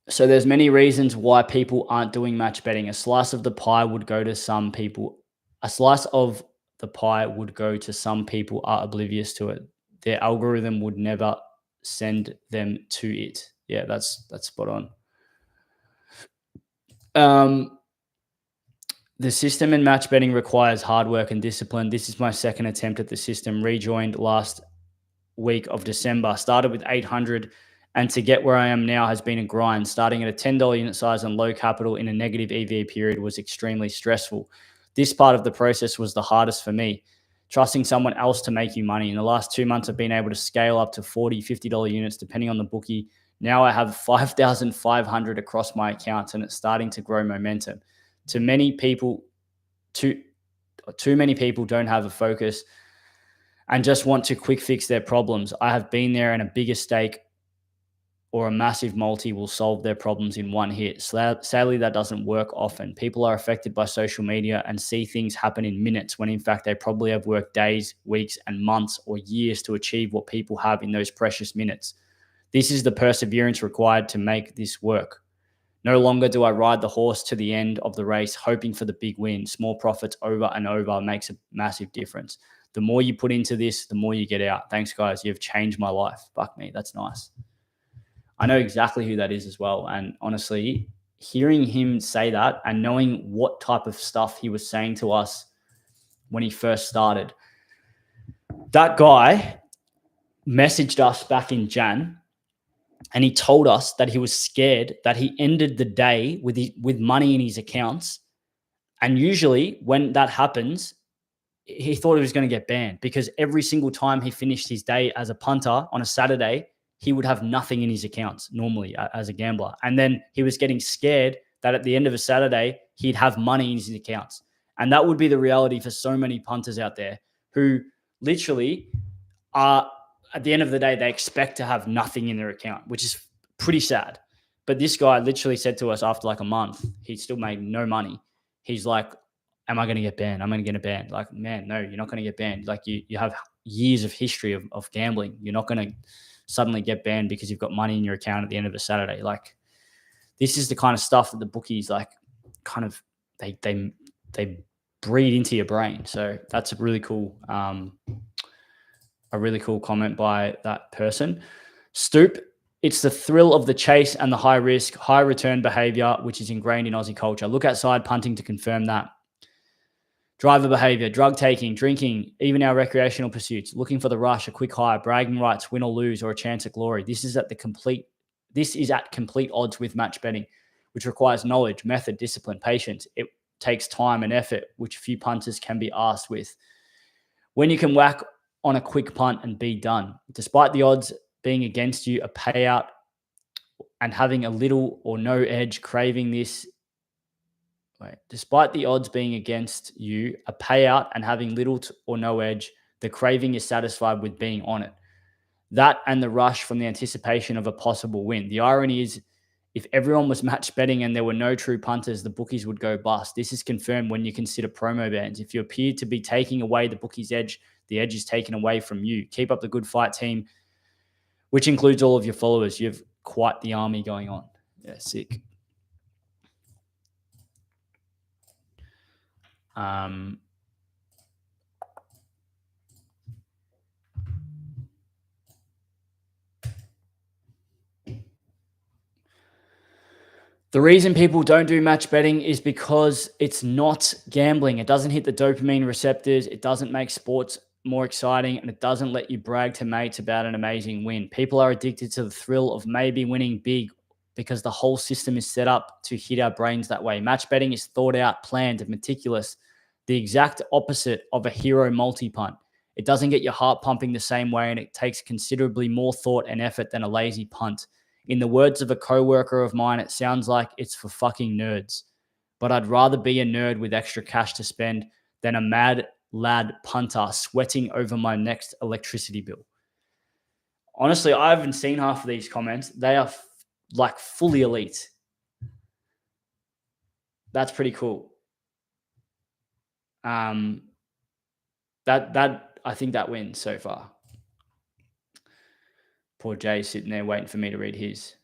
So there's many reasons why people aren't doing match betting. A slice of the pie would go to some people. A slice of the pie would go to some people are oblivious to it. Their algorithm would never send them to it. Yeah, that's spot on. The system in match betting requires hard work and discipline. This is my second attempt at the system. Rejoined last week of December. Started with 800, and to get where I am now has been a grind. Starting at a $10 unit size and low capital in a negative EV period was extremely stressful. This part of the process was the hardest for me. Trusting someone else to make you money. In the last 2 months, I've been able to scale up to $40, $50 units, depending on the bookie. Now I have 5,500 across my accounts, and it's starting to grow momentum. Too many people don't have a focus and just want to quick fix their problems. I have been there, and a bigger stake or a massive multi will solve their problems in one hit. Sadly, that doesn't work often. People are affected by social media and see things happen in minutes when in fact they probably have worked days, weeks, and months or years to achieve what people have in those precious minutes. This is the perseverance required to make this work. No longer do I ride the horse to the end of the race, hoping for the big win. Small profits over and over makes a massive difference. The more you put into this, the more you get out. Thanks, guys. You've changed my life. Fuck me. That's nice. I know exactly who that is as well. And honestly, hearing him say that and knowing what type of stuff he was saying to us when he first started, that guy messaged us back in Jan, and he told us that he was scared that he ended the day with money in his accounts. And usually when that happens, he thought he was going to get banned, because every single time he finished his day as a punter on a Saturday, he would have nothing in his accounts normally as a gambler. And then he was getting scared that at the end of a Saturday, he'd have money in his accounts. And that would be the reality for so many punters out there who literally are, at the end of the day, they expect to have nothing in their account, which is pretty sad. But this guy literally said to us after like a month, he still made no money. He's like, am I going to get banned? I'm going to get banned. Like, man, no, you're not going to get banned. Like you have years of history of gambling. You're not going to suddenly get banned because you've got money in your account at the end of a Saturday. Like, this is the kind of stuff that the bookies like kind of, they breed into your brain. So that's a really cool comment by that person. Stoop, it's the thrill of the chase and the high risk, high return behavior, which is ingrained in Aussie culture. Look outside punting to confirm that. Driver behavior, drug taking, drinking, even our recreational pursuits, looking for the rush, a quick high, bragging rights, win or lose, or a chance at glory. This is at complete odds with match betting, which requires knowledge, method, discipline, patience. It takes time and effort, which few punters can be asked with. When you can whack on a quick punt and be done, despite the odds being against you, a payout and having a little or no edge, craving this. Despite the odds being against you, a payout and having little or no edge, the craving is satisfied with being on it. That and the rush from the anticipation of a possible win. The irony is, if everyone was match betting and there were no true punters, the bookies would go bust. This is confirmed when you consider promo bans. If you appear to be taking away the bookie's edge, the edge is taken away from you. Keep up the good fight, team, which includes all of your followers. You have quite the army going on. Yeah, sick. The reason people don't do match betting is because it's not gambling. It doesn't hit the dopamine receptors. It doesn't make sports more exciting, and it doesn't let you brag to mates about an amazing win. People are addicted to the thrill of maybe winning big because the whole system is set up to hit our brains that way. Match betting is thought out, planned, and meticulous. The exact opposite of a hero multi-punt. It doesn't get your heart pumping the same way, and it takes considerably more thought and effort than a lazy punt. In the words of a coworker of mine, it sounds like it's for fucking nerds. But I'd rather be a nerd with extra cash to spend than a mad lad punter sweating over my next electricity bill. Honestly, I haven't seen half of these comments. They are like fully elite. That's pretty cool. That I think that wins so far. Poor Jay sitting there waiting for me to read his.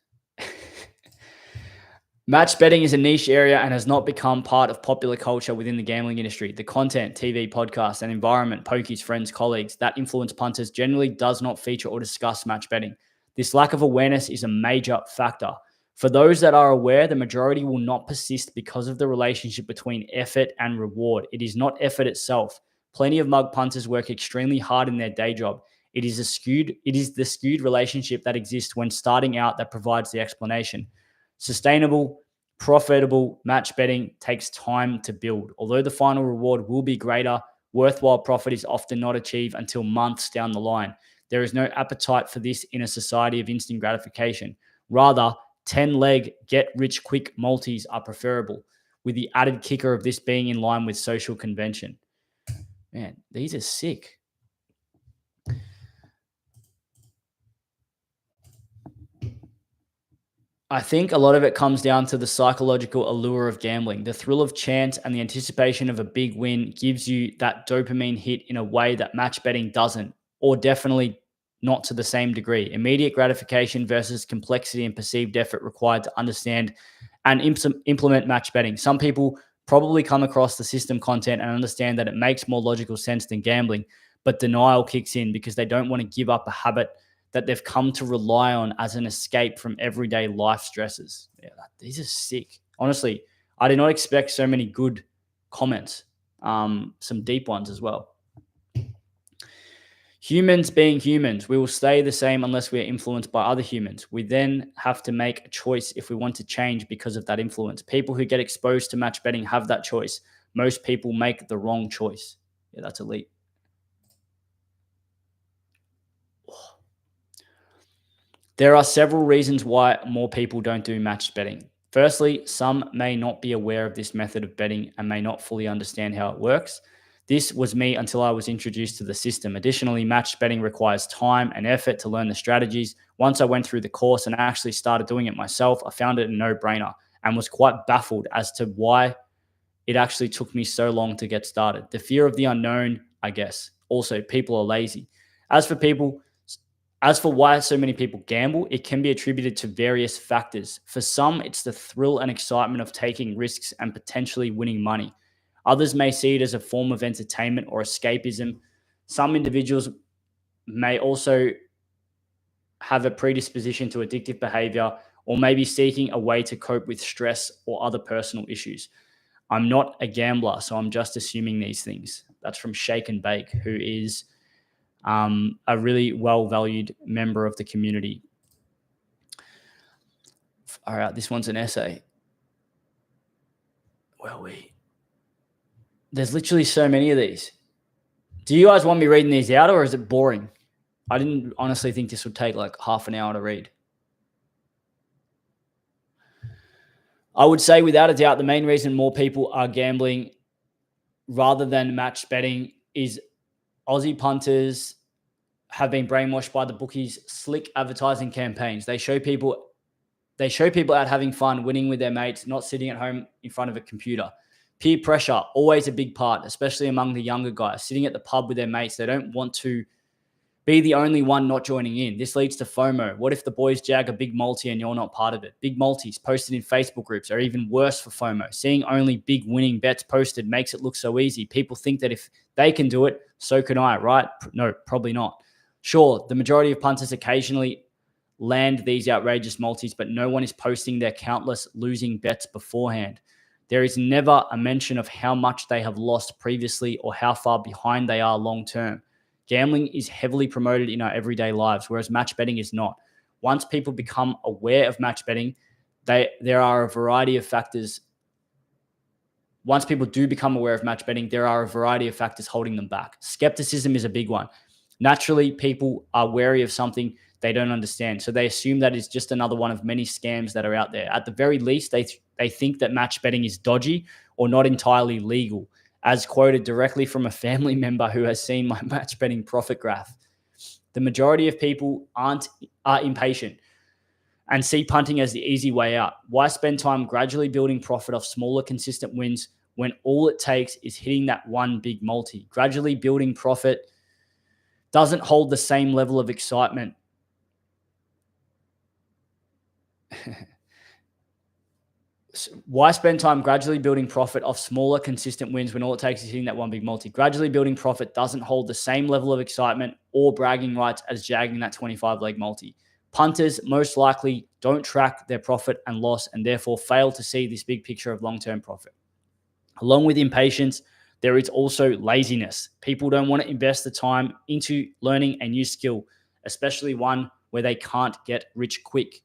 Match betting is a niche area and has not become part of popular culture within the gambling industry. The content, TV, podcasts, and environment, pokies, friends, colleagues that influence punters generally does not feature or discuss match betting. This lack of awareness is a major factor. For those that are aware, the majority will not persist because of the relationship between effort and reward. It is not effort itself. Plenty of mug punters work extremely hard in their day job. It is the skewed relationship that exists when starting out that provides the explanation. Sustainable, profitable match betting takes time to build. Although the final reward will be greater, worthwhile profit is often not achieved until months down the line. There is no appetite for this in a society of instant gratification. Rather, 10-leg get-rich-quick multis are preferable, with the added kicker of this being in line with social convention. Man, these are sick. I think a lot of it comes down to the psychological allure of gambling. The thrill of chance and the anticipation of a big win gives you that dopamine hit in a way that match betting doesn't, or definitely not to the same degree. Immediate gratification versus complexity and perceived effort required to understand and implement match betting. Some people probably come across the system content and understand that it makes more logical sense than gambling, but denial kicks in because they don't want to give up a habit that they've come to rely on as an escape from everyday life stresses. Yeah, these are sick. Honestly, I did not expect so many good comments, some deep ones as well. Humans being humans, we will stay the same unless we are influenced by other humans. We then have to make a choice if we want to change because of that influence. People who get exposed to match betting have that choice. Most people make the wrong choice. Yeah, that's elite. There are several reasons why more people don't do match betting. Firstly, some may not be aware of this method of betting and may not fully understand how it works. This was me until I was introduced to the system. Additionally, match betting requires time and effort to learn the strategies. Once I went through the course and actually started doing it myself, I found it a no-brainer and was quite baffled as to why it actually took me so long to get started. The fear of the unknown, I guess. Also, people are lazy. As for why so many people gamble, it can be attributed to various factors. For some, it's the thrill and excitement of taking risks and potentially winning money. Others may see it as a form of entertainment or escapism. Some individuals may also have a predisposition to addictive behavior or maybe seeking a way to cope with stress or other personal issues. I'm not a gambler, so I'm just assuming these things. That's from Shake and Bake, who is a really well-valued member of the community. All right, this one's an essay. There's literally so many of these. Do you guys want me reading these out or is it boring? I didn't honestly think this would take like half an hour to read. I would say without a doubt, the main reason more people are gambling rather than match betting is Aussie punters have been brainwashed by the bookies' slick advertising campaigns. They show people out having fun, winning with their mates, not sitting at home in front of a computer. Peer pressure, always a big part, especially among the younger guys. Sitting at the pub with their mates, they don't want to be the only one not joining in. This leads to FOMO. What if the boys jag a big multi and you're not part of it? Big multis posted in Facebook groups are even worse for FOMO. Seeing only big winning bets posted makes it look so easy. People think that if they can do it, so can I, right? No, probably not. Sure, the majority of punters occasionally land these outrageous multis, but no one is posting their countless losing bets beforehand. There is never a mention of how much they have lost previously or how far behind they are long term. Gambling is heavily promoted in our everyday lives, whereas match betting is not. Once people become aware of match betting, there are a variety of factors. Once people do become aware of match betting, there are a variety of factors holding them back. Skepticism is a big one. Naturally, people are wary of something they don't understand. So they assume that it's just another one of many scams that are out there. At the very least, they think that match betting is dodgy or not entirely legal. as quoted directly from a family member who has seen my match betting profit graph. The majority of people are impatient and see punting as the easy way out. Why spend time gradually building profit off smaller, consistent wins when all it takes is hitting that one big multi? Gradually building profit doesn't hold the same level of excitement. Why spend time gradually building profit off smaller, consistent wins when all it takes is hitting that one big multi? Gradually building profit doesn't hold the same level of excitement or bragging rights as jagging that 25-leg multi. Punters most likely don't track their profit and loss and therefore fail to see this big picture of long-term profit. Along with impatience, there is also laziness. People don't want to invest the time into learning a new skill, especially one where they can't get rich quick.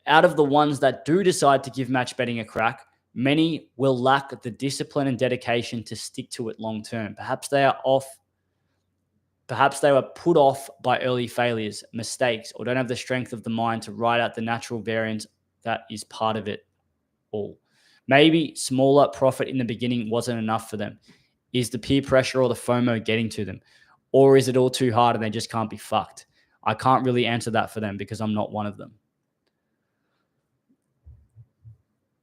Out of the ones that do decide to give match betting a crack, many will lack the discipline and dedication to stick to it long term. Perhaps they were put off by early failures, mistakes, or don't have the strength of the mind to ride out the natural variance that is part of it all. Maybe smaller profit in the beginning wasn't enough for them. Is the peer pressure or the FOMO getting to them? Or is it all too hard and they just can't be fucked? I can't really answer that for them because I'm not one of them.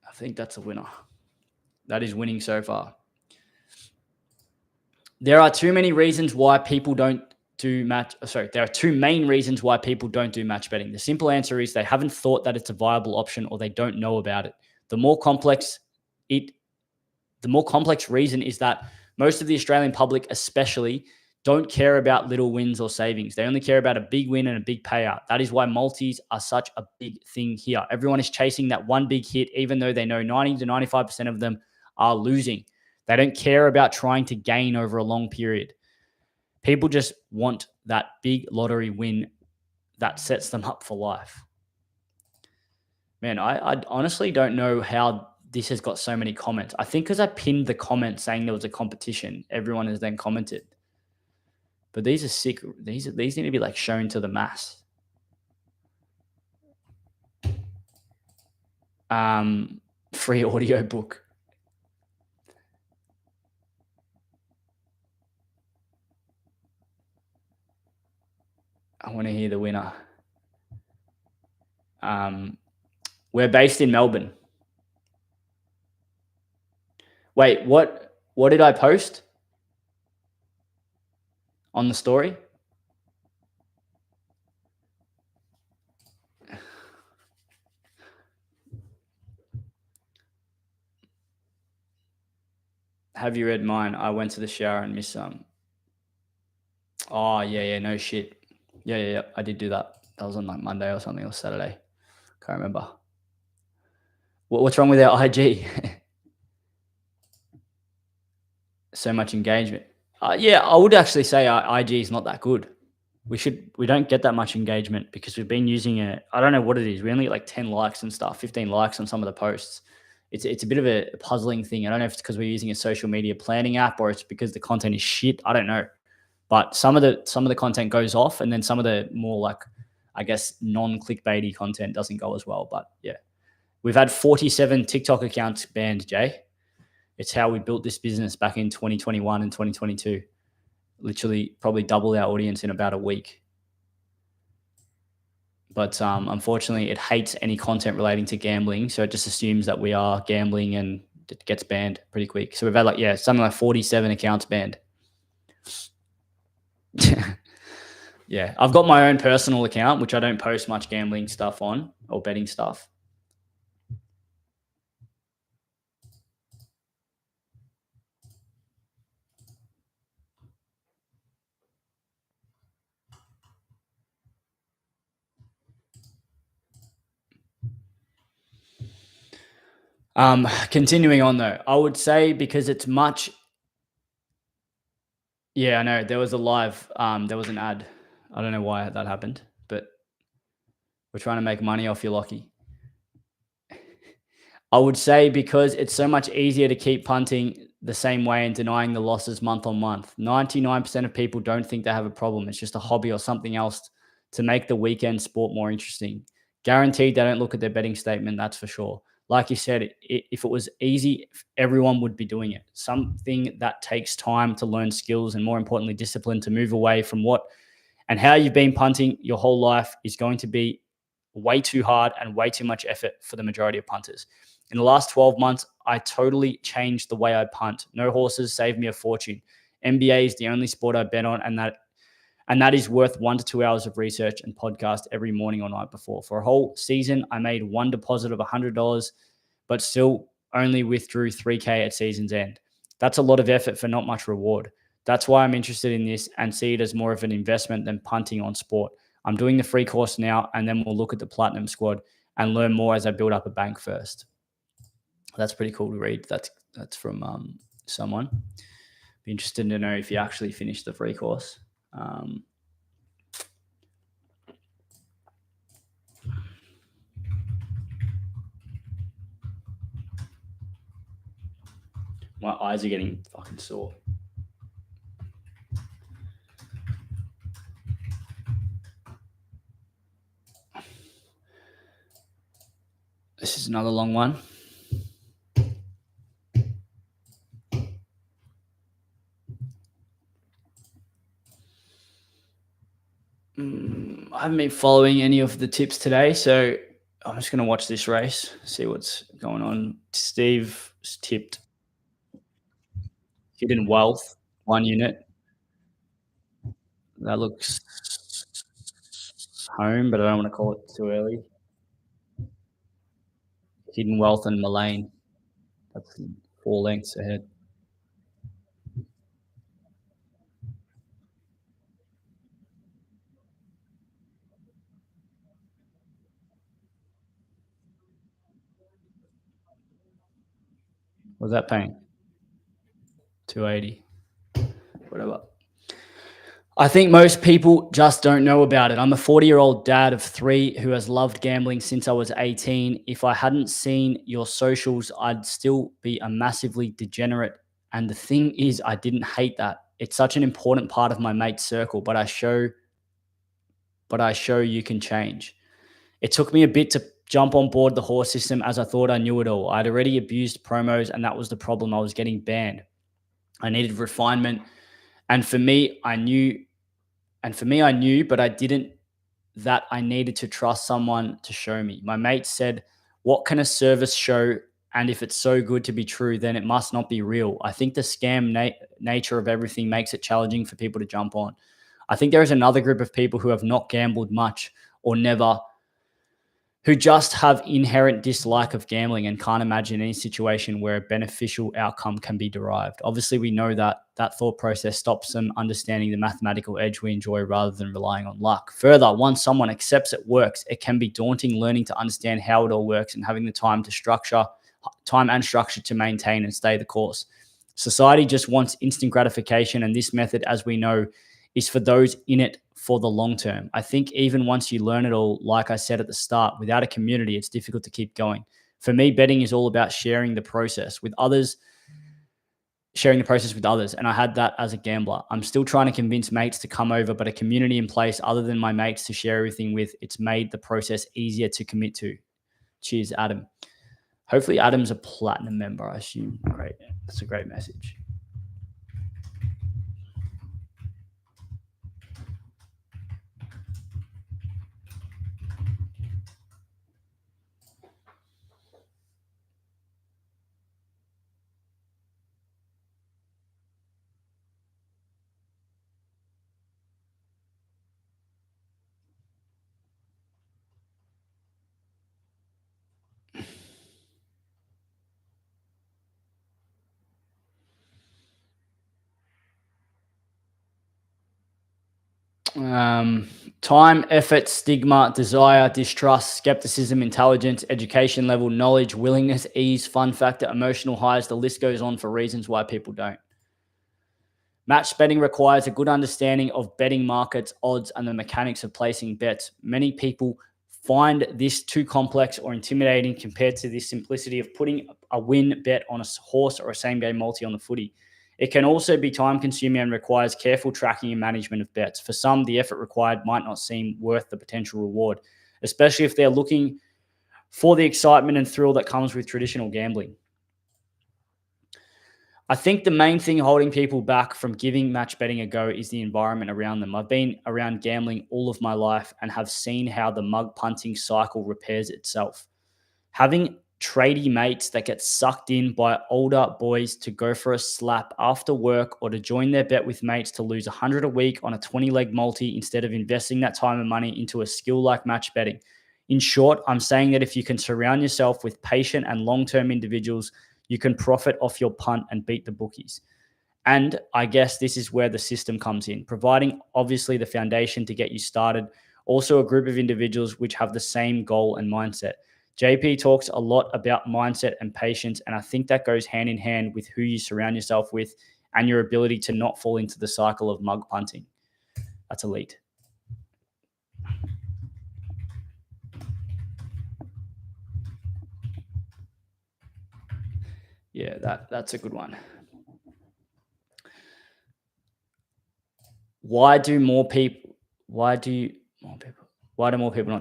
I think that's a winner. That is winning so far. There are too many reasons why people don't do there are two main reasons why people don't do match betting. The simple answer is they haven't thought that it's a viable option or they don't know about it. The more complex reason is that most of the Australian public especially don't care about little wins or savings. They only care about a big win and a big payout. That is why multis are such a big thing here. Everyone is chasing that one big hit, even though they know 90 to 95% of them are losing. They don't care about trying to gain over a long period. People just want that big lottery win that sets them up for life. Man, I honestly don't know how this has got so many comments. I think because I pinned the comment saying there was a competition, everyone has then commented. But these are sick. These need to be like shown to the mass. Free audio book. I want to hear the winner. We're based in Melbourne. Wait, what did I post on the story? Have you read mine? I went to the shower and missed some. Oh, yeah, no shit. Yeah. I did do that. That was on like Monday or something, or Saturday. Can't remember. What's wrong with our IG? So much engagement. Yeah, I would actually say our IG is not that good. We don't get that much engagement because we've been using it. I don't know what it is. We only get like 10 likes and stuff, 15 likes on some of the posts. It's a bit of a puzzling thing. I don't know if it's because we're using a social media planning app or it's because the content is shit. I don't know. But some of the content goes off, and then some of the more like, I guess, non-clickbaity content doesn't go as well. But yeah, we've had 47 TikTok accounts banned, Jay. It's how we built this business back in 2021 and 2022. Literally probably double our audience in about a week. But unfortunately, it hates any content relating to gambling. So it just assumes that we are gambling and it gets banned pretty quick. So we've had something like 47 accounts banned. Yeah, I've got my own personal account, which I don't post much gambling stuff on or betting stuff. Continuing on though, I would say because it's much. Yeah, I know there was a live. There was an ad. I don't know why that happened, but we're trying to make money off you, Lockie. I would say because it's so much easier to keep punting the same way and denying the losses month on month. 99% of people don't think they have a problem. It's just a hobby or something else to make the weekend sport more interesting. Guaranteed they don't look at their betting statement, that's for sure. like you said, if it was easy, everyone would be doing it. Something that takes time to learn skills and, more importantly, discipline to move away from what and how you've been punting your whole life is going to be way too hard and way too much effort for the majority of punters. In the last 12 months, I totally changed the way I punt. No horses saved me a fortune. NBA is the only sport I bet on, and that is worth 1 to 2 hours of research and podcast every morning or night before. For a whole season, I made one deposit of $100, but still only withdrew 3K at season's end. That's a lot of effort for not much reward. That's why I'm interested in this and see it as more of an investment than punting on sport. I'm doing the free course now, and then we'll look at the platinum squad and learn more as I build up a bank first. That's pretty cool to read. That's from someone. Be interested to know if you actually finished the free course. My eyes are getting fucking sore. This is another long one. I haven't been following any of the tips today, so I'm just going to watch this race, see what's going on. Steve's tipped Hidden Wealth, 1 unit. That looks home, but I don't want to call it too early. Hidden Wealth and Mullane. That's 4 lengths ahead. What's that paying? 280. Whatever. I think most people just don't know about it. I'm a 40-year-old dad of 3 who has loved gambling since I was 18. If I hadn't seen your socials, I'd still be a massively degenerate. And the thing is, I didn't hate that. It's such an important part of my mate circle, but I show you can change. It took me a bit to jump on board the horse system as I thought I knew it all. I'd already abused promos, and that was the problem. I was getting banned. I needed refinement. And for me, I knew, but I didn't, that I needed to trust someone to show me. My mate said, "What can a service show? And if it's so good to be true, then it must not be real." I think the scam nature of everything makes it challenging for people to jump on. I think there is another group of people who have not gambled much or never, who just have inherent dislike of gambling and can't imagine any situation where a beneficial outcome can be derived. Obviously, we know that thought process stops them understanding the mathematical edge we enjoy rather than relying on luck. Further, once someone accepts it works, it can be daunting learning to understand how it all works and having the time and structure to maintain and stay the course. Society just wants instant gratification, and this method, as we know, is for those in it for the long term. I think even once you learn it all, like I said at the start, without a community, it's difficult to keep going. For me, betting is all about sharing the process with others, and I had that as a gambler. I'm still trying to convince mates to come over, but a community in place other than my mates to share everything with, it's made the process easier to commit to. Cheers, Adam. Hopefully Adam's a platinum member, I assume. Great. That's a great message. Time, effort, stigma, desire, distrust, skepticism, intelligence, education level, knowledge, willingness, ease, fun factor, emotional highs. The list goes on for reasons why people don't. Match betting requires a good understanding of betting markets, odds, and the mechanics of placing bets. Many people find this too complex or intimidating compared to the simplicity of putting a win bet on a horse or a same-game multi on the footy. It can also be time-consuming and requires careful tracking and management of bets. For some, the effort required might not seem worth the potential reward, especially if they're looking for the excitement and thrill that comes with traditional gambling. I think the main thing holding people back from giving match betting a go is the environment around them. I've been around gambling all of my life and have seen how the mug punting cycle repairs itself. Having tradie mates that get sucked in by older boys to go for a slap after work or to join their bet with mates to lose 100 a week on a 20-leg multi instead of investing that time and money into a skill like match betting. In short, I'm saying that if you can surround yourself with patient and long-term individuals, you can profit off your punt and beat the bookies. And I guess this is where the system comes in, providing obviously the foundation to get you started, also a group of individuals which have the same goal and mindset. JP talks a lot about mindset and patience, and I think that goes hand in hand with who you surround yourself with and your ability to not fall into the cycle of mug punting. That's elite. Yeah, that's a good one. Why do more people not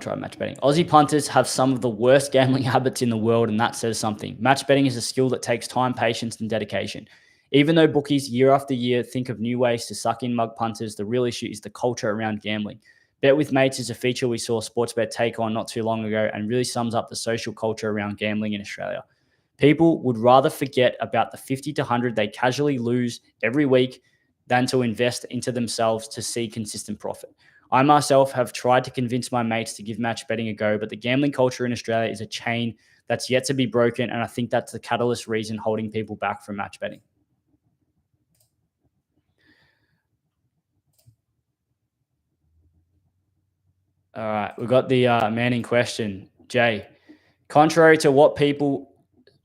try match betting? Aussie punters have some of the worst gambling habits in the world, and that says something. Match betting is a skill that takes time, patience, and dedication. Even though bookies year after year think of new ways to suck in mug punters, the real issue is the culture around gambling. Bet with mates is a feature we saw Sportsbet take on not too long ago and really sums up the social culture around gambling in Australia. People would rather forget about the 50 to 100 they casually lose every week than to invest into themselves to see consistent profit. I myself have tried to convince my mates to give match betting a go, but the gambling culture in Australia is a chain that's yet to be broken, and I think that's the catalyst reason holding people back from match betting. All right, we've got the man in question, Jay. Contrary to what people,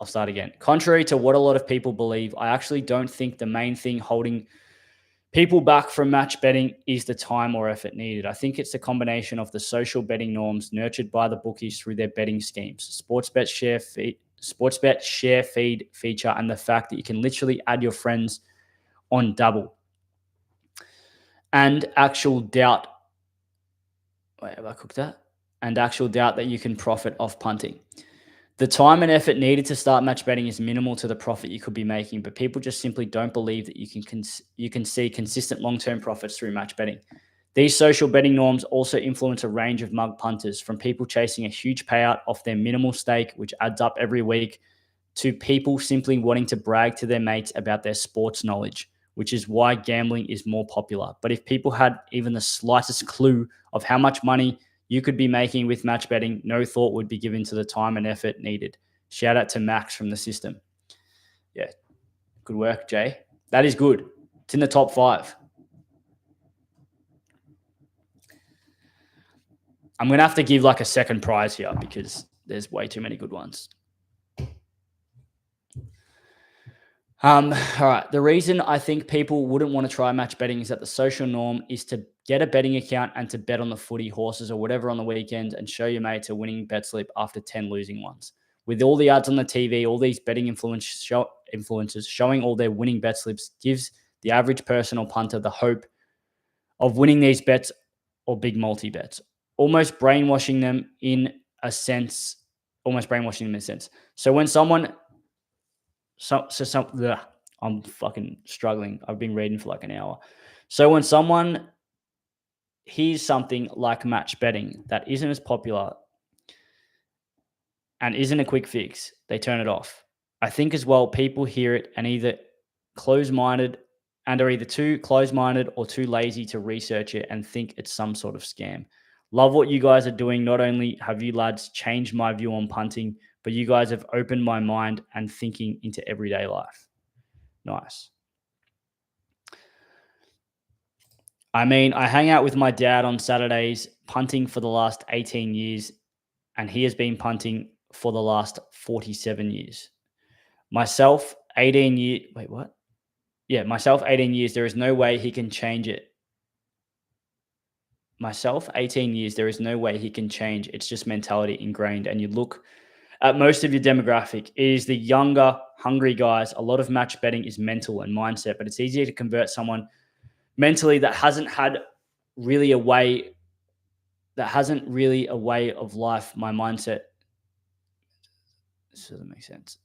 I'll start again. Contrary to what a lot of people believe, I actually don't think the main thing holding people back from match betting is the time or effort needed. I think it's a combination of the social betting norms nurtured by the bookies through their betting schemes, Sportsbet share feed feature, and the fact that you can literally add your friends on double. And actual doubt. Wait, have I cooked that? And actual doubt that you can profit off punting. The time and effort needed to start match betting is minimal to the profit you could be making, but people just simply don't believe that you can see consistent long-term profits through match betting. These social betting norms also influence a range of mug punters, from people chasing a huge payout off their minimal stake, which adds up every week, to people simply wanting to brag to their mates about their sports knowledge, which is why gambling is more popular. But if people had even the slightest clue of how much money you could be making with match betting, no thought would be given to the time and effort needed. Shout out to Max from the system. Yeah, good work, Jay. That is good. It's in the top 5. I'm going to have to give like a second prize here because there's way too many good ones. All right. The reason I think people wouldn't want to try match betting is that the social norm is to get a betting account and to bet on the footy, horses, or whatever on the weekend and show your mates a winning bet slip after 10 losing ones. With all the ads on the TV, all these betting influencers showing all their winning bet slips gives the average person or punter the hope of winning these bets or big multi-bets, almost brainwashing them in a sense. So when someone... I'm fucking struggling. I've been reading for like an hour. So when someone hears something like match betting that isn't as popular and isn't a quick fix, they turn it off. I think as well, people hear it and are either too close-minded or too lazy to research it and think it's some sort of scam. Love what you guys are doing. Not only have you lads changed my view on punting, but you guys have opened my mind and thinking into everyday life. Nice. I mean, I hang out with my dad on Saturdays, punting for the last 18 years, and he has been punting for the last 47 years. Myself, 18 years. Wait, what? Yeah, myself, 18 years. There is no way he can change it. Myself, 18 years. There is no way he can change. It's just mentality ingrained. And you look at most of your demographic, it is the younger, hungry guys. A lot of match betting is mental and mindset, but it's easier to convert someone mentally that hasn't really a way of life, my mindset. This doesn't make sense.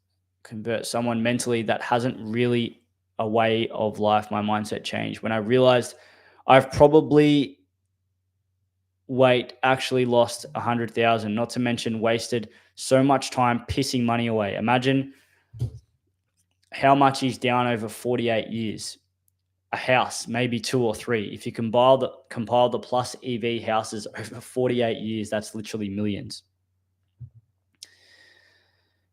Convert someone mentally that hasn't really a way of life. My mindset changed when I realized I've probably actually lost 100,000, not to mention wasted so much time pissing money away. Imagine how much he's down over 48 years. A house, maybe 2 or 3. If you compile the plus EV houses over 48 years, that's literally millions.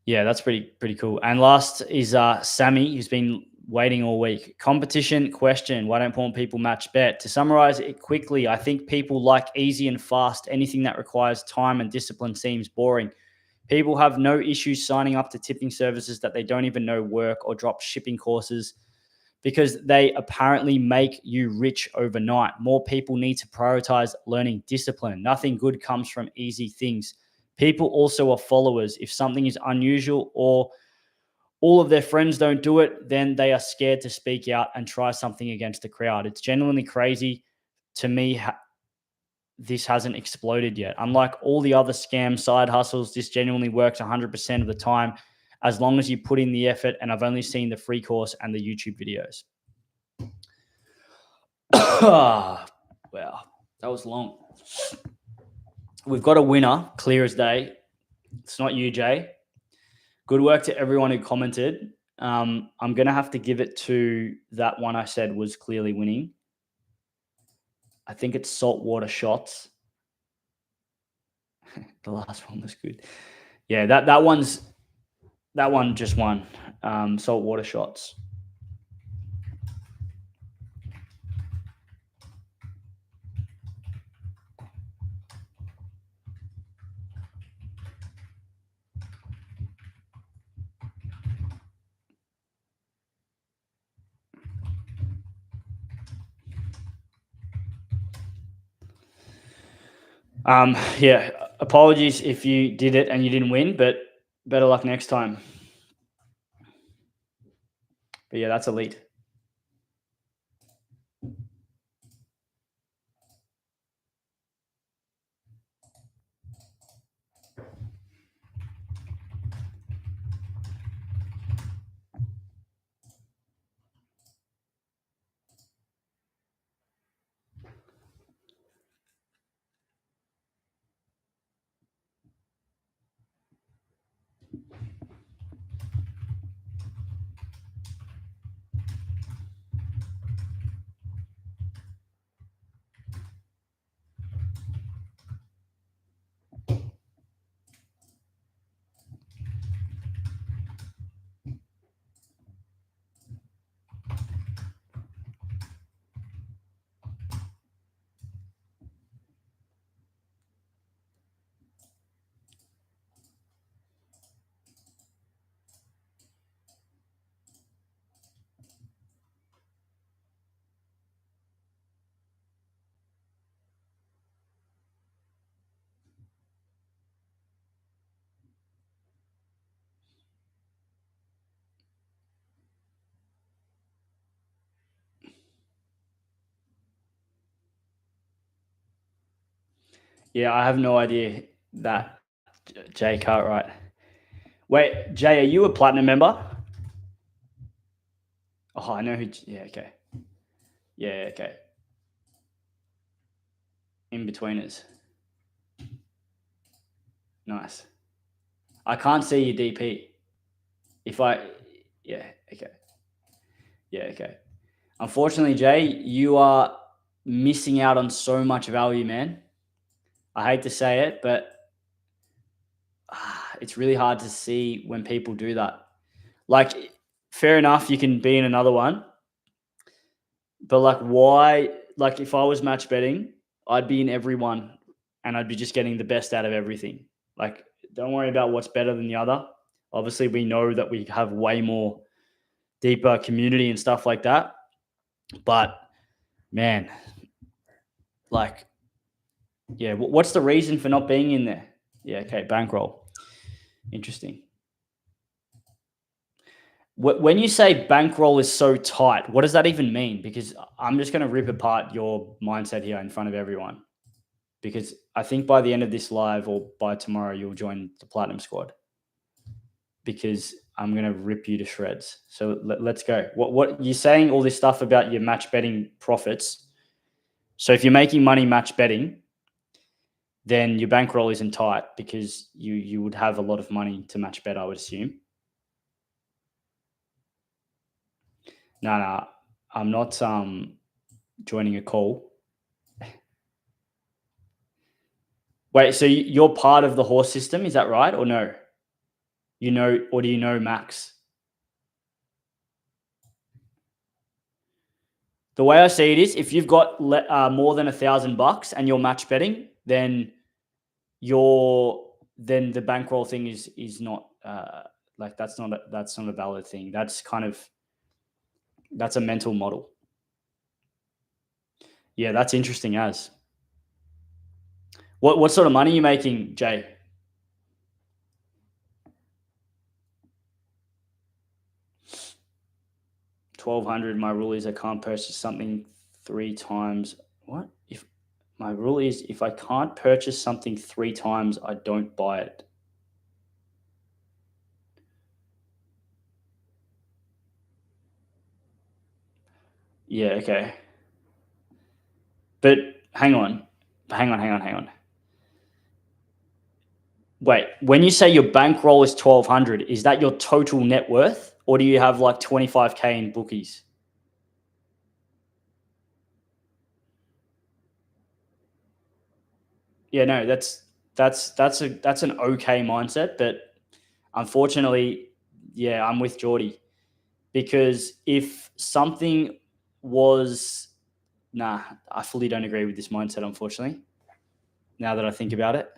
Yeah, that's pretty cool. And last is Sammy, who's been waiting all week. Competition question: why don't more people match bet? To summarize it quickly, I think people like easy and fast. Anything that requires time and discipline seems boring. People have no issues signing up to tipping services that they don't even know work, or drop shipping courses because they apparently make you rich overnight. More people need to prioritize learning discipline. Nothing good comes from easy things. People also are followers. If something is unusual or all of their friends don't do it, then they are scared to speak out and try something against the crowd. It's genuinely crazy to me. This hasn't exploded yet. Unlike all the other scam side hustles, this genuinely works 100% of the time as long as you put in the effort. And I've only seen the free course and the YouTube videos. Wow, that was long. We've got a winner, clear as day. It's not you, Jay. Good work to everyone who commented. I'm going to have to give it to that one I said was clearly winning. I think it's saltwater shots. The last one was good. Yeah, that one just won. Saltwater shots. Yeah, apologies if you did it and you didn't win, but better luck next time. But yeah, that's elite. Yeah, I have no idea that Jay Cartwright. Wait, Jay, are you a platinum member? Oh, I know who. Yeah, okay. Yeah, okay. In betweeners. Nice. I can't see your DP. Yeah, okay. Yeah, okay. Unfortunately, Jay, you are missing out on so much value, man. I hate to say it, but it's really hard to see when people do that. Like, fair enough, you can be in another one, but like, why? Like, if I was match betting, I'd be in every one and I'd be just getting the best out of everything. Like, don't worry about what's better than the other. Obviously, we know that we have way more deeper community and stuff like that. But man, like, yeah, what's the reason for not being in there? Yeah, okay, bankroll. Interesting. When you say bankroll is so tight, what does that even mean? Because I'm just going to rip apart your mindset here in front of everyone. Because I think by the end of this live or by tomorrow, you'll join the Platinum Squad. because I'm going to rip you to shreds. So let's go. What you're saying all this stuff about your match betting profits. So if you're making money match betting, then your bankroll isn't tight because you would have a lot of money to match bet, I would assume. No, I'm not joining a call. Wait, so you're part of the horse system, is that right or no? You know, or do you know Max? The way I see it is, if you've got more than $1,000 and you're match betting, then then the bankroll thing is not like that's not a valid thing. That's a mental model. Yeah, that's interesting. As what sort of money are you making, Jay? 1,200. My rule is I can't purchase something 3 times. What? If my rule is if I can't purchase something 3 times, I don't buy it. Yeah, okay. But hang on. Wait, when you say your bankroll is 1,200, is that your total net worth, or do you have like 25K in bookies? Yeah, no, that's an okay mindset, but unfortunately, yeah, I'm with Geordie, because if something was, nah, I fully don't agree with this mindset. Unfortunately, now that I think about it,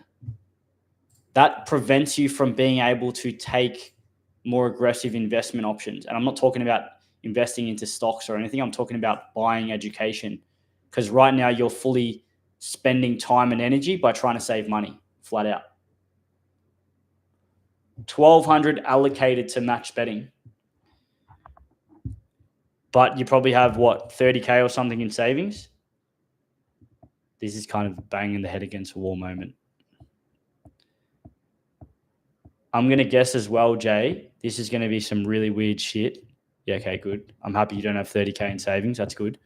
that prevents you from being able to take more aggressive investment options. And I'm not talking about investing into stocks or anything. I'm talking about buying education, because right now you're fully spending time and energy by trying to save money flat out. 1,200 allocated to match betting, but you probably have what, 30K or something in savings. This is kind of banging the head against a wall moment. I'm going to guess as well, Jay, this is going to be some really weird shit. Yeah, okay, good. I'm happy you don't have 30K in savings. That's good.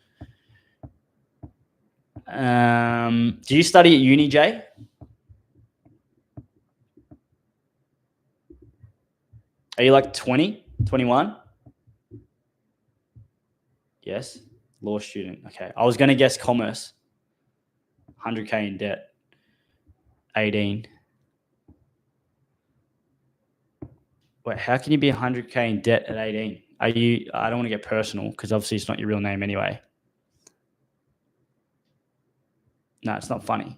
Do you study at uni, Jay? Are you like 20, 21? Yes. Law student. Okay. I was going to guess commerce. 100K in debt. 18. Wait, how can you be 100K in debt at 18? I don't want to get personal because obviously it's not your real name anyway. No, it's not funny.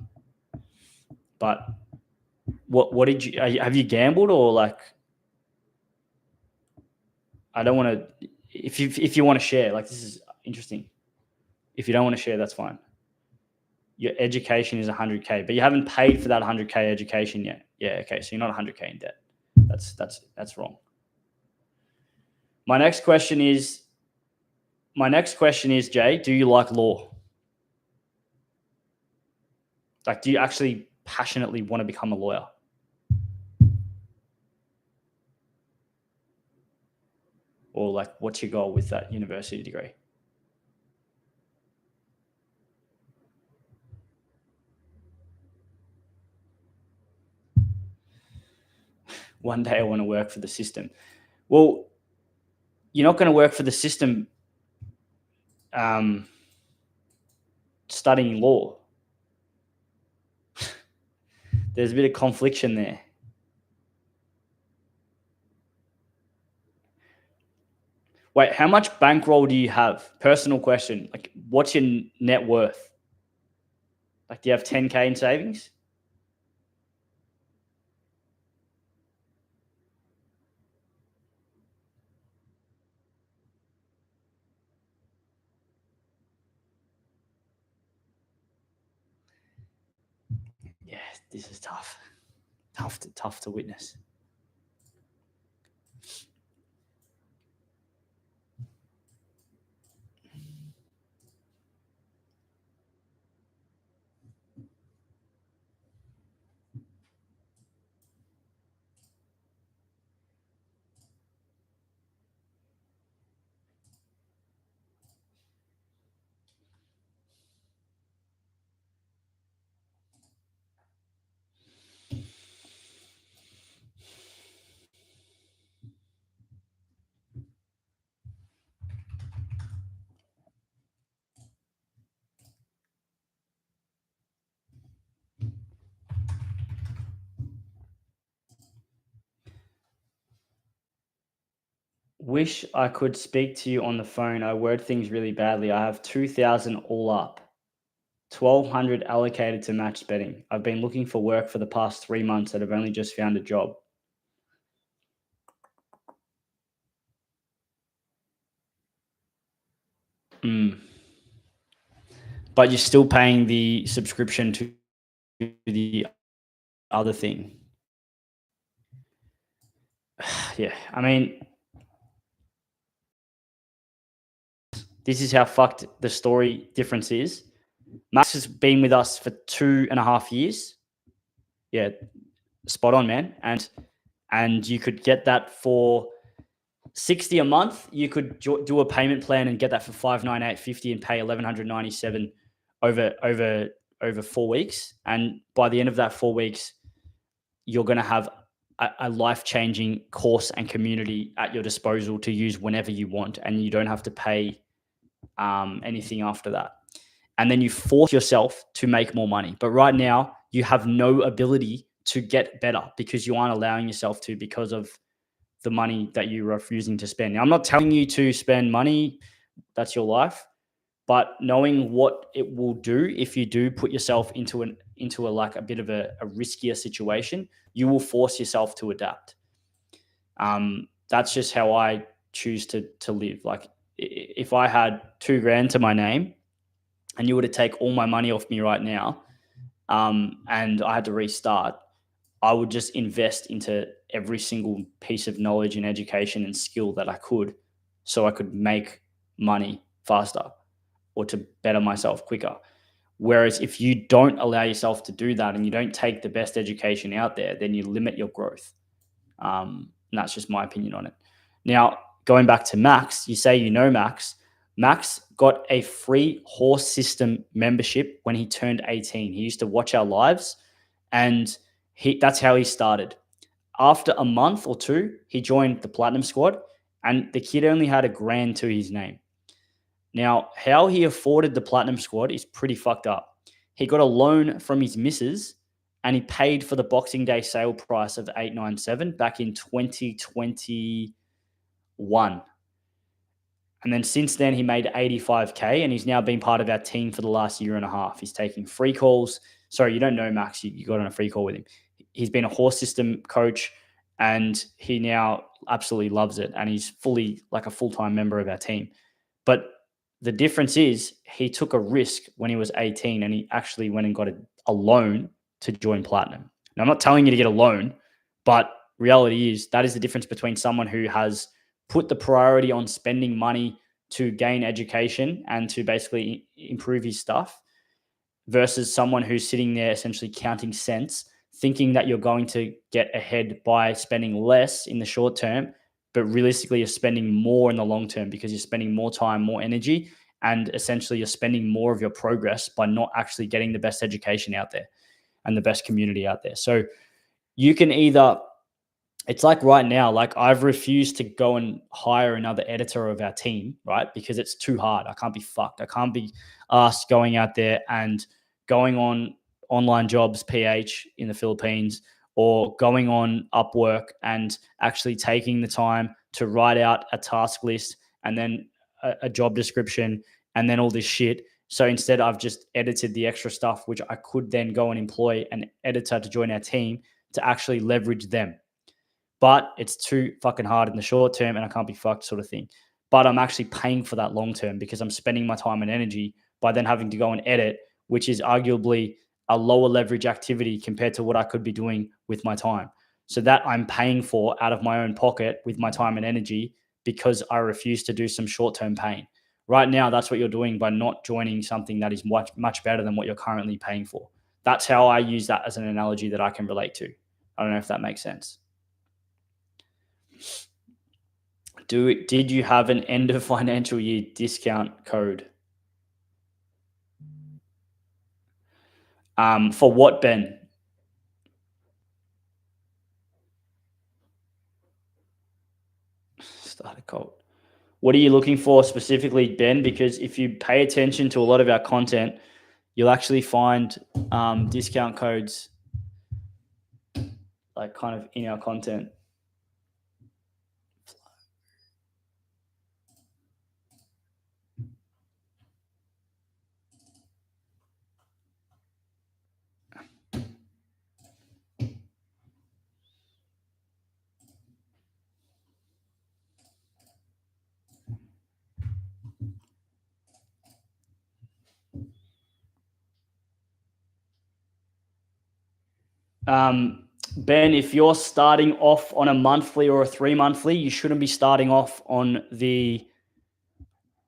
But what did you, have you gambled or like, I don't want to, if you want to share, like this is interesting. If you don't want to share, that's fine. Your education is 100K, but you haven't paid for that 100K education yet. Yeah, okay, so you're not 100K in debt. That's wrong. My next question is, Jay, do you like law? Like, do you actually passionately want to become a lawyer? Or like, what's your goal with that university degree? One day I want to work for the system. Well, you're not going to work for the system studying law. There's a bit of confliction there. Wait, how much bankroll do you have? Personal question. Like, what's your net worth? Like, do you have 10K in savings? Yeah, this is tough. Tough to witness. Wish I could speak to you on the phone. I word things really badly. I have 2,000 all up, 1,200 allocated to match betting. I've been looking for work for the past 3 months and I've only just found a job. But you're still paying the subscription to the other thing. Yeah, I mean, this is how fucked the story difference is. Max has been with us for 2.5 years. Yeah, spot on, man. And you could get that for 60 a month. You could do a payment plan and get that for 598.50 and pay 1,197 over 4 weeks. And by the end of that 4 weeks, you're going to have a life-changing course and community at your disposal to use whenever you want, and you don't have to pay anything after that. And then you force yourself to make more money. But right now, you have no ability to get better because you aren't allowing yourself to, because of the money that you're refusing to spend. Now, I'm not telling you to spend money. That's your life. But knowing what it will do if you do put yourself into a like a bit of a riskier situation, you will force yourself to adapt. That's just how I choose to live. Like, if I had 2 grand to my name and you were to take all my money off me right now, and I had to restart, I would just invest into every single piece of knowledge and education and skill that I could, so I could make money faster or to better myself quicker. Whereas if you don't allow yourself to do that and you don't take the best education out there, then you limit your growth. And that's just my opinion on it. Now, going back to Max, you say you know Max. Max got a free horse system membership when he turned 18. He used to watch our lives, and that's how he started. After a month or two, he joined the Platinum Squad, and the kid only had $1,000 to his name. Now, how he afforded the Platinum Squad is pretty fucked up. He got a loan from his missus, and he paid for the Boxing Day sale price of 897 back in 2021. And then since then, he made 85K, and he's now been part of our team for the last year and a half. He's taking free calls. Sorry, you don't know Max. You got on a free call with him. He's been a horse system coach, and he now absolutely loves it. And he's fully like a full-time member of our team. But the difference is he took a risk when he was 18, and he actually went and got a loan to join Platinum. Now, I'm not telling you to get a loan, but reality is that is the difference between someone who has put the priority on spending money to gain education and to basically improve his stuff versus someone who's sitting there essentially counting cents, thinking that you're going to get ahead by spending less in the short term, but realistically you're spending more in the long term because you're spending more time, more energy, and essentially you're spending more of your progress by not actually getting the best education out there and the best community out there. So you can either, it's like right now, like I've refused to go and hire another editor of our team, right? Because it's too hard. I can't be fucked. I can't be asked going out there and going on online jobs, PH in the Philippines, or going on Upwork and actually taking the time to write out a task list and then a job description and then all this shit. So instead, I've just edited the extra stuff, which I could then go and employ an editor to join our team to actually leverage them. But it's too fucking hard in the short term and I can't be fucked, sort of thing. But I'm actually paying for that long term because I'm spending my time and energy by then having to go and edit, which is arguably a lower leverage activity compared to what I could be doing with my time. So that I'm paying for out of my own pocket with my time and energy because I refuse to do some short-term pain. Right now, that's what you're doing by not joining something that is much, much better than what you're currently paying for. That's how I use that as an analogy that I can relate to. I don't know if that makes sense. Did you have an end of financial year discount code? For what, Ben? Start a cult. What are you looking for specifically, Ben? Because if you pay attention to a lot of our content, you'll actually find discount codes like kind of in our content. Ben, if you're starting off on a monthly or a 3-monthly, you shouldn't be starting off on the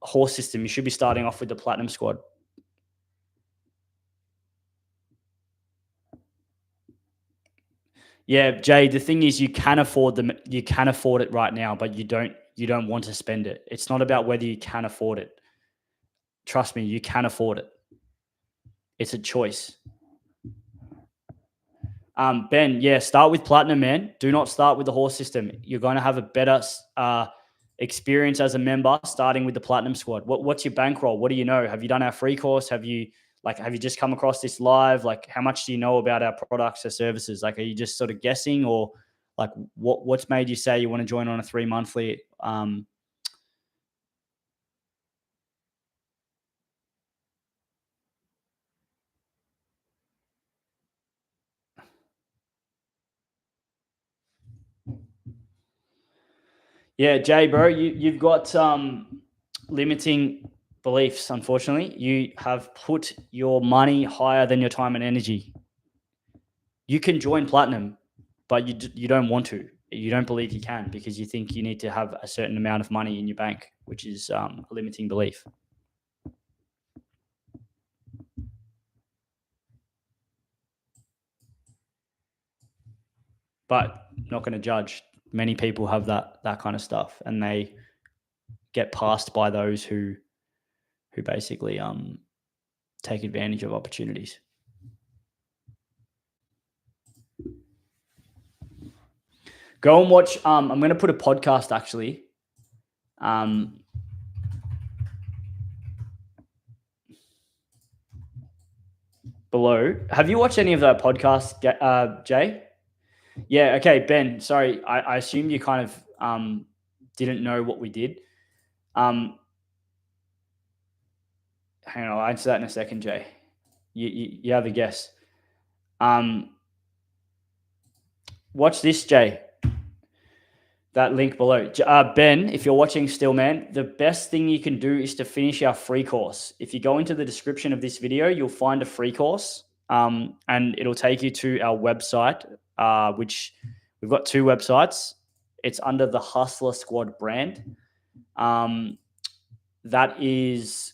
horse system. You should be starting off with the platinum squad. Yeah, Jay, the thing is you can afford them. You can afford it right now, but you don't want to spend it. It's not about whether you can afford it. Trust me, you can afford it. It's a choice. Ben, yeah, start with platinum, man. Do not start with the horse system. You're going to have a better experience as a member starting with the platinum squad. What's your bankroll? What do you know? Have you done our free course? Have you just come across this live? Like, how much do you know about our products or services? Like, are you just sort of guessing, or like what's made you say you want to join on a 3-monthly? Yeah, Jay, bro, you've got limiting beliefs. Unfortunately, you have put your money higher than your time and energy. You can join platinum, but you don't want to. You don't believe you can because you think you need to have a certain amount of money in your bank, which is a limiting belief. But not going to judge. Many people have that kind of stuff, and they get passed by those who basically take advantage of opportunities. Go and watch. I'm going to put a podcast actually. Below. Have you watched any of that podcast, Jay? Yeah. Okay, Ben. Sorry, I assumed you kind of didn't know what we did. Hang on, I'll answer that in a second, Jay. You have a guess. Watch this, Jay. That link below. Ben, if you're watching still, man, the best thing you can do is to finish our free course. If you go into the description of this video, you'll find a free course, and it'll take you to our website, which we've got 2 websites. It's under the Hustler Squad brand. That is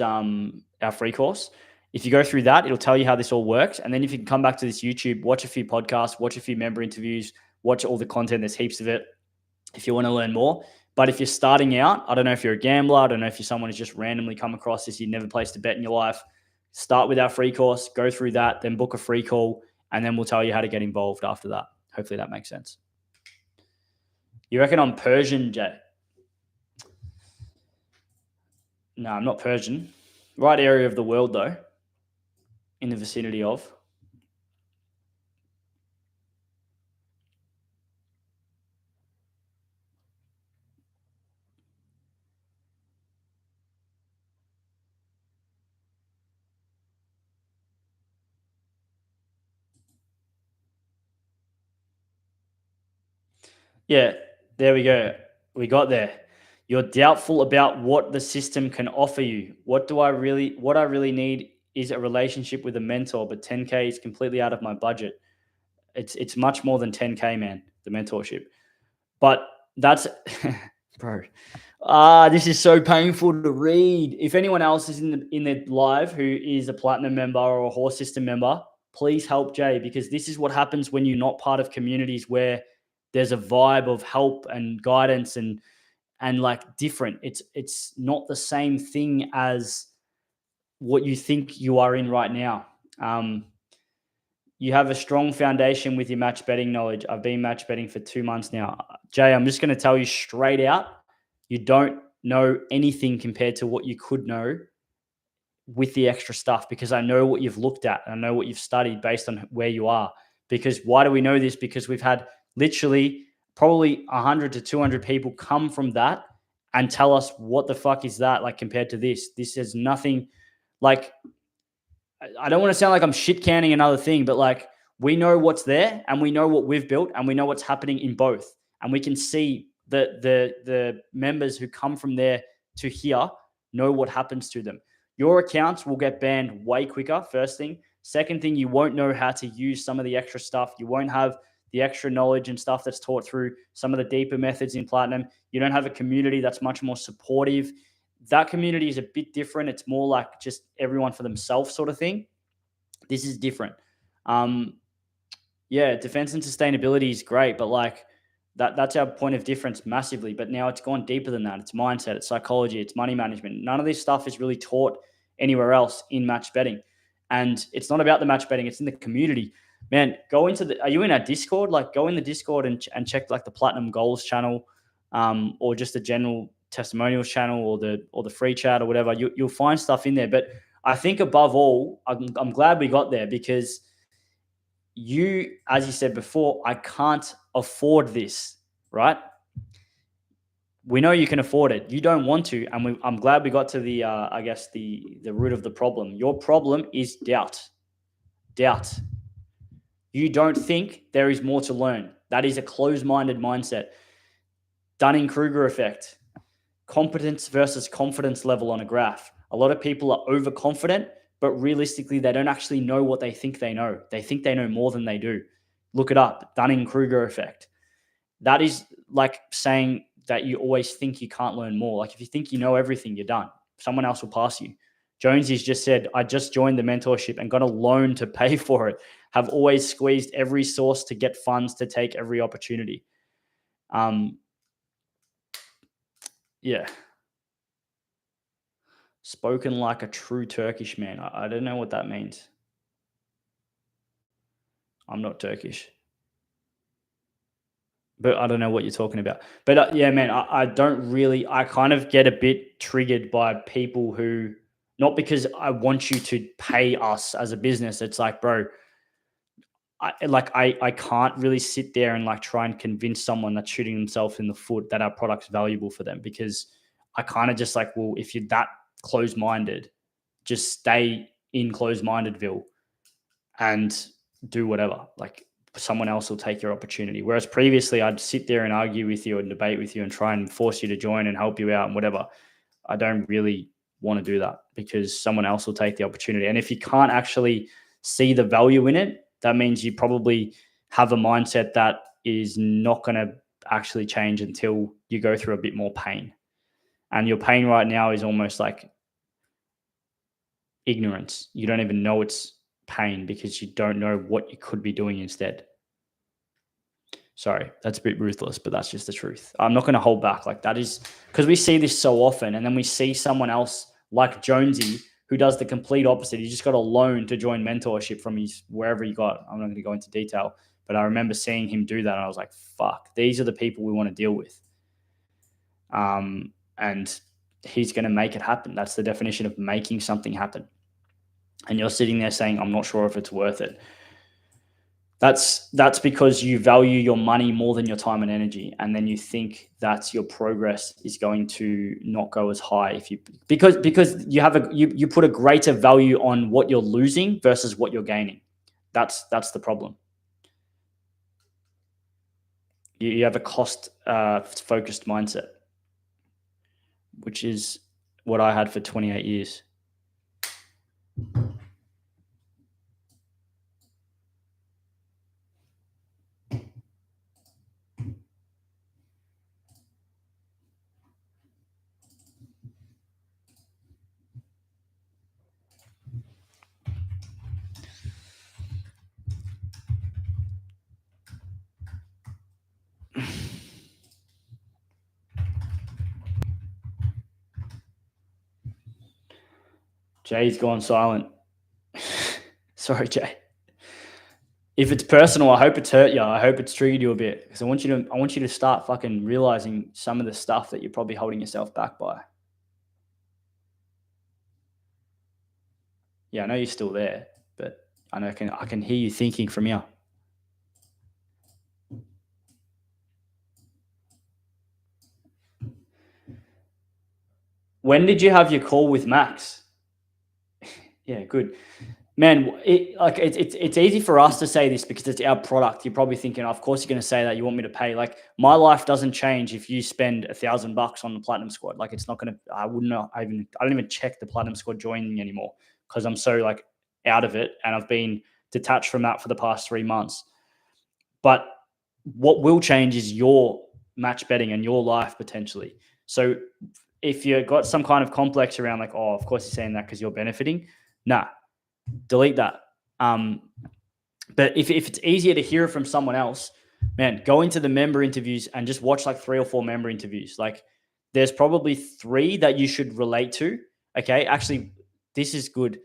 our free course. If you go through that, it'll tell you how this all works. And then if you can come back to this YouTube, watch a few podcasts, watch a few member interviews, watch all the content. There's heaps of it if you want to learn more. But if you're starting out, I don't know if you're a gambler, I don't know if you're someone who's just randomly come across this, you've never placed a bet in your life, start with our free course, go through that, then book a free call, and then we'll tell you how to get involved after that. Hopefully that makes sense. You reckon I'm Persian, Jay? No, I'm not Persian. Right area of the world, though, in the vicinity of. Yeah, there we go. We got there. You're doubtful about what the system can offer you. What I really need is a relationship with a mentor, but 10K is completely out of my budget. It's much more than 10K, man, the mentorship. But that's bro. This is so painful to read. If anyone else is in the live who is a platinum member or a horse system member, please help Jay, because this is what happens when you're not part of communities where there's a vibe of help and guidance and like different. It's not the same thing as what you think you are in right now. You have a strong foundation with your match betting knowledge. I've been match betting for 2 months now. Jay, I'm just going to tell you straight out, you don't know anything compared to what you could know with the extra stuff, because I know what you've looked at and I know what you've studied based on where you are. Because why do we know this? Because we've had literally probably 100 to 200 people come from that and tell us what the fuck is that like compared to this. This is nothing. Like, I don't want to sound like I'm shit canning another thing, but like, we know what's there and we know what we've built and we know what's happening in both. And we can see the members who come from there to here know what happens to them. Your accounts will get banned way quicker, first thing. Second thing, you won't know how to use some of the extra stuff. You won't have the extra knowledge and stuff that's taught through some of the deeper methods in Platinum. You don't have a community that's much more supportive. That community is a bit different. It's more like just everyone for themselves sort of thing. This is different. Yeah, defense and sustainability is great, but like that's our point of difference massively. But now it's gone deeper than that. It's mindset, it's psychology, it's money management. None of this stuff is really taught anywhere else in match betting. And it's not about the match betting, it's in the community. Man, go into the, are you in our Discord? Like go in the Discord and check like the Platinum Goals channel, or just the general testimonials channel or the free chat or whatever. You'll find stuff in there. But I think above all, I'm glad we got there because you, as you said before, I can't afford this, right? We know you can afford it. You don't want to, and I'm glad we got to the, I guess the root of the problem. Your problem is doubt. Doubt. You don't think there is more to learn. That is a closed-minded mindset. Dunning-Kruger effect. Competence versus confidence level on a graph. A lot of people are overconfident, but realistically, they don't actually know what they think they know. They think they know more than they do. Look it up. Dunning-Kruger effect. That is like saying that you always think you can't learn more. Like if you think you know everything, you're done. Someone else will pass you. Jonesy's just said, I just joined the mentorship and got a loan to pay for it. Have always squeezed every source to get funds to take every opportunity. Yeah. Spoken like a true Turkish man. I don't know what that means. I'm not Turkish. But I don't know what you're talking about. But yeah, man, I don't really, I kind of get a bit triggered by people who, not because I want you to pay us as a business. It's like, bro, I can't really sit there and like try and convince someone that's shooting themselves in the foot that our product's valuable for them, because I kind of just like, well, if you're that closed-minded, just stay in closed-mindedville and do whatever. Like someone else will take your opportunity. Whereas previously I'd sit there and argue with you and debate with you and try and force you to join and help you out and whatever. I don't really want to do that because someone else will take the opportunity. And if you can't actually see the value in it, that means you probably have a mindset that is not going to actually change until you go through a bit more pain. And your pain right now is almost like ignorance. You don't even know it's pain because you don't know what you could be doing instead. Sorry, that's a bit ruthless, but that's just the truth. I'm not going to hold back. Like that is because we see this so often, and then we see someone else like Jonesy who does the complete opposite. He just got a loan to join mentorship from his wherever he got. I'm not going to go into detail, but I remember seeing him do that, and I was like, "Fuck, these are the people we want to deal with." And he's going to make it happen. That's the definition of making something happen. And you're sitting there saying, "I'm not sure if it's worth it." That's because you value your money more than your time and energy, and then you think that your progress is going to not go as high if you because you have you put a greater value on what you're losing versus what you're gaining. That's the problem. You have a cost focused mindset, which is what I had for 28 years. Jay's gone silent. Sorry, Jay. If it's personal, I hope it's hurt you. I hope it's triggered you a bit, because I want you to start fucking realizing some of the stuff that you're probably holding yourself back by. Yeah, I know you're still there, but I know I can hear you thinking from here. When did you have your call with Max? Yeah, good. Man, it's easy for us to say this because it's our product. You're probably thinking, of course you're going to say that. You want me to pay. Like my life doesn't change if you spend $1,000 on the Platinum Squad. Like it's not going to. I don't even check the Platinum Squad joining anymore because I'm so like out of it, and I've been detached from that for the past 3 months. But what will change is your match betting and your life potentially. So if you've got some kind of complex around like, oh, of course you're saying that because you're benefiting, nah, delete that. But if it's easier to hear it from someone else, man, go into the member interviews and just watch like 3 or 4 member interviews. Like there's probably 3 that you should relate to. Okay. Actually, this is good.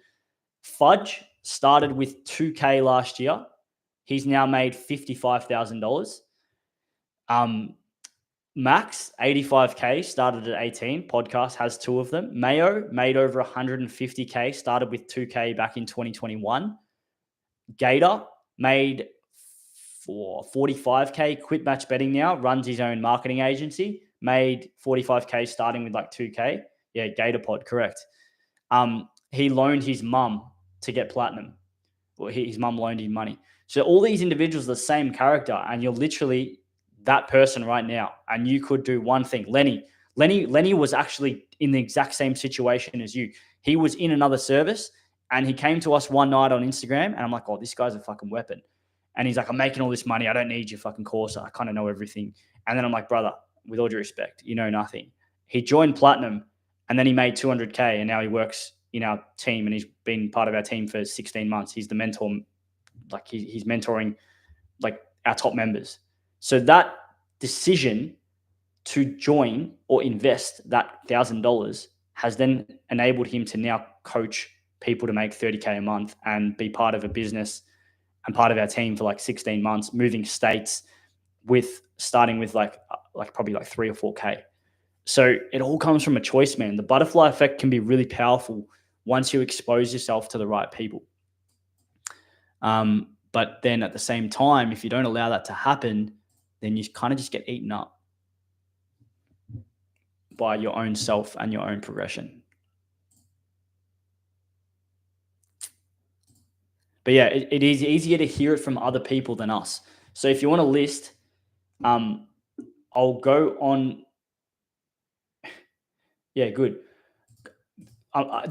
Fudge started with 2K last year. He's now made $55,000. Max, 85K, started at 18. Podcast has 2 of them. Mayo made over 150K, started with 2K back in 2021. Gator made 45K, quit match betting now, runs his own marketing agency, made 45K starting with like 2K. Yeah, Gator Pod, correct. He loaned his mum to get platinum. Well, his mum loaned him money. So all these individuals are the same character, and you're literally that person right now. And you could do one thing. Lenny was actually in the exact same situation as you. He was in another service, and he came to us one night on Instagram, and I'm like, oh, this guy's a fucking weapon. And he's like, I'm making all this money. I don't need your fucking course. I kind of know everything. And then I'm like, brother, with all due respect, you know nothing. He joined Platinum, and then he made 200K, and now he works in our team, and he's been part of our team for 16 months. He's the mentor, like he's mentoring like our top members. So that decision to join or invest that $1,000 has then enabled him to now coach people to make 30K a month and be part of a business and part of our team for like 16 months, moving states with starting with like probably like 3 or 4K. So it all comes from a choice, man. The butterfly effect can be really powerful once you expose yourself to the right people. But then at the same time, if you don't allow that to happen, then you kind of just get eaten up by your own self and your own progression. But yeah, it is easier to hear it from other people than us. So if you want a list, I'll go on. Yeah, good.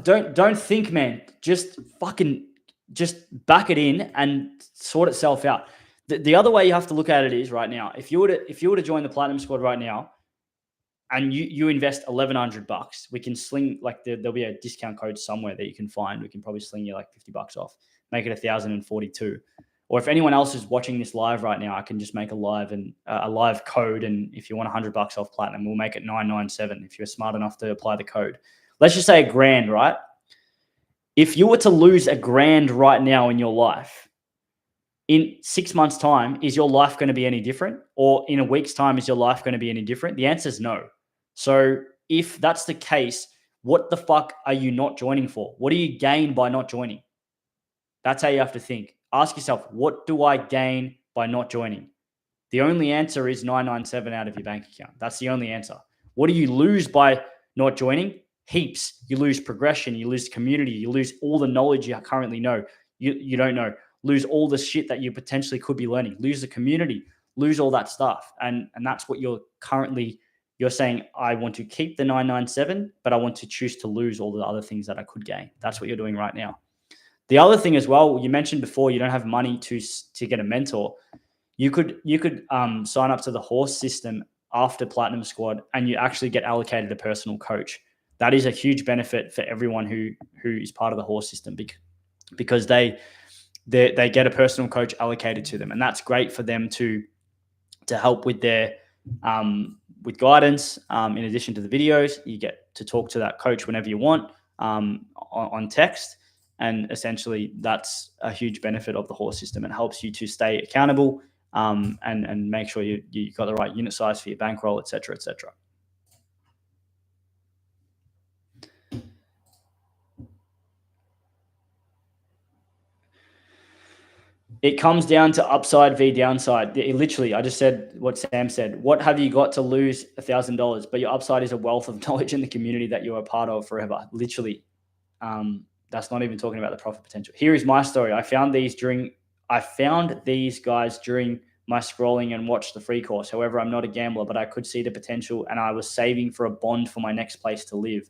Don't think, man. Just back it in and sort itself out. The other way you have to look at it is right now. If you were to join the Platinum Squad right now, and you invest $1,100, we can sling like there'll be a discount code somewhere that you can find. We can probably sling you like $50 off, make it 1,042. Or if anyone else is watching this live right now, I can just make a live code. And if you want $100 off Platinum, we'll make it 997 if you're smart enough to apply the code. Let's just say $1,000, right? If you were to lose $1,000 right now in your life, in 6 months' time, is your life going to be any different? Or in a week's time, is your life going to be any different? The answer is no. So if that's the case, what the fuck are you not joining for? What do you gain by not joining? That's how you have to think. Ask yourself, what do I gain by not joining? The only answer is 997 out of your bank account. That's the only answer. What do you lose by not joining? Heaps. You lose progression. You lose community. You lose all the knowledge you currently know. You don't know. Lose all the shit that you potentially could be learning. Lose the community. Lose all that stuff. And that's what you're saying, I want to keep the 997, but I want to choose to lose all the other things that I could gain. That's what you're doing right now. The other thing as well, you mentioned before, you don't have money to get a mentor. You could sign up to the horse system after Platinum Squad, and you actually get allocated a personal coach. That is a huge benefit for everyone who is part of the horse system because they get a personal coach allocated to them, and that's great for them to help with their with guidance. In addition to the videos, you get to talk to that coach whenever you want on text. And essentially, that's a huge benefit of the horse system. It helps you to stay accountable and make sure you got the right unit size for your bankroll, et cetera, et cetera. It comes down to upside v downside. Literally, I just said what Sam said. What have you got to lose $1,000? But your upside is a wealth of knowledge in the community that you're a part of forever. Literally. That's not even talking about the profit potential. Here is my story. I found these guys during my scrolling and watched the free course. However, I'm not a gambler, but I could see the potential, and I was saving for a bond for my next place to live.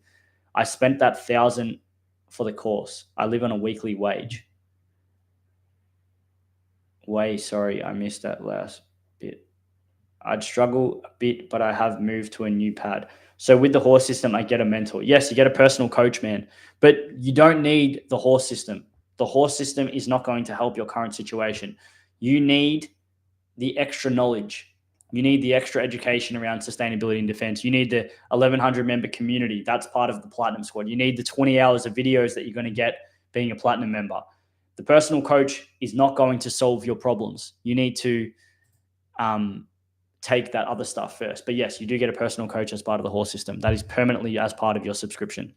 I spent that $1,000 for the course. I live on a weekly wage. way. Sorry, I missed that last bit. I'd struggle a bit, but I have moved to a new pad. So with the horse system, I get a mentor. Yes, you get a personal coach, man, but you don't need the horse system. The horse system is not going to help your current situation. You need the extra knowledge. You need the extra education around sustainability and defense. You need the 1,100 member community. That's part of the Platinum Squad. You need the 20 hours of videos that you're going to get being a Platinum member. The personal coach is not going to solve your problems. You need to take that other stuff first. But yes, you do get a personal coach as part of the horse system. That is permanently as part of your subscription.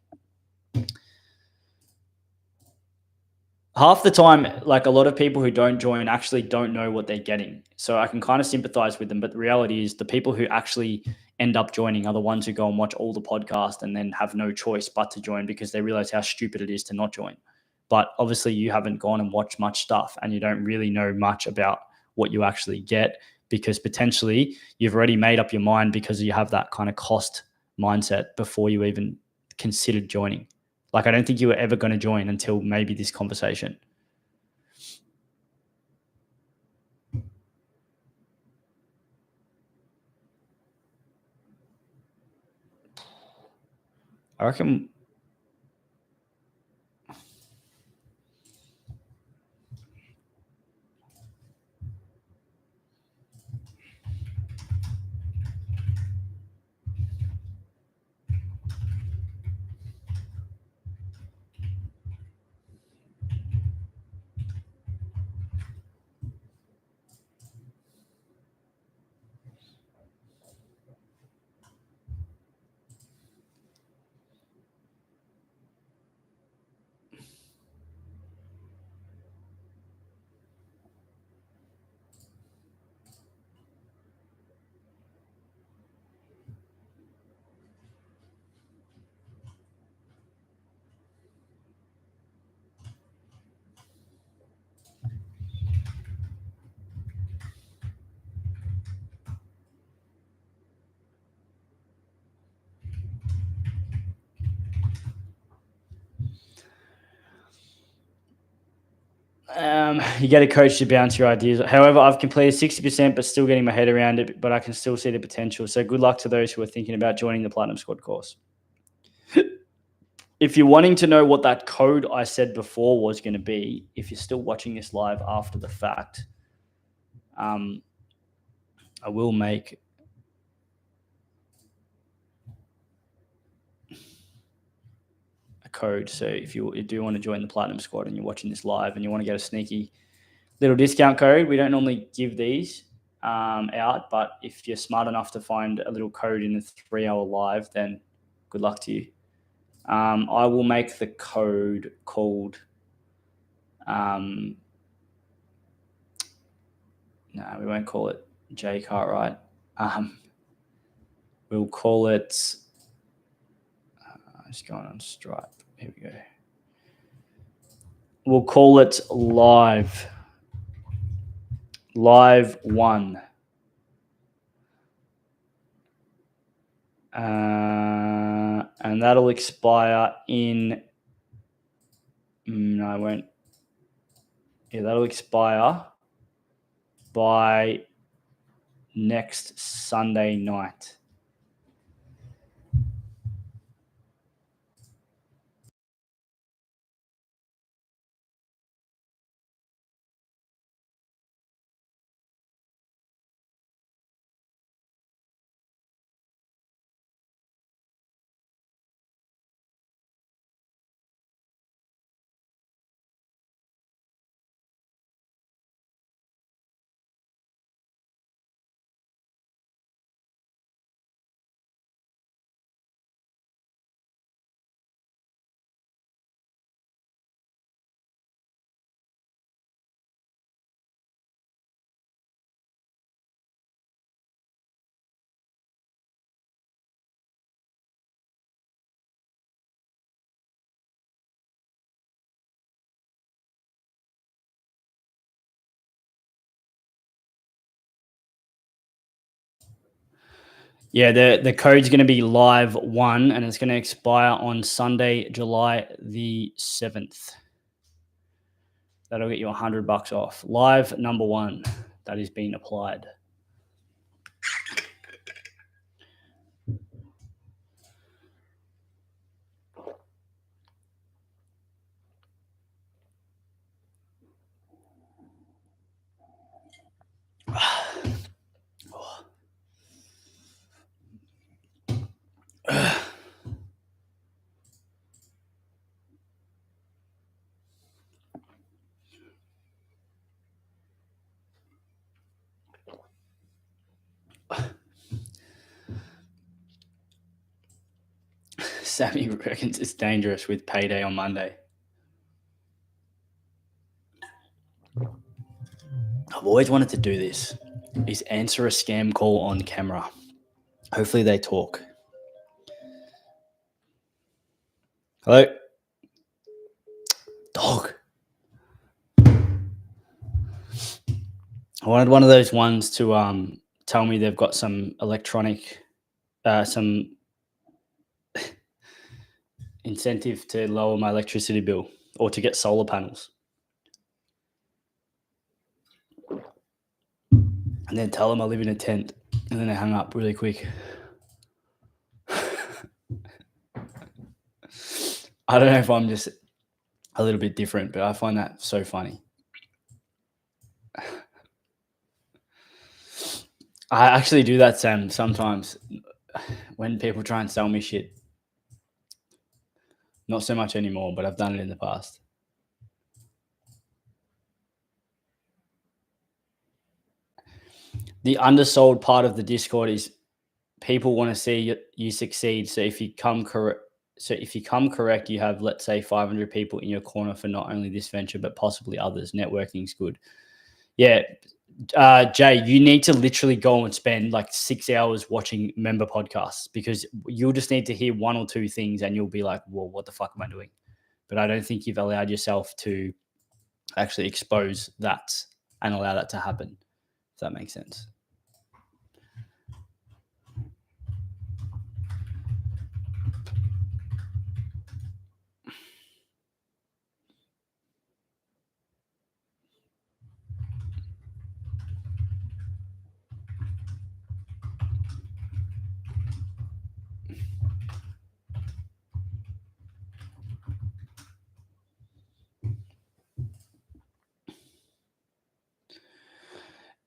Half the time, like a lot of people who don't join actually don't know what they're getting. So I can kind of sympathize with them. But the reality is the people who actually end up joining are the ones who go and watch all the podcasts and then have no choice but to join because they realize how stupid it is to not join. But obviously you haven't gone and watched much stuff and you don't really know much about what you actually get because potentially you've already made up your mind because you have that kind of cost mindset before you even considered joining. Like, I don't think you were ever going to join until maybe this conversation. I reckon. You get a coach to bounce your ideas. However, I've completed 60%, but still getting my head around it, but I can still see the potential. So good luck to those who are thinking about joining the Platinum Squad course. If you're wanting to know what that code I said before was going to be, if you're still watching this live after the fact, I will make a code. So if you do want to join the Platinum Squad and you're watching this live and you want to get a sneaky little discount code, we don't normally give these out, but if you're smart enough to find a little code in a 3-hour live, then good luck to you. I will make the code called no, we won't call it J Cartwright. We'll call it just going on Stripe. Here we go. We'll call it Live 1. And that'll expire in. No, I won't. Yeah, that'll expire by next Sunday night. Yeah, the code's going to be Live 1 and it's going to expire on Sunday, July the 7th. That'll get you $100 off. Live number 1 that is being applied. Sammy reckons it's dangerous with payday on Monday. I've always wanted to do this, is answer a scam call on camera. Hopefully they talk. Hello? Dog. I wanted one of those ones to tell me they've got some electronic, some incentive to lower my electricity bill or to get solar panels. And then tell them I live in a tent. And then they hung up really quick. I don't know if I'm just a little bit different, but I find that so funny. I actually do that, Sam, sometimes when people try and sell me shit. Not so much anymore, but I've done it in the past. The undersold part of the Discord is people want to see you succeed. So if you come correct, you have, let's say, 500 people in your corner for not only this venture, but possibly others. Networking's good. Yeah. Jay, you need to literally go and spend like 6 hours watching member podcasts, because you'll just need to hear 1 or 2 things and you'll be like, well, what the fuck am I doing? But I don't think you've allowed yourself to actually expose that and allow that to happen, if that makes sense.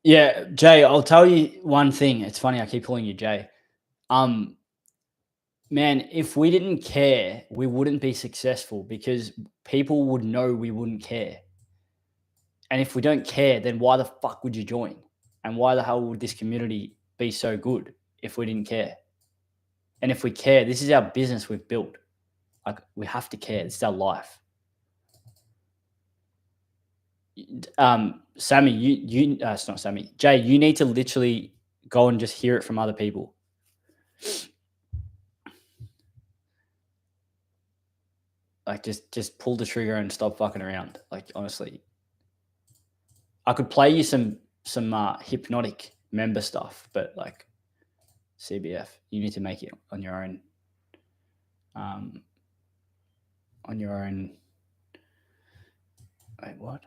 Yeah, Jay, I'll tell you one thing. It's funny, I keep calling you Jay. Man, if we didn't care, we wouldn't be successful, because people would know we wouldn't care. And if we don't care, then why the fuck would you join? And why the hell would this community be so good if we didn't care? And if we care, this is our business we've built. Like, we have to care. This is our life. Sammy, it's not Sammy. Jay, you need to literally go and just hear it from other people. Like, just pull the trigger and stop fucking around. Like, honestly, I could play you some hypnotic member stuff, but like, CBF, you need to make it on your own. Wait, what?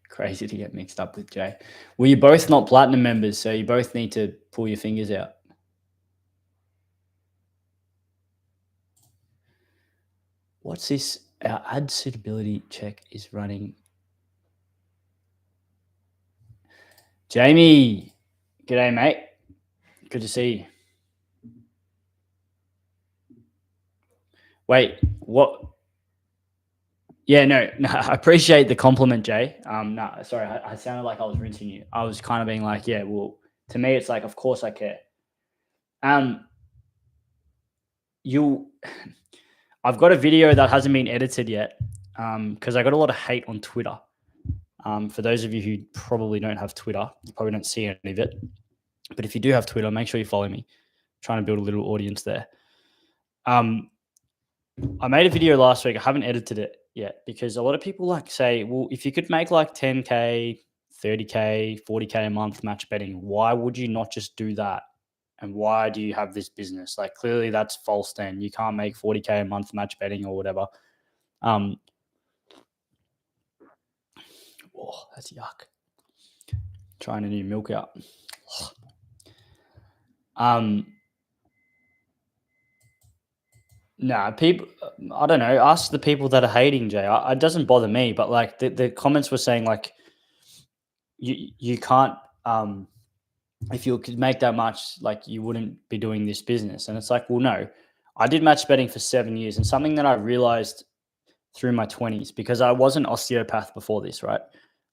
Crazy to get mixed up with Jay. Well, you're both not platinum members, so you both need to pull your fingers out. What's this? Our ad suitability check is running. Jamie, g'day, mate. Good to see you. Wait, what? Yeah, no, I appreciate the compliment, Jay. No, sorry, I sounded like I was rinsing you. I was kind of being like, yeah, well, to me, it's like, of course I care. I've got a video that hasn't been edited yet, because I got a lot of hate on Twitter. For those of you who probably don't have Twitter, you probably don't see any of it. But if you do have Twitter, make sure you follow me. I'm trying to build a little audience there. I made a video last week. I haven't edited it yet, because a lot of people like say, well, if you could make like 10K, 30K, 40K a month match betting, why would you not just do that And why do you have this business? Like, clearly that's false then. You can't make 40K a month match betting or whatever. Oh, that's yuck. Trying a new milk out. People, I don't know. Ask the people that are hating, Jay. It doesn't bother me, but like the comments were saying like you can't if you could make that much, like you wouldn't be doing this business. And it's like, well, no, I did match betting for 7 years, and something that I realized through my 20s, because I was an osteopath before this, right?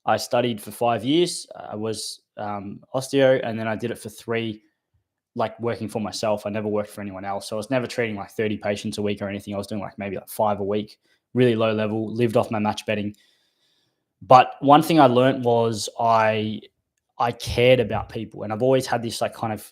I studied for 5 years. I was osteo, and then I did it for 3, like working for myself. I never worked for anyone else. So I was never treating like 30 patients a week or anything. I was doing like maybe like 5 a week, really low level, lived off my match betting. But one thing I learned was I cared about people, and I've always had this like kind of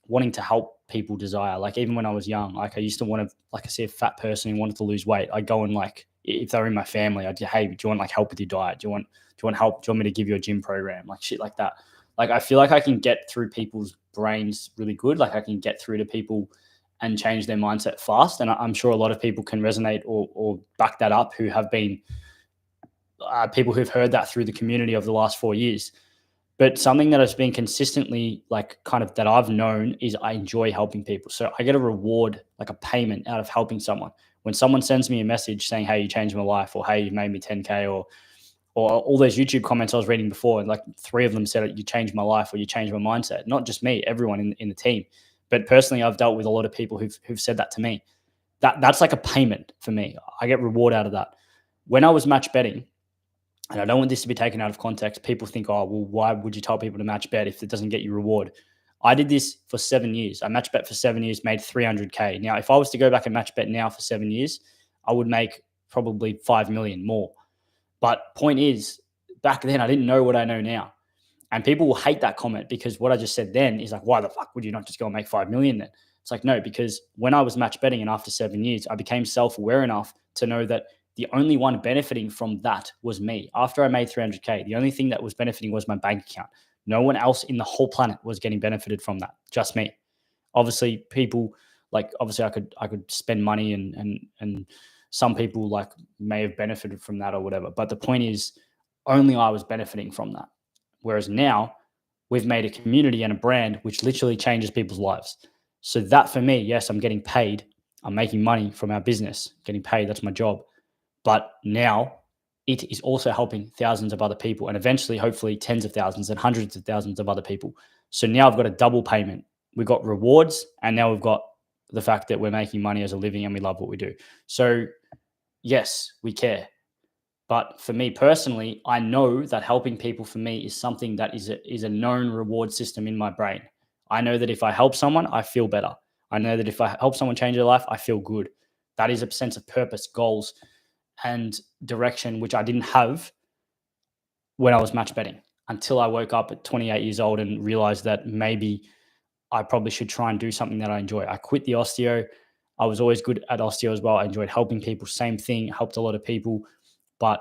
wanting to help people desire. Like even when I was young, like I used to want to, like I see a fat person who wanted to lose weight, I'd go and like, if they were in my family, I'd say, hey, do you want like help with your diet? Do you want help? Do you want me to give you a gym program? Like shit like that. Like I feel like I can get through people's brains really good. Like I can get through to people and change their mindset fast. And I'm sure a lot of people can resonate or back that up who have been people who've heard that through the community of the last 4 years. But something that has been consistently like kind of that I've known is I enjoy helping people. So I get a reward, like a payment out of helping someone. When someone sends me a message saying, hey, you changed my life, or hey, you made me 10K, or all those YouTube comments I was reading before, and like 3 of them said, you changed my life or you changed my mindset. Not just me, everyone in the team. But personally, I've dealt with a lot of people who've said that to me. That's like a payment for me. I get reward out of that. When I was match betting, and I don't want this to be taken out of context, people think, oh, well, why would you tell people to match bet if it doesn't get you reward? I did this for 7 years. I match bet for 7 years, made 300K. Now, if I was to go back and match bet now for 7 years, I would make probably 5 million more. But point is, back then, I didn't know what I know now. And people will hate that comment because what I just said then is like, why the fuck would you not just go and make 5 million then? It's like, no, because when I was match betting and after 7 years, I became self-aware enough to know that the only one benefiting from that was me. After I made 300K, the only thing that was benefiting was my bank account. No one else in the whole planet was getting benefited from that, just me. Obviously, people like obviously I could spend money and some people like may have benefited from that or whatever. But the point is, only I was benefiting from that. Whereas now we've made a community and a brand which literally changes people's lives. So that for me, yes, I'm getting paid. I'm making money from our business, getting paid. That's my job. But now it is also helping thousands of other people and eventually, hopefully, tens of thousands and hundreds of thousands of other people. So now I've got a double payment. We've got rewards, and now we've got the fact that we're making money as a living and we love what we do. So yes, we care. But for me personally, I know that helping people for me is something that is a known reward system in my brain. I know that if I help someone, I feel better. I know that if I help someone change their life, I feel good. That is a sense of purpose, goals, and direction, which I didn't have when I was match betting until I woke up at 28 years old and realized that maybe I probably should try and do something that I enjoy. I quit the osteo. I was always good at osteo as well. I enjoyed helping people. Same thing, helped a lot of people. But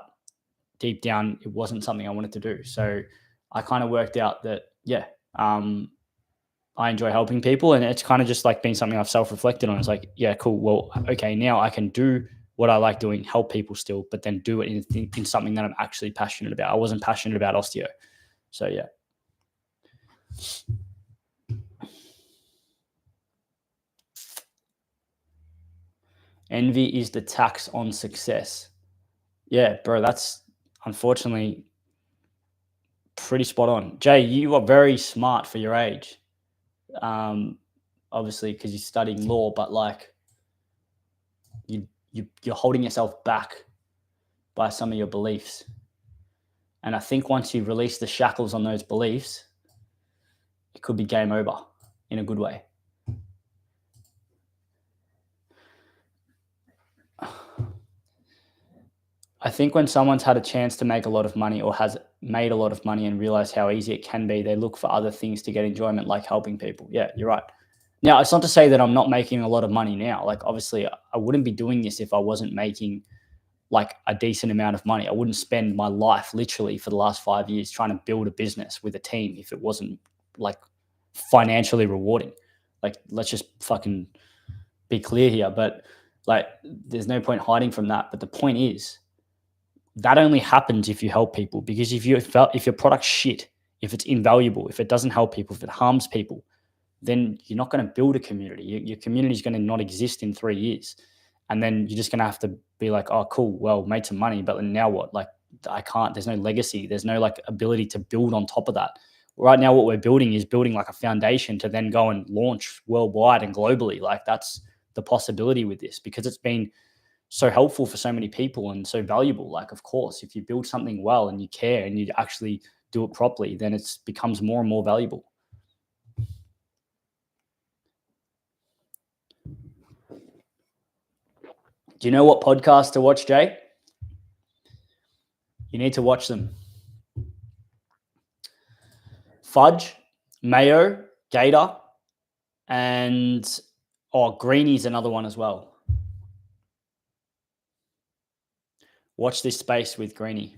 deep down, it wasn't something I wanted to do. So I kind of worked out that, I enjoy helping people. And it's kind of just like being something I've self-reflected on. It's like, yeah, cool. Well, okay, now I can do what I like doing, help people still, but then do it in something that I'm actually passionate about. I wasn't passionate about osteo. So, yeah. Envy is the tax on success. Yeah, bro, that's unfortunately pretty spot on. Jay, you are very smart for your age. Obviously, because you're studying law, but like you're holding yourself back by some of your beliefs. And I think once you release the shackles on those beliefs, it could be game over in a good way. I think when someone's had a chance to make a lot of money or has made a lot of money and realize how easy it can be, they look for other things to get enjoyment, like helping people. Yeah, you're right. Now, it's not to say that I'm not making a lot of money now. Like, obviously, I wouldn't be doing this if I wasn't making like a decent amount of money. I wouldn't spend my life literally for the last 5 years trying to build a business with a team if it wasn't like financially rewarding. Like, let's just fucking be clear here. But like, there's no point hiding from that. But the point is, that only happens if you help people. Because if your product's shit, if it's invaluable, if it doesn't help people, if it harms people, then you're not going to build a community. Your community is going to not exist in 3 years. And then you're just going to have to be like, oh, cool, well, made some money, but now what? Like, I can't, there's no legacy. There's no like ability to build on top of that. Right now, what we're building is building like a foundation to then go and launch worldwide and globally. Like, that's the possibility with this, because it's been so helpful for so many people and so valuable. Like, of course, if you build something well and you care and you actually do it properly, then it becomes more and more valuable. Do you know what podcast to watch, Jay? You need to watch them. Fudge, Mayo, Gator, and Greenie's another one as well. Watch this space with Greenie.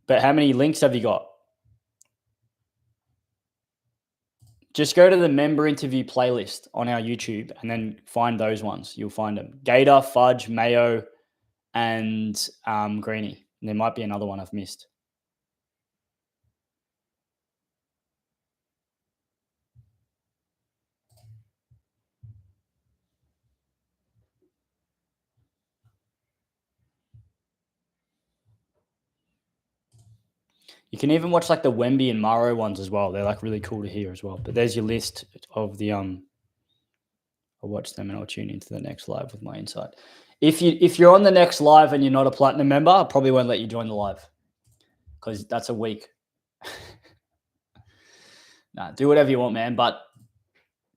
But how many links have you got? Just go to the member interview playlist on our YouTube and then find those ones. You'll find them. Gator, Fudge, Mayo, and Greenie. And there might be another one I've missed. You can even watch like the Wemby and Maro ones as well. They're like really cool to hear as well. But there's your list of the I'll watch them and I'll tune into the next live with my insight. If you're on the next live and you're not a platinum member, I probably won't let you join the live because that's a week. Nah, do whatever you want, man. But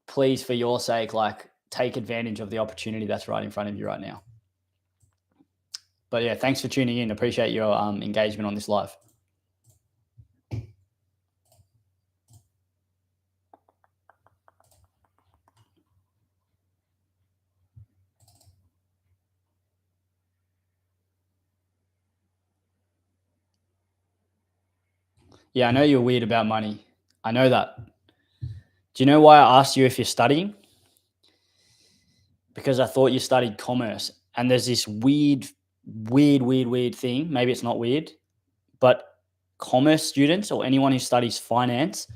please, for your sake, like take advantage of the opportunity that's right in front of you right now. But yeah, thanks for tuning in. Appreciate your engagement on this live. Yeah, I know you're weird about money. I know that. Do you know why I asked you if you're studying? Because I thought you studied commerce. And there's this weird thing. Maybe it's not weird, but commerce students or anyone who studies finance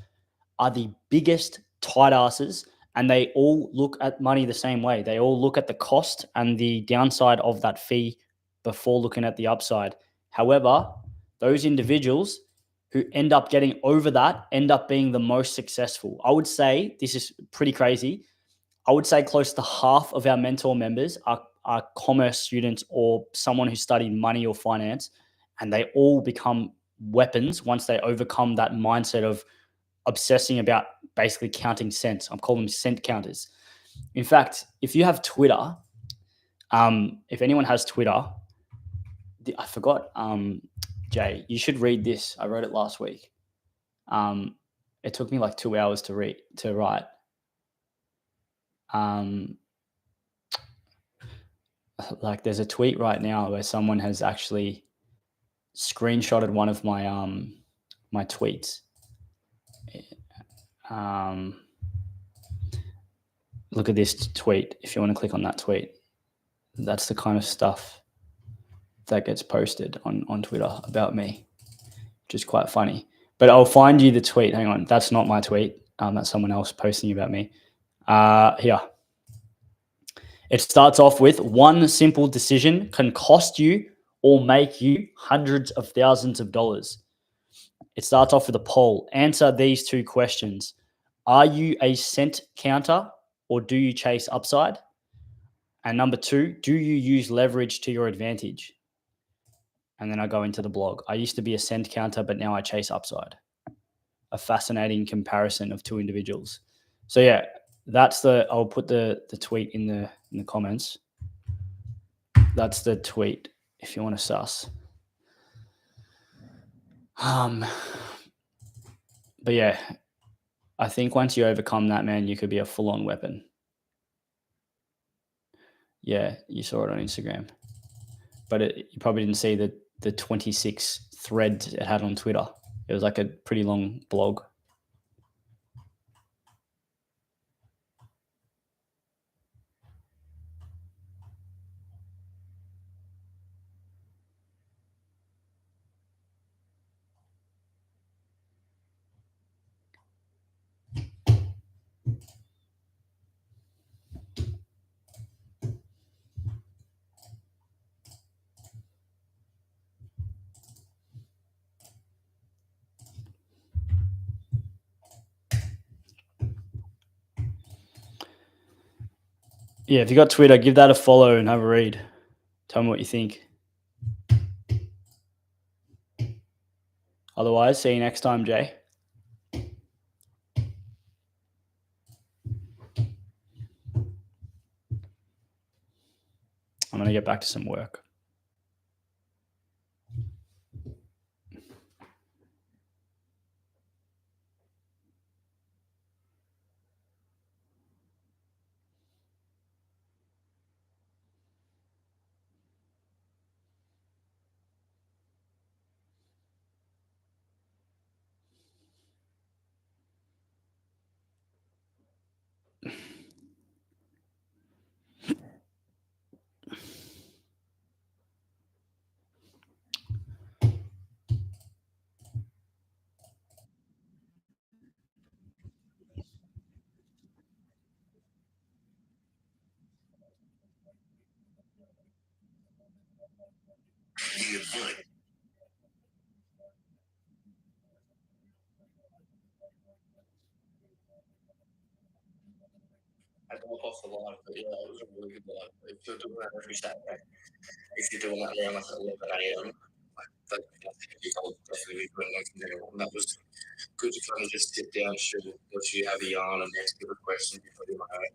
are the biggest tight asses, and they all look at money the same way. They all look at the cost and the downside of that fee before looking at the upside. However, those individuals who end up getting over that end up being the most successful. I would say, this is pretty crazy, I would say close to half of our mentor members are commerce students or someone who studied money or finance, and they all become weapons once they overcome that mindset of obsessing about basically counting cents. I'm calling them cent counters. In fact, if you have Twitter, if anyone has Twitter, I forgot, Jay, you should read this. I wrote it last week. It took me like 2 hours to write. Like there's a tweet right now where someone has actually screenshotted one of my my tweets. Look at this tweet. If you want to click on that tweet, that's the kind of stuff that gets posted on Twitter about me, which is quite funny. But I'll find you the tweet. Hang on. That's not my tweet. That's someone else posting about me. Here. It starts off with, one simple decision can cost you or make you hundreds of thousands of dollars. It starts off with a poll. Answer these two questions. Are you a cent counter or do you chase upside? And number two, do you use leverage to your advantage? And then I go into the blog. I used to be a cent counter, but now I chase upside. A fascinating comparison of two individuals. So yeah, I'll put the tweet in the comments. That's the tweet if you want to suss. But yeah, I think once you overcome that, man, you could be a full-on weapon. Yeah, you saw it on Instagram. But you probably didn't see the 26 threads it had on Twitter. It was like a pretty long blog. Yeah, if you got Twitter, give that a follow and have a read. Tell me what you think. Otherwise, see you next time, Jay. I'm going to get back to some work. I come off the line, but yeah, it was a really good line. If you're doing that every Saturday, if you're doing that around like 11 a.m., I think I'll definitely be doing that from there on. That was good to kind of just sit down, shoot, let you have a yarn and ask people questions before you might.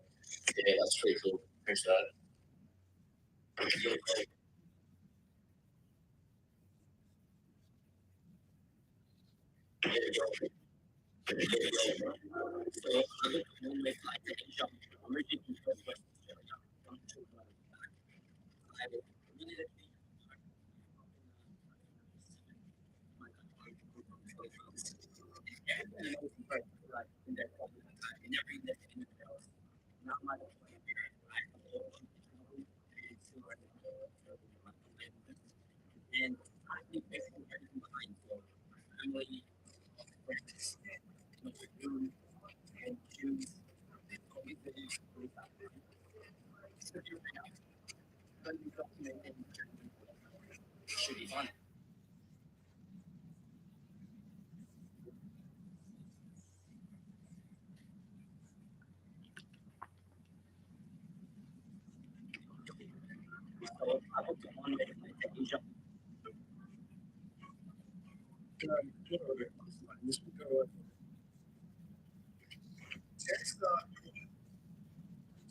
Yeah, that's pretty cool. Appreciate that.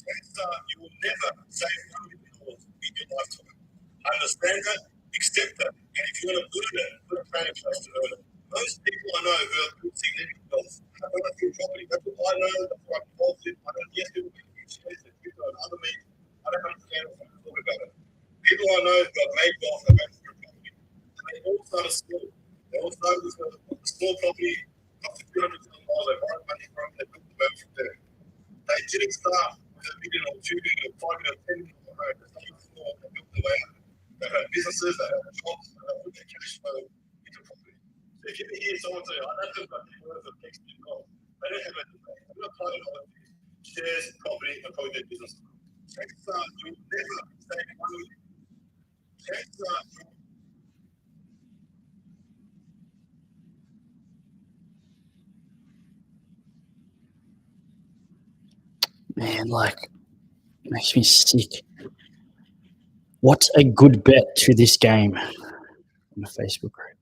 You will never save $1 million in your lifetime. Understand that, accept that, and if you want to earn it, put a plan in place to earn it. Most people I know who have good significant wealth have got a few property. That's what I know, that's what I'm involved in. I don't yes, people make huge shares and crypto and other means. I don't understand what I'm talking about it. People I know who have made wealth have made through property. And they all started small. They all started with a small property, up to $200,000. They borrowed money from, they built the wealth from there. They didn't start with $1 million or $2 million or $5 million or $10 million. They started small and built their way up. They had businesses, they had jobs, and they put their cash flow into property. So if you ever hear someone say, I don't think about the worth of next to gold, they don't have anything. They're not part of all shares, property, and probably their business. Chances are you'll never save money. Chances are Man, like, makes me sick. What's a good bet to this game? On the Facebook group.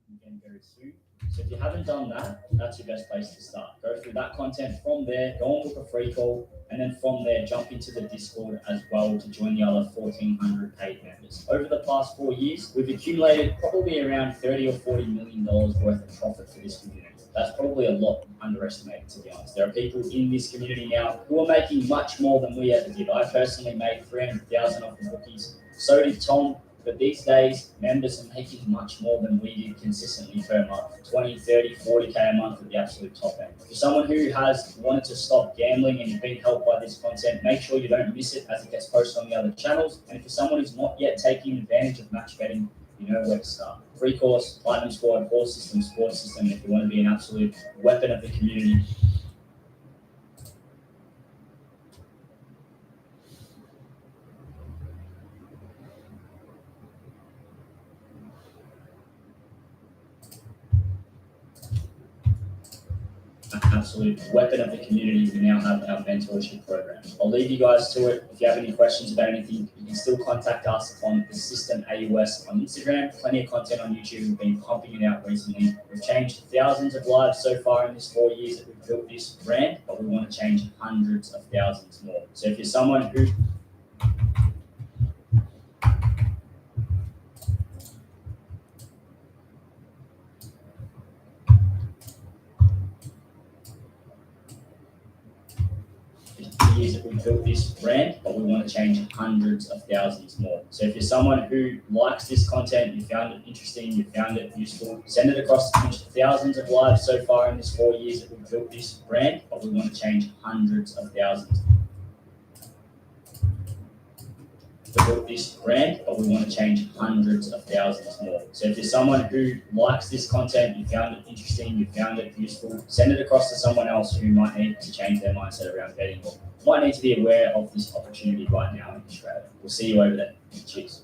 Again very soon. So if you haven't done that, that's your best place to start. Go through that content from there, go and book a free call, and then from there, jump into the Discord as well to join the other 1,400 paid members. Over the past 4 years, we've accumulated probably around $30 or $40 million worth of profit for this community. That's probably a lot underestimated, to be honest. There are people in this community now who are making much more than we ever did. I personally made 300,000 off the bookies. So did Tom. But these days, members are making much more than we did consistently per month, 20, 30, 40K a month at the absolute top end. For someone who has wanted to stop gambling and you've been helped by this content, make sure you don't miss it as it gets posted on the other channels. And for someone who's not yet taking advantage of match betting, you know where to start. Free course, Platinum Squad, Core System, Sports System, if you want to be an absolute weapon of the community. Absolute weapon of the community. We now have our mentorship program. I'll leave you guys to it. If you have any questions about anything, you can still contact us on the System AUS on Instagram. Plenty of content on YouTube. We've been pumping it out recently. We've changed thousands of lives so far in this 4 years that we've built this brand, but we want to change hundreds of thousands more. So if you're someone who years that we built this brand, but we want to change hundreds of thousands more. So if you're someone who likes this content, you found it interesting, you found it useful, send it across to thousands of lives so far in this 4 years that we've built this brand, but we want to change hundreds of thousands. We built this brand, but we want to change hundreds of thousands more. So if you're someone who likes this content, you found it interesting, you found it useful, send it across to someone else who might need to change their mindset around betting or might need to be aware of this opportunity right now in Australia. We'll see you over there. Cheers.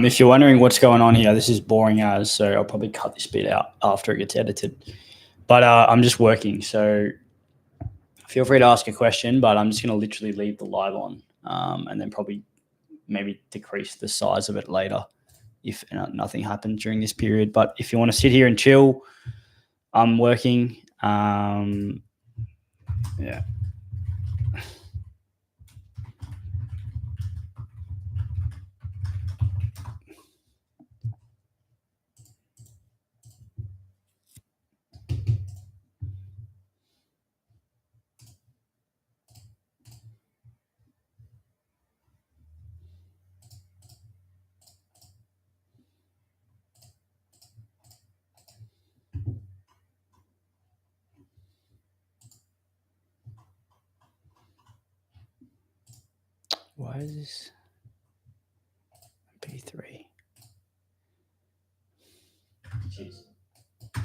If you're wondering what's going on here, this is boring as, so I'll probably cut this bit out after it gets edited. But I'm just working, so feel free to ask a question, but I'm just going to literally leave the live on and then probably maybe decrease the size of it later if nothing happens during this period. But if you want to sit here and chill, I'm working. Yeah. Why is this P3? Cheers.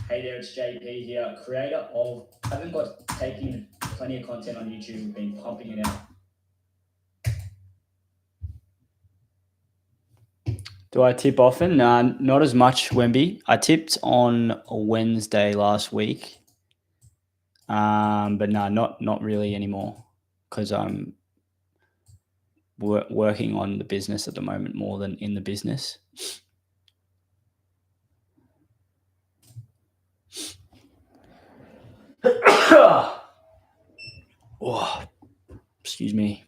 Hey there, it's JP here, creator of Haven't Got Taking plenty of content on YouTube, been pumping it out. Do I tip often? Not as much, Wemby. I tipped on a Wednesday last week, but no, not really anymore because I'm working on the business at the moment more than in the business. Oh, excuse me.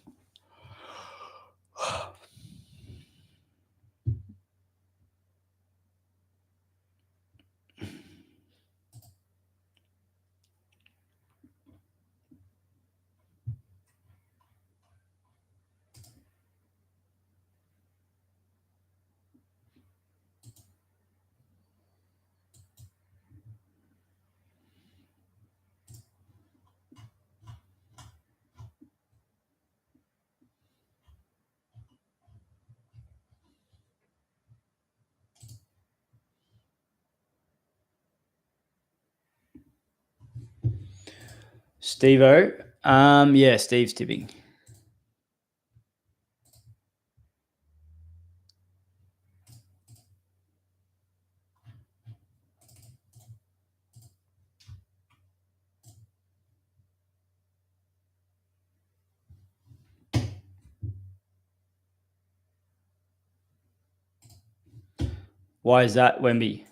Steve-O. Yeah, Steve's tipping. Why is that, Wemby?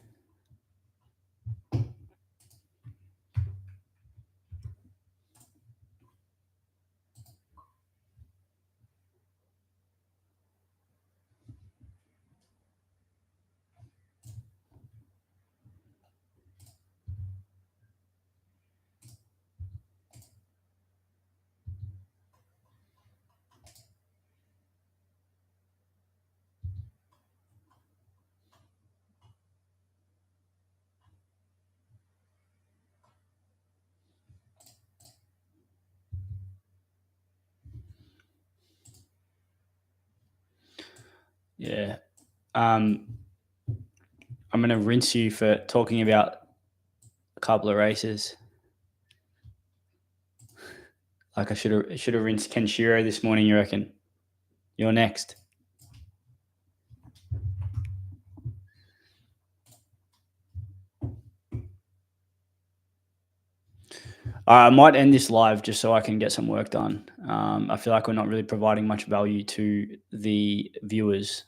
Yeah. I'm going to rinse you for talking about a couple of races. Like I should have rinsed Kenshiro this morning, you reckon? You're next. I might end this live just so I can get some work done. I feel like we're not really providing much value to the viewers.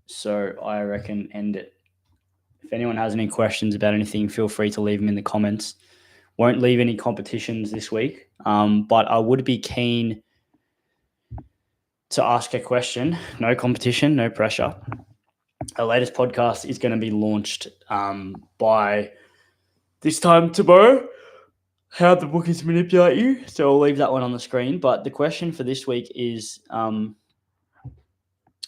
So I reckon end it. If anyone has any questions about anything, feel free to leave them in the comments. Won't leave any competitions this week, but I would be keen to ask a question. No competition, no pressure. Our latest podcast is going to be launched by this time tomorrow. How the bookies manipulate you. So I'll leave that one on the screen. But the question for this week is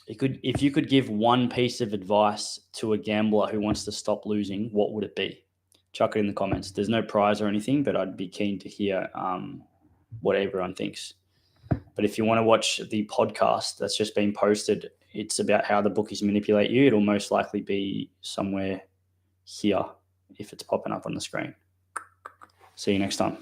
if you could give one piece of advice to a gambler who wants to stop losing, what would it be? Chuck it in the comments. There's no prize or anything, but I'd be keen to hear what everyone thinks. But if you want to watch the podcast that's just been posted, it's about how the bookies manipulate you. It'll most likely be somewhere here if it's popping up on the screen. See you next time.